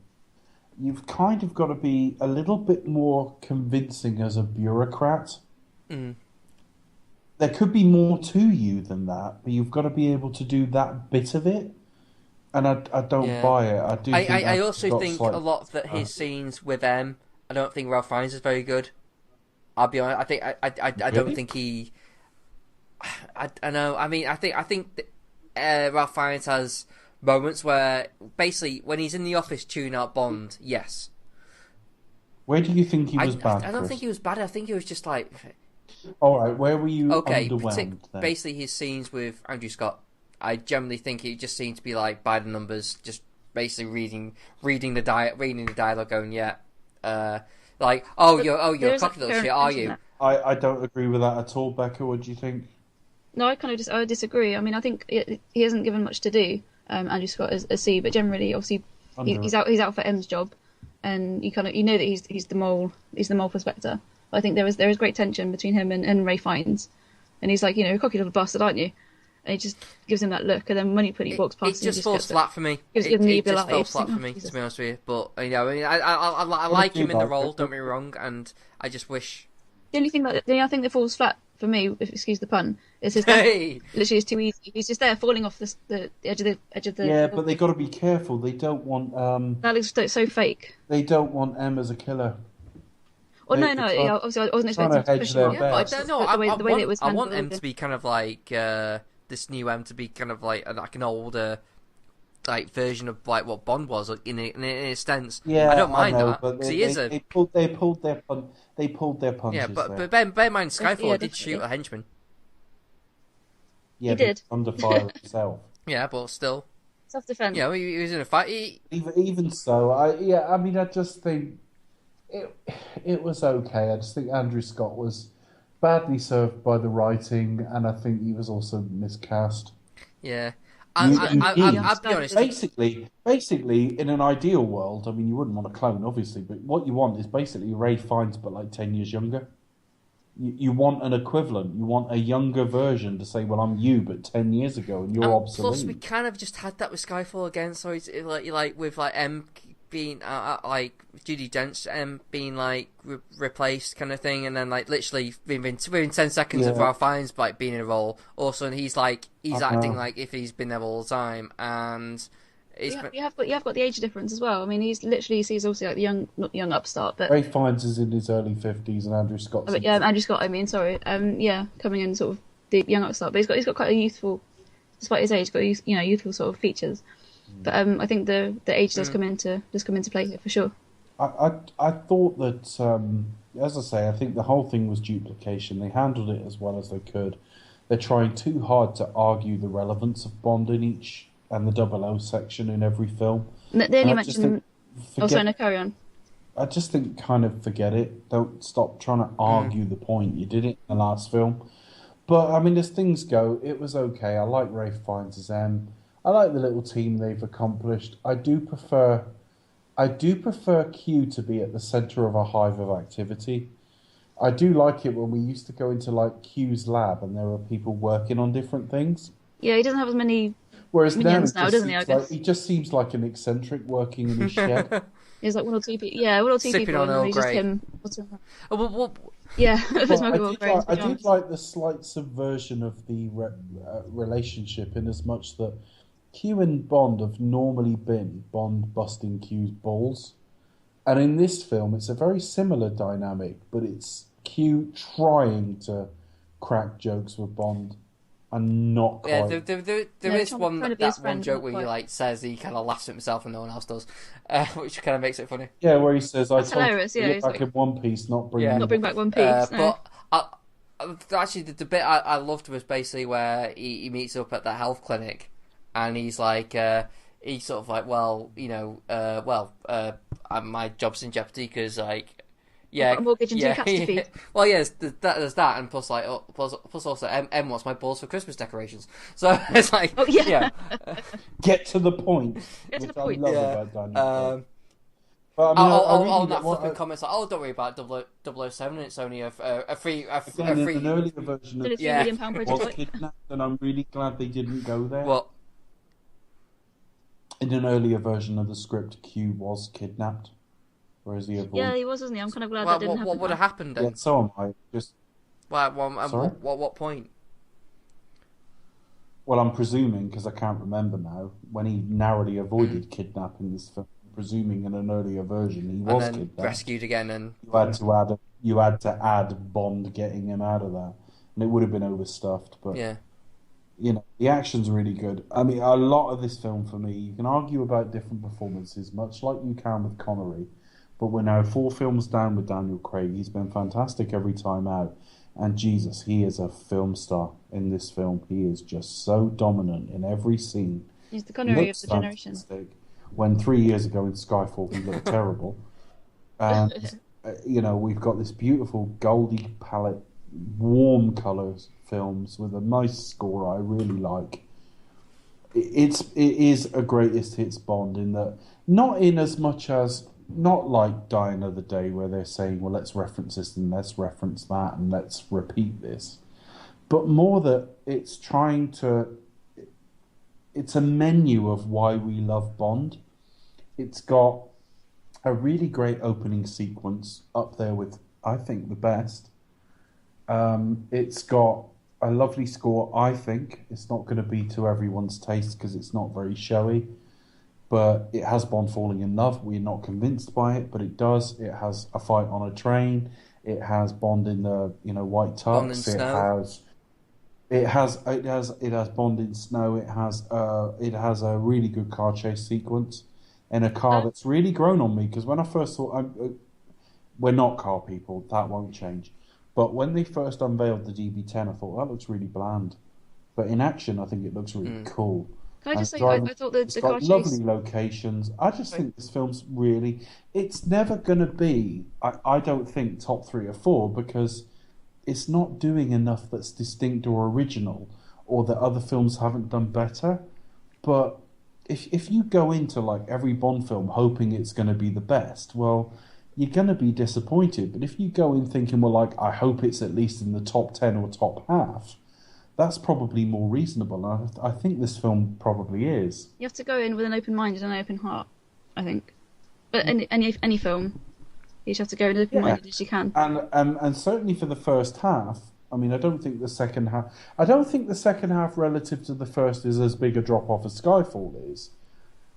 you've kind of got to be a little bit more convincing as a bureaucrat. Mm. There could be more to you than that, but you've got to be able to do that bit of it. And I don't buy it. I also think a lot of his scenes with M. I don't think Ralph Fiennes is very good. I'll be honest. I don't think he. I know. I mean, I think Ralph Fiennes has moments where basically when he's in the office tuning out Bond. Yes. Where do you think he was bad? I don't think he was bad. I think he was just like. All right. Where were you underwhelmed? Then? Basically, his scenes with Andrew Scott. I generally think it just seemed to be like by the numbers, just basically reading the dialogue, going you're a cocky little shit, are you? I don't agree with that at all, Becca. What do you think? No, I disagree. I mean, I think he hasn't given much to do, Andrew Scott as C, but generally, obviously, he's out for M's job, and you know that he's the mole for Spectre. But I think there is great tension between him and Ray Fiennes, and he's like, a cocky little bastard, aren't you? And he just gives him that look, and then when he walks past, it just falls flat for me. It just falls flat for me, to be honest with you. But I like him in the role. Don't get me wrong, and I just wish. The only thing that falls flat for me, if excuse the pun, is his death. Literally, is too easy. He's just there, falling off the edge of the. Yeah, but they got to be careful. They don't want. That looks so fake. They don't want M as a killer. Well, no. Obviously, I wasn't expecting to push him. I want M to be kind of like. This new M to be kind of like an older like version of like what Bond was in a sense. Yeah, I don't mind know, that because he is they pulled their punches. Yeah, but bear in mind, Skyfall did shoot a henchman. Yeah, he did under fire himself. Yeah, but still self-defense. Yeah, he was in a fight. Even so, I just think it was okay. I just think Andrew Scott was badly served by the writing, and I think he was also miscast. Yeah. I'll be honest. Basically, in an ideal world, I mean, you wouldn't want a clone, obviously, but what you want is basically Ray Fiennes, but like 10 years younger. You want an equivalent. You want a younger version to say, well, I'm you, but 10 years ago, and you're obsolete. Plus, we kind of just had that with Skyfall again, so it's like with like M being like Judi Dench being like replaced kind of thing, and then like literally within 10 seconds of Ralph Fiennes like being in a role, all of a sudden he's acting like if he's been there all the time, and you have got the age difference as well. I mean, he's also like the not the young upstart, but Ray Fiennes is in his early 50s, and Andrew Scott's Andrew Scott. I mean, sorry, coming in sort of the young upstart, but he's got quite a youthful, despite his age, got youthful sort of features. But I think the age does come into play here for sure. I thought that, as I say, I think the whole thing was duplication. They handled it as well as they could. They're trying too hard to argue the relevance of Bond in each and the 00 section in every film. They only mention. Carry on. I just think kind of forget it. Don't stop trying to argue the point. You did it in the last film. But, I mean, as things go, it was okay. I like Ray Fiennes as M. I like the little team they've accomplished. I do prefer Q to be at the centre of a hive of activity. I do like it when we used to go into like Q's lab and there were people working on different things. Yeah, he doesn't have as many minions now, doesn't he? I guess he just seems like an eccentric working in his shed. He's like one or two people. Yeah, one or two sipping people, on and he's just him. Yeah, I did like the slight subversion of the relationship in as much that Q and Bond have normally been Bond busting Q's balls. And in this film, it's a very similar dynamic, but it's Q trying to crack jokes with Bond and not quite. Yeah, there is one joke where he like says he kind of laughs at himself and no one else does, which kind of makes it funny. Yeah, where he says, "I told you to get back in One Piece, not bring back One Piece." No. But actually, the bit I loved was basically where he meets up at the health clinic. And he's like, he's sort of like, my job's in jeopardy because, like, I've got a mortgage and 2 cats to feed. Well, yeah, there's that, and plus also, M wants my balls for Christmas decorations. So it's like, get to the point. Get to the point. I love about Daniel. But I mean, that flipping comments like, don't worry about 007. It's only a free. An earlier version of £3 million was kidnapped, and I'm really glad they didn't go there. What? In an earlier version of the script, Q was kidnapped, whereas he avoided. Yeah, he was, wasn't he? I'm kind of glad that didn't happen. What would have happened then? Yeah, so am I. Just. What point? Well, I'm presuming, because I can't remember now, when he narrowly avoided kidnapping this film, presuming in an earlier version he was kidnapped. Rescued again, and you had to add Bond getting him out of that, and it would have been overstuffed. But yeah. The action's really good. I mean, a lot of this film for me, you can argue about different performances, much like you can with Connery, but we're now 4 films down with Daniel Craig. He's been fantastic every time out, and Jesus, he is a film star in this film. He is just so dominant in every scene. He's the Connery of the generation. When 3 years ago in Skyfall he looked terrible. And, we've got this beautiful Goldie palette, warm colours films with a nice score I really like. It is a greatest hits Bond in that, not in as much as, not like Die Another Day where they're saying, well, let's reference this and let's reference that and let's repeat this, but more that it's a menu of why we love Bond. It's got a really great opening sequence up there with, I think, the best. It's got a lovely score, I think. It's not going to be to everyone's taste because it's not very showy, but it has Bond falling in love. We're not convinced by it, but it does. It has a fight on a train. It has Bond in the white tux. It has Bond in snow. It has a really good car chase sequence in a car that's really grown on me, because when I first saw, we're not car people. That won't change. But when they first unveiled the DB10, I thought, that looks really bland. But in action, I think it looks really cool. Can I just say, I thought the car chase... lovely locations. I just think this film's really... It's never going to be, I don't think, top 3 or 4, because it's not doing enough that's distinct or original, or that other films haven't done better. But if you go into like every Bond film hoping it's going to be the best, well... you're going to be disappointed. But if you go in thinking, well, like, I hope it's at least in the top 10 or top half, that's probably more reasonable. And I think this film probably is. You have to go in with an open mind and an open heart, I think. But any film, you just have to go as open-minded as you can. And certainly for the first half, I mean, I don't think the second half relative to the first is as big a drop off as Skyfall is.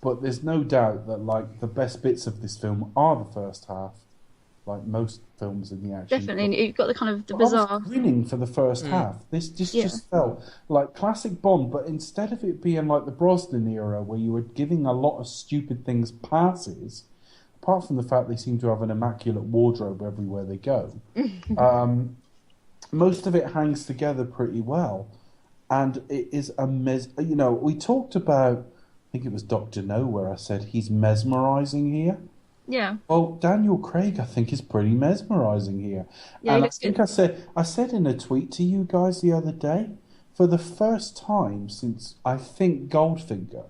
But there's no doubt that like the best bits of this film are the first half, like most films in the action. Definitely, you've got the kind of the bizarre. I was grinning for the first half. This just felt like classic Bond, but instead of it being like the Brosnan era, where you were giving a lot of stupid things passes, apart from the fact they seem to have an immaculate wardrobe everywhere they go, most of it hangs together pretty well, and it is we talked about. I think it was Dr. No where I said he's mesmerising here. Yeah. Well, Daniel Craig, I think, is pretty mesmerising here. Yeah, and I think I said in a tweet to you guys the other day, for the first time since I think Goldfinger,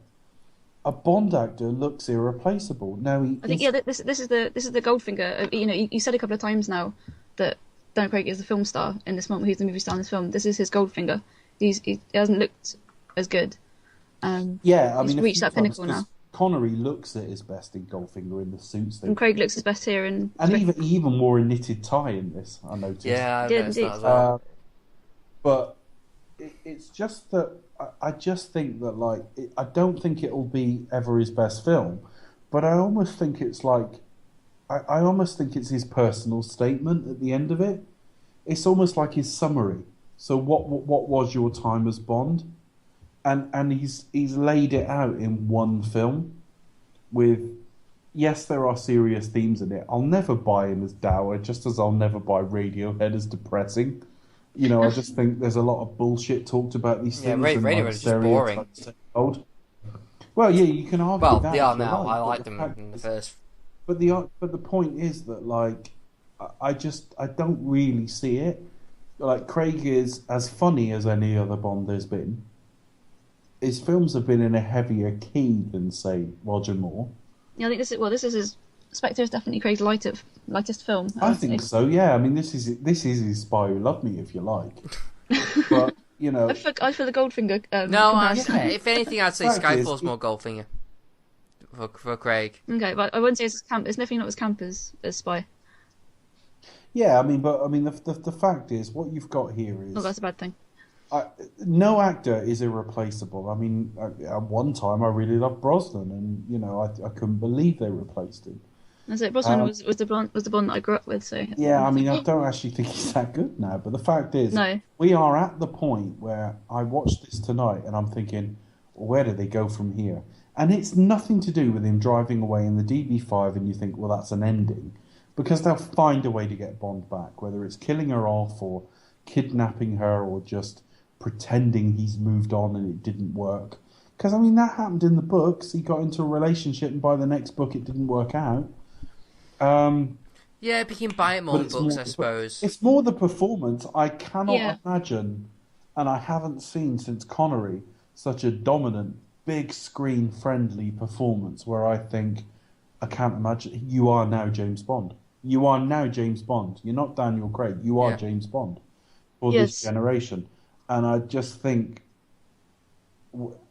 a Bond actor looks irreplaceable. Now this is the Goldfinger. You said a couple of times now that Daniel Craig is the film star in this moment. He's the movie star in this film. This is his Goldfinger. He hasn't looked as good. He's reached that pinnacle now. Connery looks at his best in Goldfinger in the suits. And Craig looks his best here, and even wore a knitted tie in this. I noticed. Yeah, I noticed that as well. But it's just that I just think that I don't think it'll be ever his best film, but I almost think it's I almost think it's his personal statement at the end of it. It's almost like his summary. So what was your time as Bond? And he's laid it out in one film with, yes, there are serious themes in it. I'll never buy him as dour, just as I'll never buy Radiohead as depressing. I just think there's a lot of bullshit talked about these things. Yeah, Radiohead is just boring. Well, yeah, you can argue that. Well, they are now. I liked them in the first. But the point is that I don't really see it. Like, Craig is as funny as any other Bond there's been. His films have been in a heavier key than, say, Roger Moore. Yeah, I think this is his Spectre is definitely Craig's lightest film. I think so. Yeah, I mean, this is his Spy Who Loved Me, if you like. But I feel the Goldfinger. If anything, I'd say Skyfall's more Goldfinger for Craig. Okay, but I wouldn't say it's camp. It's definitely not as camp as Spy. Yeah, the fact is, what you've got here is. Not that's a bad thing. No actor is irreplaceable. I mean, at one time I really loved Brosnan, and I couldn't believe they replaced him. That's it. Brosnan was the Bond that I grew up with. So yeah, I mean, I don't actually think he's that good now. But the fact is, we are at the point where I watched this tonight, and I'm thinking, where do they go from here? And it's nothing to do with him driving away in the DB5, and you think, well, that's an ending, because they'll find a way to get Bond back, whether it's killing her off or kidnapping her or just pretending he's moved on and it didn't work. Because, I mean, that happened in the books. He got into a relationship and by the next book it didn't work out. Yeah, but you can buy it more in books, I suppose. It's more the performance. I cannot imagine, and I haven't seen since Connery, such a dominant, big screen friendly performance where I think, I can't imagine, you are now James Bond. You are now James Bond. You're not Daniel Craig. You are James Bond for this generation. And I just think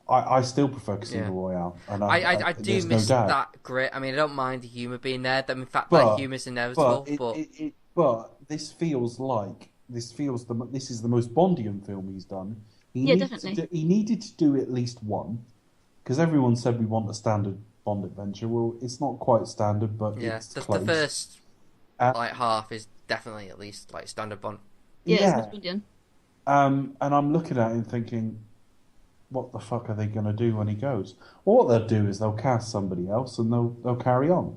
I still prefer Casino Royale. And I do miss that grit. I mean, I don't mind the humour being there. In fact, that humour's inevitable. But this feels like this is the most Bondian film he's done. Definitely. He needed to do at least one, because everyone said we want a standard Bond adventure. Well, it's not quite standard, but it's close. The first half is definitely at least like standard Bond. Yeah, it's Bondian. And I'm looking at him thinking, what the fuck are they going to do when he goes? Well, what they'll do is they'll cast somebody else and they'll carry on.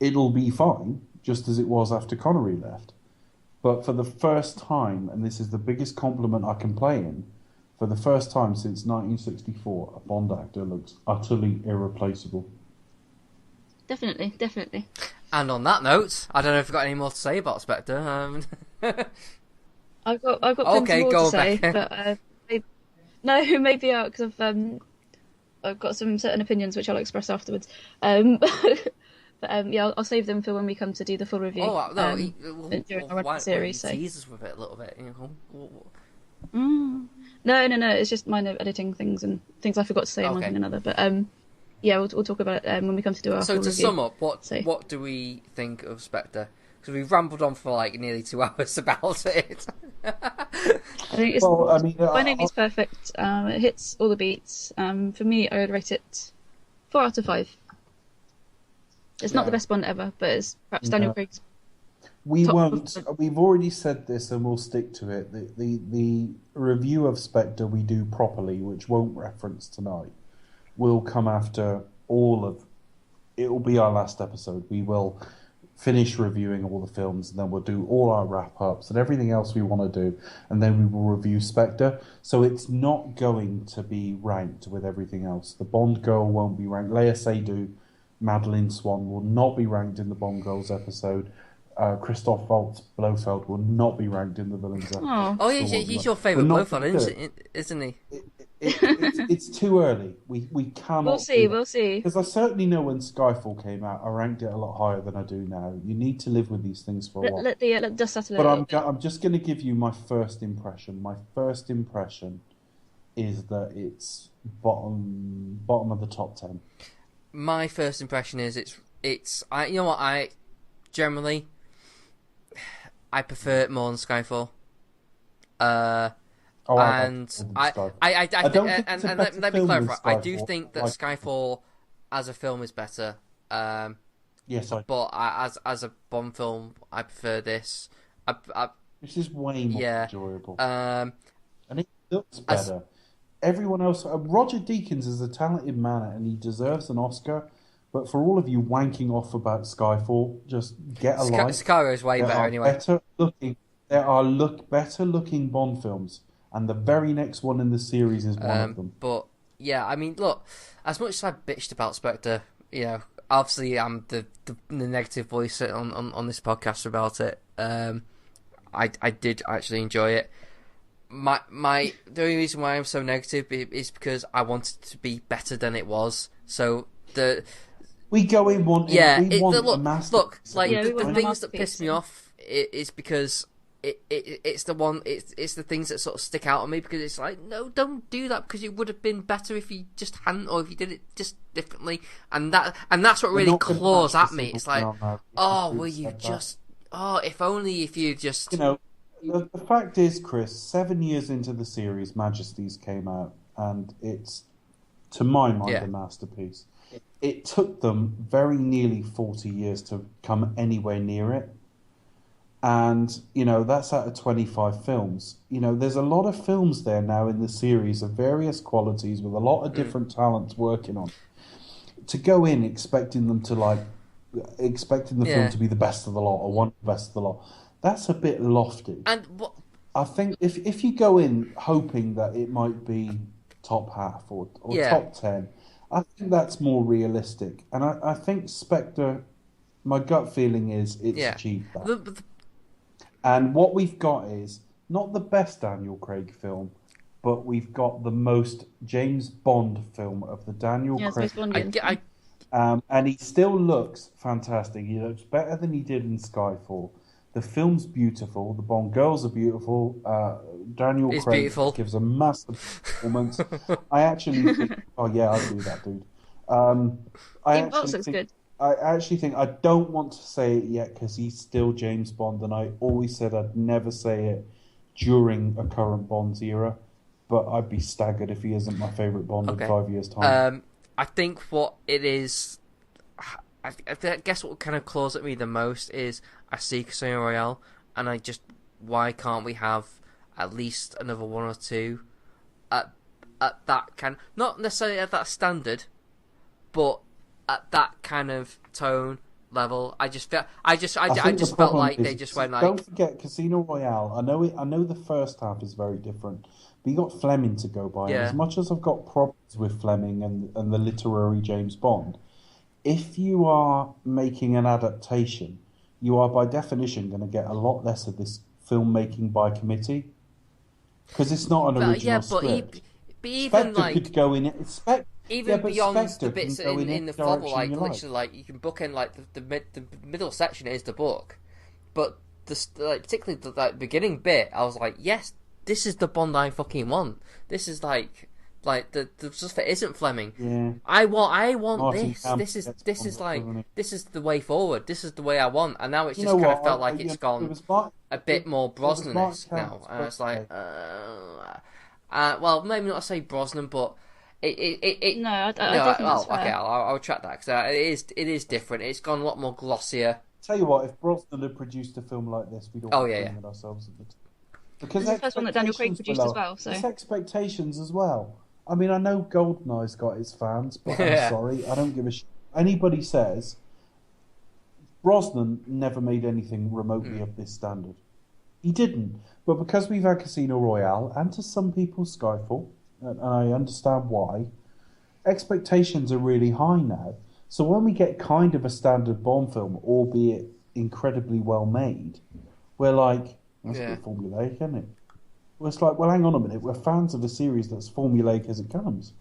It'll be fine, just as it was after Connery left. But for the first time, and this is the biggest compliment I can play in, for the first time since 1964, a Bond actor looks utterly irreplaceable. Definitely. And on that note, I don't know if you've got any more to say about Spectre. I've got plenty more to say, but maybe out because I've got some certain opinions which I'll express afterwards. I'll save them for when we come to do the full review. During our series. So tease us with it a little bit, No, it's just minor editing things and things I forgot to say one thing or another. But yeah, we'll talk about it when we come to do our So full to review. sum up, what do we think of Spectre? Because we've rambled on for like nearly 2 hours about it. I think it's by no means perfect. It hits all the beats. For me, I would rate it 4 out of 5. It's not the best Bond ever, but it's perhaps Daniel Craig's. We've already said this, and we'll stick to it. The review of Spectre we do properly, which won't reference tonight, will come after all of. It will be our last episode. We will finish reviewing all the films, and then we'll do all our wrap-ups and everything else we want to do, and then we will review Spectre. So it's not going to be ranked with everything else. The Bond Girl won't be ranked. Leia Seydoux, Madeline Swan will not be ranked in the Bond Girls episode. Christoph Waltz Blofeld will not be ranked in the villains episode. Oh, yeah, he's your favourite Blofeld, isn't he? It's too early. We cannot. We'll see. Because I certainly know when Skyfall came out, I ranked it a lot higher than I do now. You need to live with these things for a while. Let the dust settle. But I'm just going to give you my first impression. My first impression is that it's bottom of the top 10. My first impression is it's. You know what, I generally prefer it more than Skyfall. Let me clarify. I do think that Skyfall as a film is better. Yes, but as a Bond film, I prefer this. This is way more enjoyable. And it looks better. Everyone else, Roger Deakins is a talented man, and he deserves an Oscar. But for all of you wanking off about Skyfall, just get a life. Skyfall is way better anyway. There are better looking Bond films, and the very next one in the series is one of them. But yeah, I mean, look, as much as I bitched about Spectre, you know, obviously I'm the negative voice on this podcast about it. I did actually enjoy it. The only reason why I'm so negative is because I wanted it to be better than it was. So we go in wanting a masterpiece. Look, like the things that piss me off is because it's the things that sort of stick out on me, because it's like, no, don't do that, because it would have been better if you just hadn't, or if you did it just differently, and that's what really claws at me. It's like, if you just. You know, the fact is, Chris, 7 years into the series, Majesties came out, and it's, to my mind, a masterpiece. It took them very nearly 40 years to come anywhere near it. And, you know, that's out of 25 films. You know, there's a lot of films there now in the series of various qualities with a lot of different talents working on. To go in expecting the film to be the best of the lot, or one of the best of the lot, that's a bit lofty. And I think if you go in hoping that it might be top half or top 10, I think that's more realistic. And I think Spectre, my gut feeling is it's achieved that. And what we've got is not the best Daniel Craig film, but we've got the most James Bond film of the Daniel Craig. And he still looks fantastic. He looks better than he did in Skyfall. The film's beautiful. The Bond girls are beautiful. Daniel Craig gives a massive performance. I actually think... Oh, yeah, I'll do that, dude. I actually think... I don't want to say it yet because he's still James Bond, and I always said I'd never say it during a current Bond's era, but I'd be staggered if he isn't my favourite Bond in 5 years' time. I think what it is... I guess what kind of claws at me the most is I see Casino Royale, and I just, why can't we have at least another one or two at that kind, not necessarily at that standard, but at that kind of tone level. I just felt like they just went like. Don't forget Casino Royale. I know the first half is very different, but you got Fleming to go by. Yeah. And as much as I've got problems with Fleming and the literary James Bond, if you are making an adaptation, you are by definition going to get a lot less of this filmmaking by committee, because it's not an original script. But even Spectre like could go in it. Beyond Spectre the bits in the novel, like literally, like you can book in like the middle section is the book, but particularly the beginning bit, I was like, yes, this is the Bond I fucking want. This is like like the stuff that isn't Fleming. Yeah. I want Martin this. Campbell This is gets this is Bond, like doesn't he? this is the way forward. This is the way I want. And now it's You just know kind of what? felt like it's gone a bit more Brosnan-esque now. And it's like, well, maybe not say Brosnan, but it No, I think that's fair. okay, I'll track that because it is different. It's gone a lot more glossier. Tell you what, if Brosnan had produced a film like this, we'd all be doing it ourselves at the time. Because this is the first one that Daniel Craig produced as well. So it's expectations as well. I mean, I know Goldeneye's got its fans, but I'm sorry, I don't give a shit. Anybody says Brosnan never made anything remotely of this standard. He didn't. But because we've had Casino Royale, and to some people Skyfall, and I understand why, expectations are really high now. So when we get kind of a standard Bond film, albeit incredibly well made, we're like, that's a bit formulaic, isn't it? Well, it's like, well, hang on a minute. We're fans of a series that's formulaic as it comes.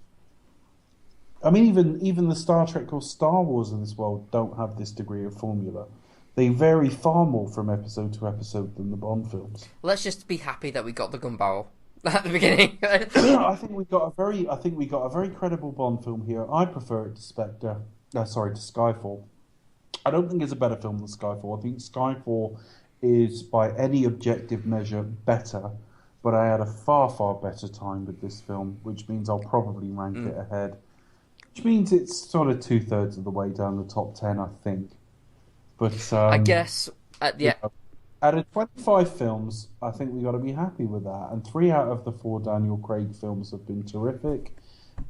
I mean, even the Star Trek or Star Wars of this world don't have this degree of formula. They vary far more from episode to episode than the Bond films. Let's just be happy that we got the gun barrel at the beginning. I think we got a very credible Bond film here. I prefer it to Spectre. To Skyfall. I don't think it's a better film than Skyfall. I think Skyfall is, by any objective measure, better. But I had a far, far better time with this film, which means I'll probably rank it ahead. Which means it's sort of 2/3 of the way down the top 10, I think. But I guess out of 25 films, I think we got to be happy with that. And 3 out of the 4 Daniel Craig films have been terrific,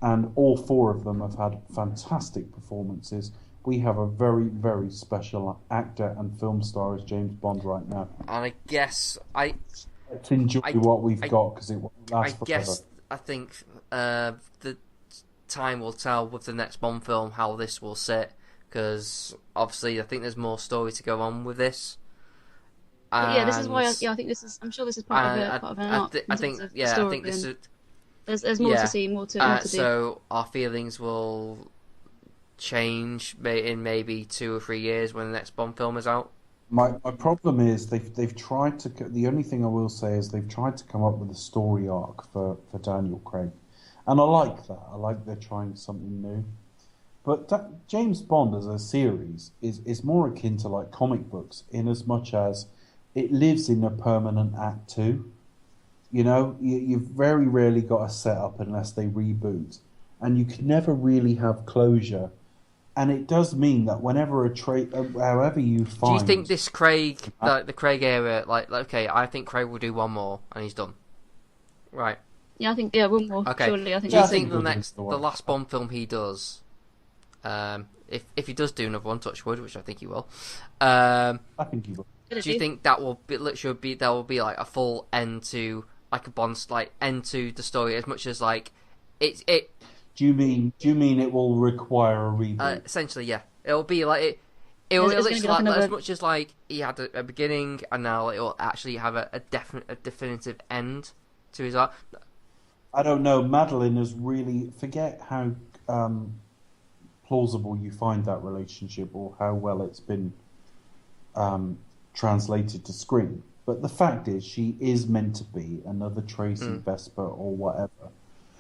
and all 4 of them have had fantastic performances. We have a very, very special actor and film star as James Bond right now. And I guess let's enjoy what we've got, because it won't last forever. I think the time will tell with the next Bond film how this will sit, because obviously I think there's more story to go on with this. This is why I think this is. I'm sure this is part of an arc. I think this is. There's more to see, more to do. So our feelings will change in maybe 2 or 3 years when the next Bond film is out. My problem is they've tried to. The only thing I will say is they've tried to come up with a story arc for Daniel Craig, and I like that. I like they're trying something new. But James Bond as a series is more akin to like comic books, in as much as it lives in a permanent act 2. You know, you've very rarely got a setup unless they reboot, and you can never really have closure. And it does mean that whenever however you find... Do you think this Craig, the Craig era, like okay, I think Craig will do one more and he's done. Right. Yeah, I think one more. Okay. Surely, I think. Do you think the last Bond film he does, if he does do another one, touch wood, which I think he will. I think he will. Do you think that will be like a full end to like a Bond, like end to the story, as much as like it? Do you mean it will require a reboot? Essentially, yeah. It'll be like it. It'll literally like as much as like he had a beginning, and now it will actually have a definitive end to his art. I don't know. Madeline has really forget how plausible you find that relationship, or how well it's been translated to screen. But the fact is, she is meant to be another Tracy Vesper or whatever.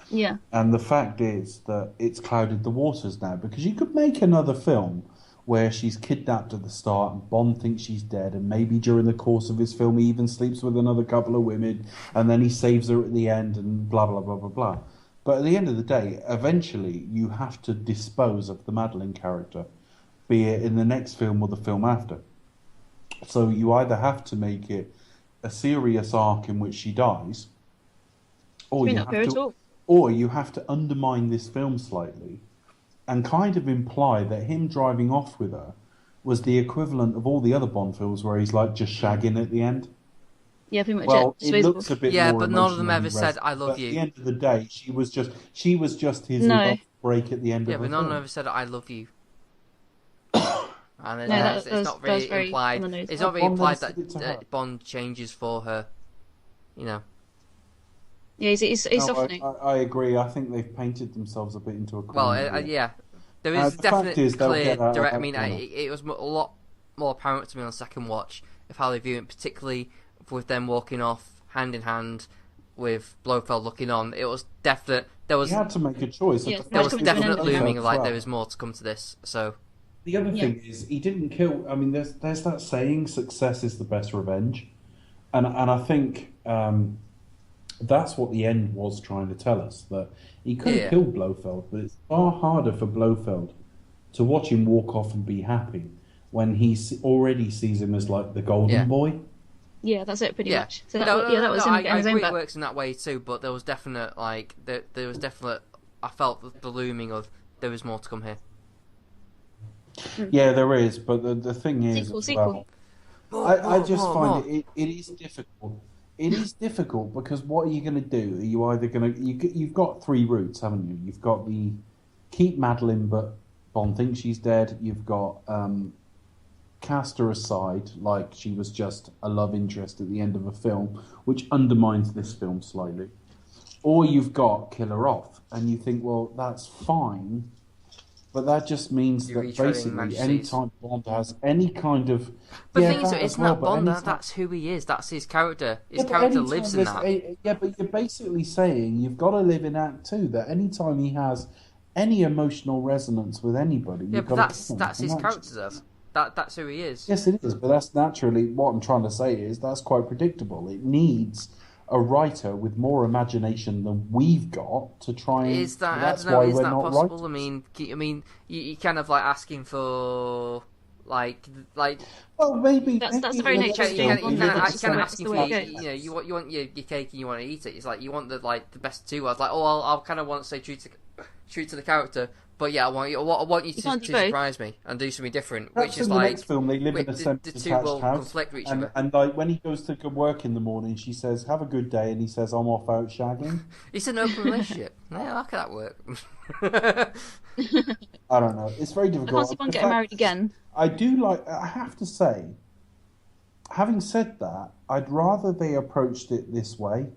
Yeah. And the fact is that it's clouded the waters now, because you could make another film where she's kidnapped at the start and Bond thinks she's dead, and maybe during the course of his film he even sleeps with another couple of women, and then he saves her at the end, and blah, blah, blah, blah, blah. But at the end of the day, eventually you have to dispose of the Madeline character, be it in the next film or the film after. So you either have to make it a serious arc in which she dies, or you have to undermine this film slightly and kind of imply that him driving off with her was the equivalent of all the other Bond films where he's like just shagging at the end. Yeah, pretty much. Well, it looks a bit more but none of them ever said "I love you." At the end of the day, she was just his break at the end of the film. Yeah, but none of them ever said "I love you." And it's not really implied. It's not really implied that Bond changes for her. You know. Yeah, he's softening. I agree. I think they've painted themselves a bit into a corner. Well, yeah. There is definitely clear direct. I mean, corner. it was a lot more apparent to me on the second watch of how they view it, particularly with them walking off hand in hand with Blofeld looking on. It was definite. there was he had to make a choice. Yeah, there was Coming to an definite end. looming like Well. there is more to come to this. So The other thing is, he didn't kill. I mean, there's that saying, "Success is the best revenge," and I think that's what the end was trying to tell us. That he could have killed Blofeld, but it's far harder for Blofeld to watch him walk off and be happy when he already sees him as like the golden boy. Yeah, that's it, pretty much. So that was no, him getting his I own agree back. it works in that way too, but there was definite there was definite. I felt the looming of there is more to come here. Yeah, there is, but the thing is, Sequel. I just find it is difficult. It is difficult because what are you going to do? Are you either going to you've got three routes, haven't you? You've got the keep Madeline, but Bond thinks she's dead. You've got cast her aside like she was just a love interest at the end of a film, which undermines this film slightly. Or you've got kill her off, and you think, well, that's fine. But that just means that basically any time Bond has any kind of... But the thing is, isn't that Bond? That's who he is. That's his character. His character lives in that. Yeah, but you're basically saying you've got to live in Act 2, that any time he has any emotional resonance with anybody... Yeah, but that's his character, though. That's who he is. Yes, it is, but that's naturally... What I'm trying to say is that's quite predictable. It needs a writer with more imagination than we've got to try and... Is that, that's I don't know, why is we're that not possible? writers. I mean, you kind of like asking for... Like well, maybe that's a maybe very the nature next of film, Bond, you that's live just in the way- some- the way it goes. you want your cake and you want to eat it. It's like you want the best of two worlds. Like, oh, I'll kind of want to stay true to the character, but yeah, I want you to surprise me and do something different. Perhaps which is in the like next film they live in a the two semi-detached will house, conflict with each other. and like when he goes to work in the morning, she says, "Have a good day," and he says, "I'm off out shagging." It's an open relationship. Yeah, how can that work? I don't know. It's very I difficult. can't see one getting married again. I do like. I have to say, having said that, I'd rather they approached it this way,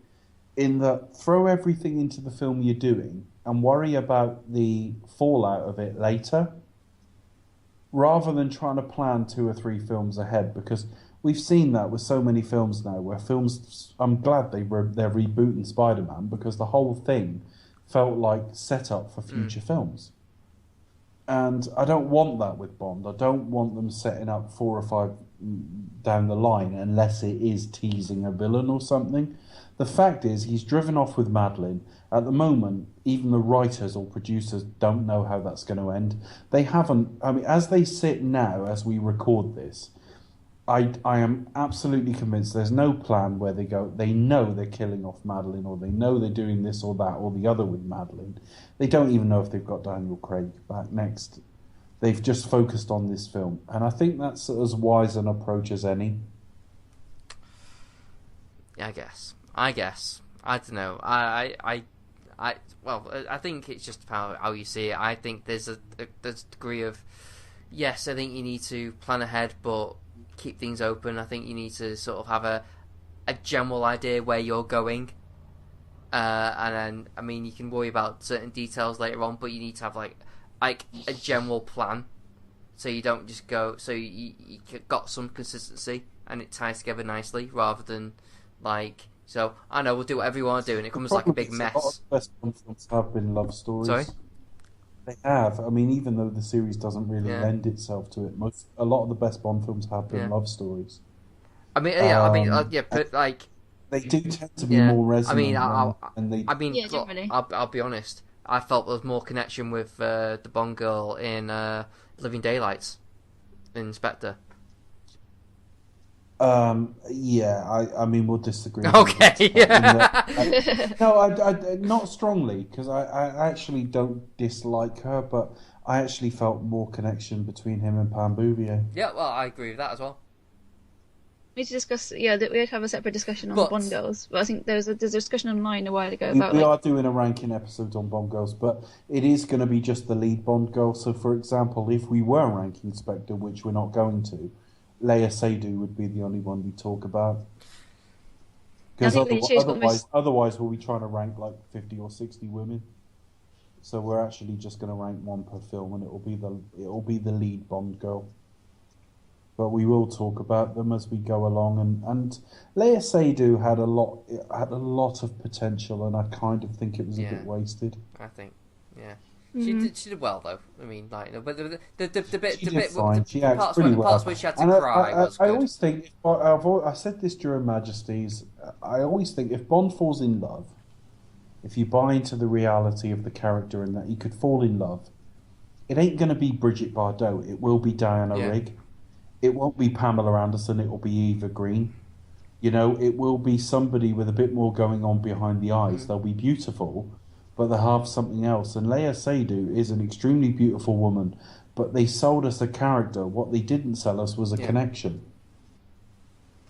in that throw everything into the film you're doing and worry about the fallout of it later, rather than trying to plan 2 or 3 films ahead, because we've seen that with so many films now, where films... I'm glad they're rebooting Spider-Man, because the whole thing felt like set up for future films. And I don't want that with Bond. I don't want them setting up 4 or 5 down the line, unless it is teasing a villain or something. The fact is, he's driven off with Madeline. At the moment, even the writers or producers don't know how that's going to end. They haven't... I mean, as they sit now, as we record this, I am absolutely convinced there's no plan where they go, they know they're killing off Madeline, or they know they're doing this or that or the other with Madeline. They don't even know if they've got Daniel Craig back next. They've just focused on this film. And I think that's as wise an approach as any. Yeah, I guess. I don't know. I think it's just how you see it. I think there's a degree of... Yes, I think you need to plan ahead, but keep things open. I think you need to sort of have a general idea where you're going, and then I mean you can worry about certain details later on, but you need to have like a general plan, so you don't just go. So you got some consistency and it ties together nicely, rather than like. So I know we'll do whatever you want to do, and it comes like a big mess. A lot of the best Bond films have been love stories. Sorry. They have. I mean, even though the series doesn't really lend itself to it, a lot of the best Bond films have been love stories. I mean, but like they do tend to be more resonant. Generally. I'll be honest. I felt there was more connection with the Bond girl in Living Daylights in Spectre. I mean, we'll disagree. Okay. No, not strongly, because I actually don't dislike her, but I actually felt more connection between him and Pam Bouvier. Yeah, well, I agree with that as well. We need to discuss. Yeah, we had to have a separate discussion on the Bond girls. But I think there's a discussion online a while ago about. We are doing a ranking episode on Bond girls, but it is going to be just the lead Bond girl. So, for example, if we were ranking Spectre, which we're not going to, Leia Seydoux would be the only one we talk about. Because otherwise we'll be trying to rank like 50 or 60 women. So we're actually just going to rank one per film, and it'll be the lead Bond girl. but we will talk about them as we go along. And Leia Seydoux had a lot of potential, and I kind of think it was a bit wasted. I think, yeah. She did well though. I mean, like, but the parts where she had to cry was good. I always think, I said this during Majesties. I always think if Bond falls in love, if you buy into the reality of the character and that he could fall in love, it ain't going to be Brigitte Bardot. It will be Diana Rigg. It won't be Pamela Anderson. It will be Eva Green. You know, it will be somebody with a bit more going on behind the eyes. They'll be beautiful, but they'll have something else. And Leia Seydoux is an extremely beautiful woman, but they sold us a character. What they didn't sell us was a connection.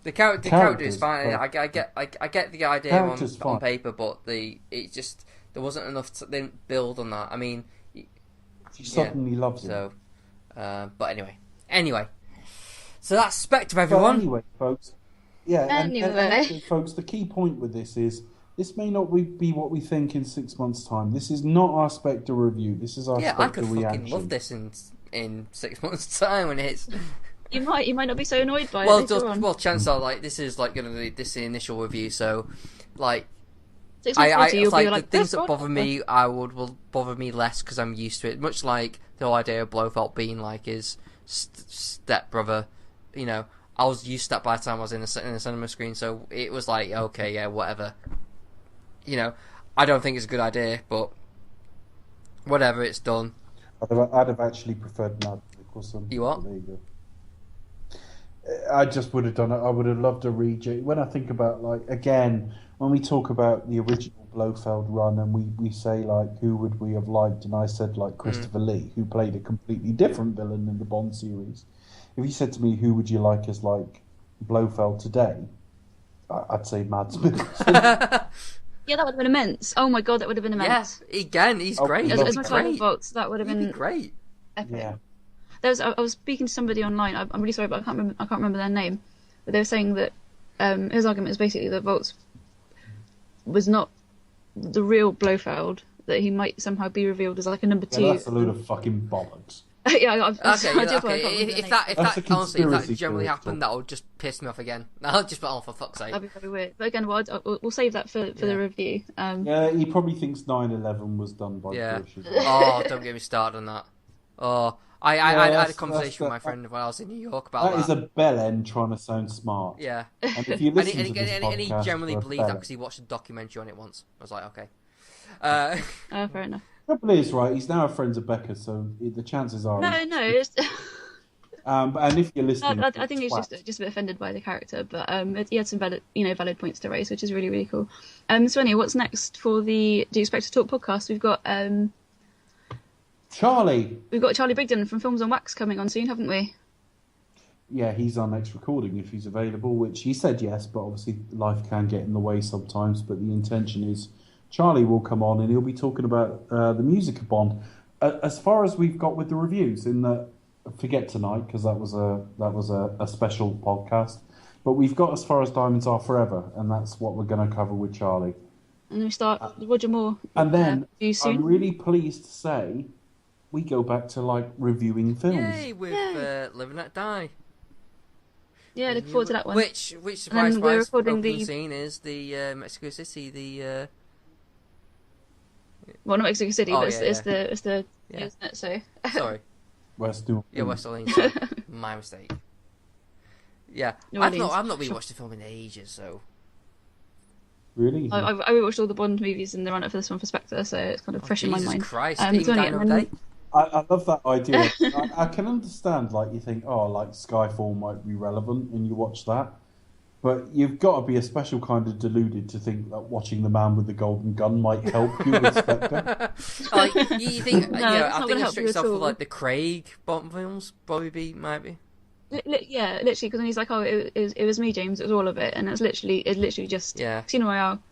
The character is fine. I get the idea on paper, but there wasn't enough to build on that. I mean, she suddenly loves him. So, but anyway. So that's Spectre, everyone. But anyway, folks. Yeah. And folks, the key point with this is this may not be what we think in 6 months' time. This is not our Spectre review. This is our Spectre reaction. I could fucking love this in 6 months' time when it's. You might not be so annoyed by it. Well, chances are like this is like going to be the initial review, so like 6 months later, you'll be the things that bother me, will bother me less because I'm used to it. Much like the whole idea of Blofeld being like his stepbrother, you know, I was used to that by the time I was in the cinema screen, so it was like okay, yeah, whatever. You know, I don't think it's a good idea, but whatever, it's done. I'd have actually preferred Mads Mikkelsen. You what? There you go. I just would have done it. I would have loved a redo. When I think about, like, again, when we talk about the original Blofeld run and we say, like, who would we have liked, and I said, like, Christopher Lee, who played a completely different villain in the Bond series. If you said to me, who would you like as, like, Blofeld today, I'd say Mads Mikkelsen. Yeah, that would have been immense. Oh my god, that would have been immense. Yeah, again, he's great. As much as I love Vox, that would have been great. Epic. Yeah. I was speaking to somebody online. I'm really sorry, but I can't remember their name. But they were saying that his argument is basically that Volz was not the real Blofeld. That he might somehow be revealed as like a number 2. That's a load of fucking bollocks. Yeah. If that generally happened, that would just piss me off again. I'll just put for fuck's sake. That'd be very weird. But again, we'll save that for the review. Yeah, he probably thinks 9/11 was done by Bush. Oh, don't get me started on that. Oh. I had a conversation with my friend when I was in New York about that. That is a bell end trying to sound smart. Yeah. And if you listen to this podcast, and he generally believed that because he watched a documentary on it once. I was like, okay. Fair enough. The trouble is, right, he's now a friend of Becca, so the chances are... No. It's... and if you're listening... I think he's just a bit offended by the character, but he had some valid points to raise, which is really, really cool. So anyway, what's next for the Do You Expect to Talk podcast? We've got... Charlie! We've got Charlie Brigden from Films on Wax coming on soon, haven't we? Yeah, he's our next recording if he's available, which he said yes, but obviously life can get in the way sometimes, but the intention is Charlie will come on and he'll be talking about the music of Bond. As far as we've got with the reviews, forget tonight, because that was a special podcast, but we've got as far as Diamonds Are Forever, and that's what we're going to cover with Charlie. And we start Roger Moore. And then soon. I'm really pleased to say we go back to like reviewing films. Yay, with Live and Let Die. Yeah, looking forward to that one. Which surprise, opening scene is the Mexico City, well, not Mexico City, but it's the isn't it? So sorry. West Orleans. Yeah, West Orleans. So my mistake. Yeah, I've not rewatched the film in ages, so. Really? I rewatched all the Bond movies in the run-up for this one for Spectre, so it's kind of fresh in my mind. Jesus Christ, I love that idea. I can understand, like, you think, oh, like, Skyfall might be relevant, and you watch that. But you've got to be a special kind of deluded to think that watching The Man with the Golden Gun might help you with Spectre. Like, you think, I think it's strict stuff for, like, the Craig Bond films, might be. Yeah, literally, because then he's like, oh, it was me, James, it was all of it, and it's literally just Casino Royale,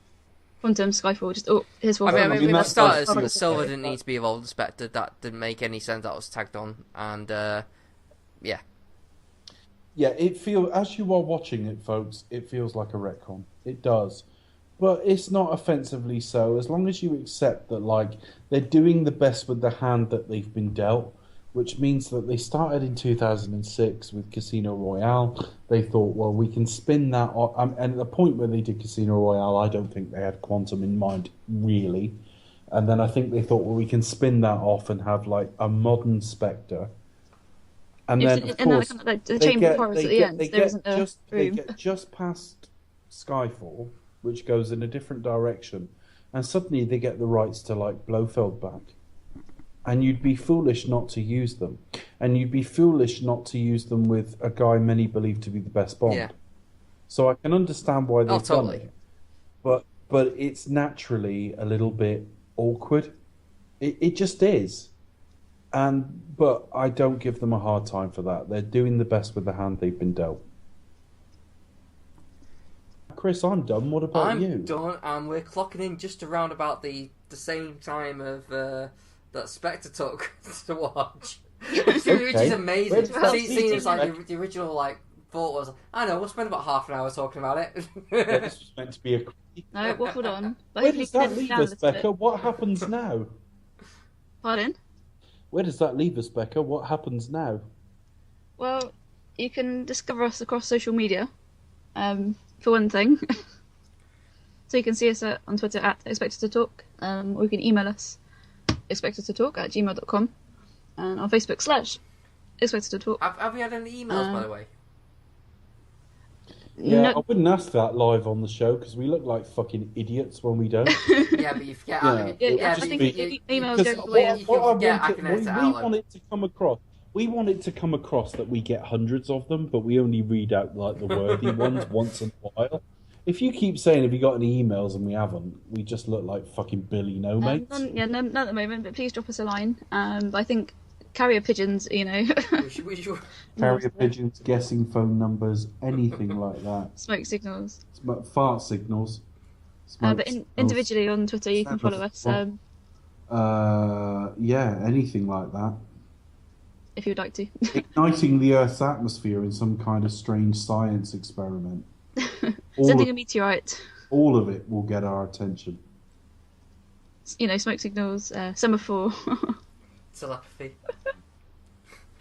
Quantum, Skyfall, just his full film. I mean, for starters, Silver didn't need to be involved in Spectre. That didn't make any sense. That was tagged on, and yeah. Yeah, it feels, as you are watching it, folks, it feels like a retcon. It does. But it's not offensively so, as long as you accept that, like, they're doing the best with the hand that they've been dealt. which means that they started in 2006 with Casino Royale. They thought, well, we can spin that off. And at the point where they did Casino Royale, I don't think they had Quantum in mind, really. And then I think they thought, well, we can spin that off and have like a modern Spectre. And then, of course, they get just past Skyfall, which goes in a different direction, and suddenly they get the rights to like Blofeld back. And you'd be foolish not to use them. And you'd be foolish not to use them with a guy many believe to be the best Bond. Yeah. So I can understand why they've totally. done it. But it's naturally a little bit awkward. It just is. But I don't give them a hard time for that. They're doing the best with the hand they've been dealt. Chris, I'm done. What about you? I'm done, and we're clocking in just around about the same time of that Spectre took to watch, which is amazing. Seeing as like the original thought was, I know, we'll spend about half an hour talking about it. This was meant to be a. No, waffled on. Where does that leave us, Becca? What happens now? Pardon? Where does that leave us, Becca? What happens now? Well, you can discover us across social media, for one thing. So you can see us on Twitter at Expected to Talk, or you can email us expectedtotalk@gmail.com, and on Facebook /Expected to Talk. Have we had any emails, by the way? Yeah, no. I wouldn't ask that live on the show because we look like fucking idiots when we don't. Yeah, but you forget. I think emails go the way. We want it to come across. We want it to come across that we get hundreds of them, but we only read out like the worthy ones once in a while. If you keep saying, have you got any emails and we haven't, we just look like fucking Billy No Mates. Not at the moment, but please drop us a line. I think carrier pigeons, we should. Carrier pigeons, guessing phone numbers, anything like that. Smoke signals. Fart signals. But individually on Twitter, you can follow us. Yeah, anything like that. If you'd like to. Igniting the Earth's atmosphere in some kind of strange science experiment. Sending a meteorite. All of it will get our attention. Smoke signals, semaphore. Telepathy.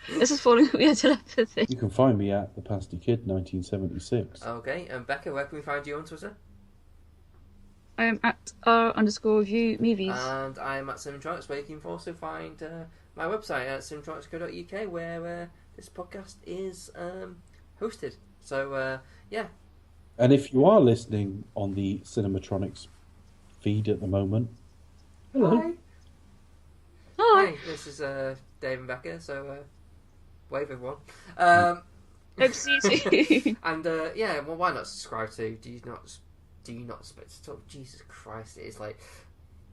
This is falling. Yeah, telepathy. You can find me at The Pasty Kid 1976. Okay, and Becca, where can we find you on Twitter? I am at _view movies. And I am at Cinematronics, where you can also find my website at cinematronics.co.uk, where this podcast is hosted. So, yeah. And if you are listening on the Cinematronics feed at the moment, hello. Hi. Hi. Hey, this is Dave and Becca, so wave everyone. Hope to see you soon. And yeah, well, why not subscribe to? Do you not expect to talk? Jesus Christ, it is like.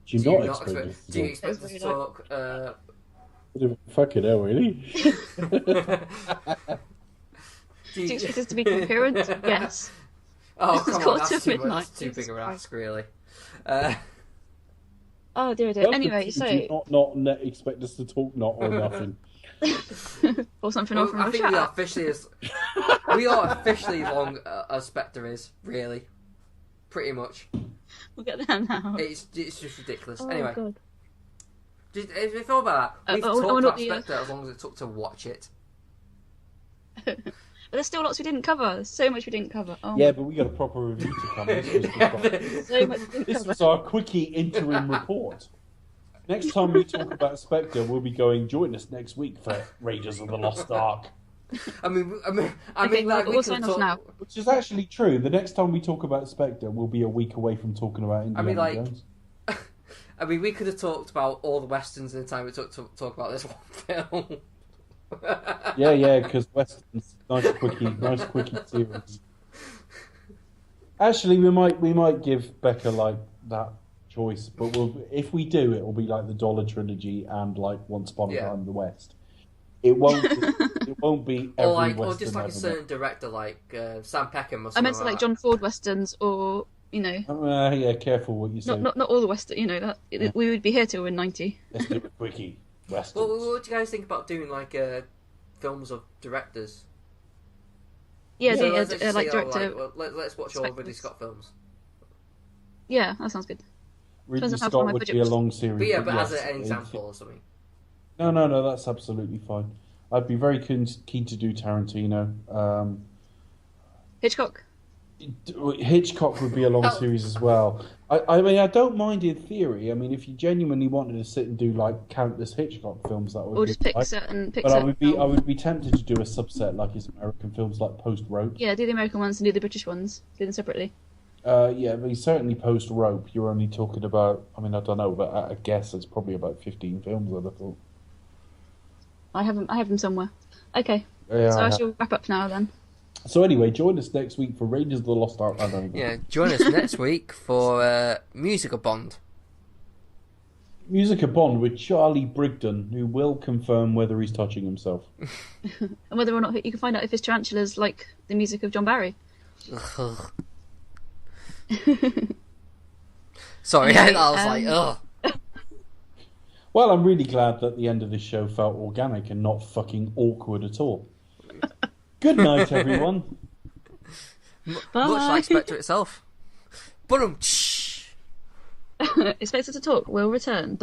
Do you expect to talk? Fucking hell, really? Do you expect us to be coherent? Yes. Oh, come on, that's too big of an ask, really. Oh dear. Anyway, so not expect us to talk not or nothing. Or something. Well, I think we are officially long as Spectre is, really, pretty much. We'll get there now. It's just ridiculous. Oh, anyway, God. If you thought about that, we've talked about Spectre as long as it took to watch it. But there's still lots we didn't cover. There's so much we didn't cover. Oh. Yeah, but we got a proper review to cover. This was our quickie interim report. Next time we talk about Spectre, we'll be going, join us next week for Raiders of the Lost Ark. I mean, we'll sign off now. Which is actually true. The next time we talk about Spectre, we'll be a week away from talking about Indiana Jones. I mean, we could have talked about all the westerns in the time it took to talk about this one film. yeah, because westerns, nice quickie series. Actually, we might give Becca like that choice, but if we do, it will be like the Dollar Trilogy and like Once Upon a Time in the West. It won't be every Western or just like a certain director, like Sam Peckham or something. I meant to like John Ford westerns, or yeah, careful what you say. Not all the western. We would be here till we're 90. Let's do a quickie. Westerns. Well, what do you guys think about doing like films of directors? Yeah, like director. Let's watch all Ridley Scott films. Yeah, that sounds good. Ridley Scott would be a long series. But as an example or something. No, that's absolutely fine. I'd be very keen to do Tarantino. Hitchcock. Hitchcock would be a long series as well. I mean, I don't mind in theory. I mean, if you genuinely wanted to sit and do like countless Hitchcock films, that would. Or just pick like, certain. But I would be tempted to do a subset like his American films, like Post Rope. Yeah, do the American ones and do the British ones. Do them separately. Yeah, but certainly Post Rope. You're only talking about. I mean, I don't know, but I guess it's probably about 15 films. I'd have thought. I have them somewhere. Okay, Yeah, so I shall wrap up now then. So anyway, join us next week for Raiders of the Lost Ark. I don't know. Yeah, join us next week for Music of Bond. Music of Bond with Charlie Brigden, who will confirm whether he's touching himself. And whether or not you can find out if his tarantulas like the music of John Barry. Sorry, I was like, ugh. Well, I'm really glad that the end of this show felt organic and not fucking awkward at all. Good night, everyone. Much like Spectre itself. Boom. Expect us to talk. We'll return. ...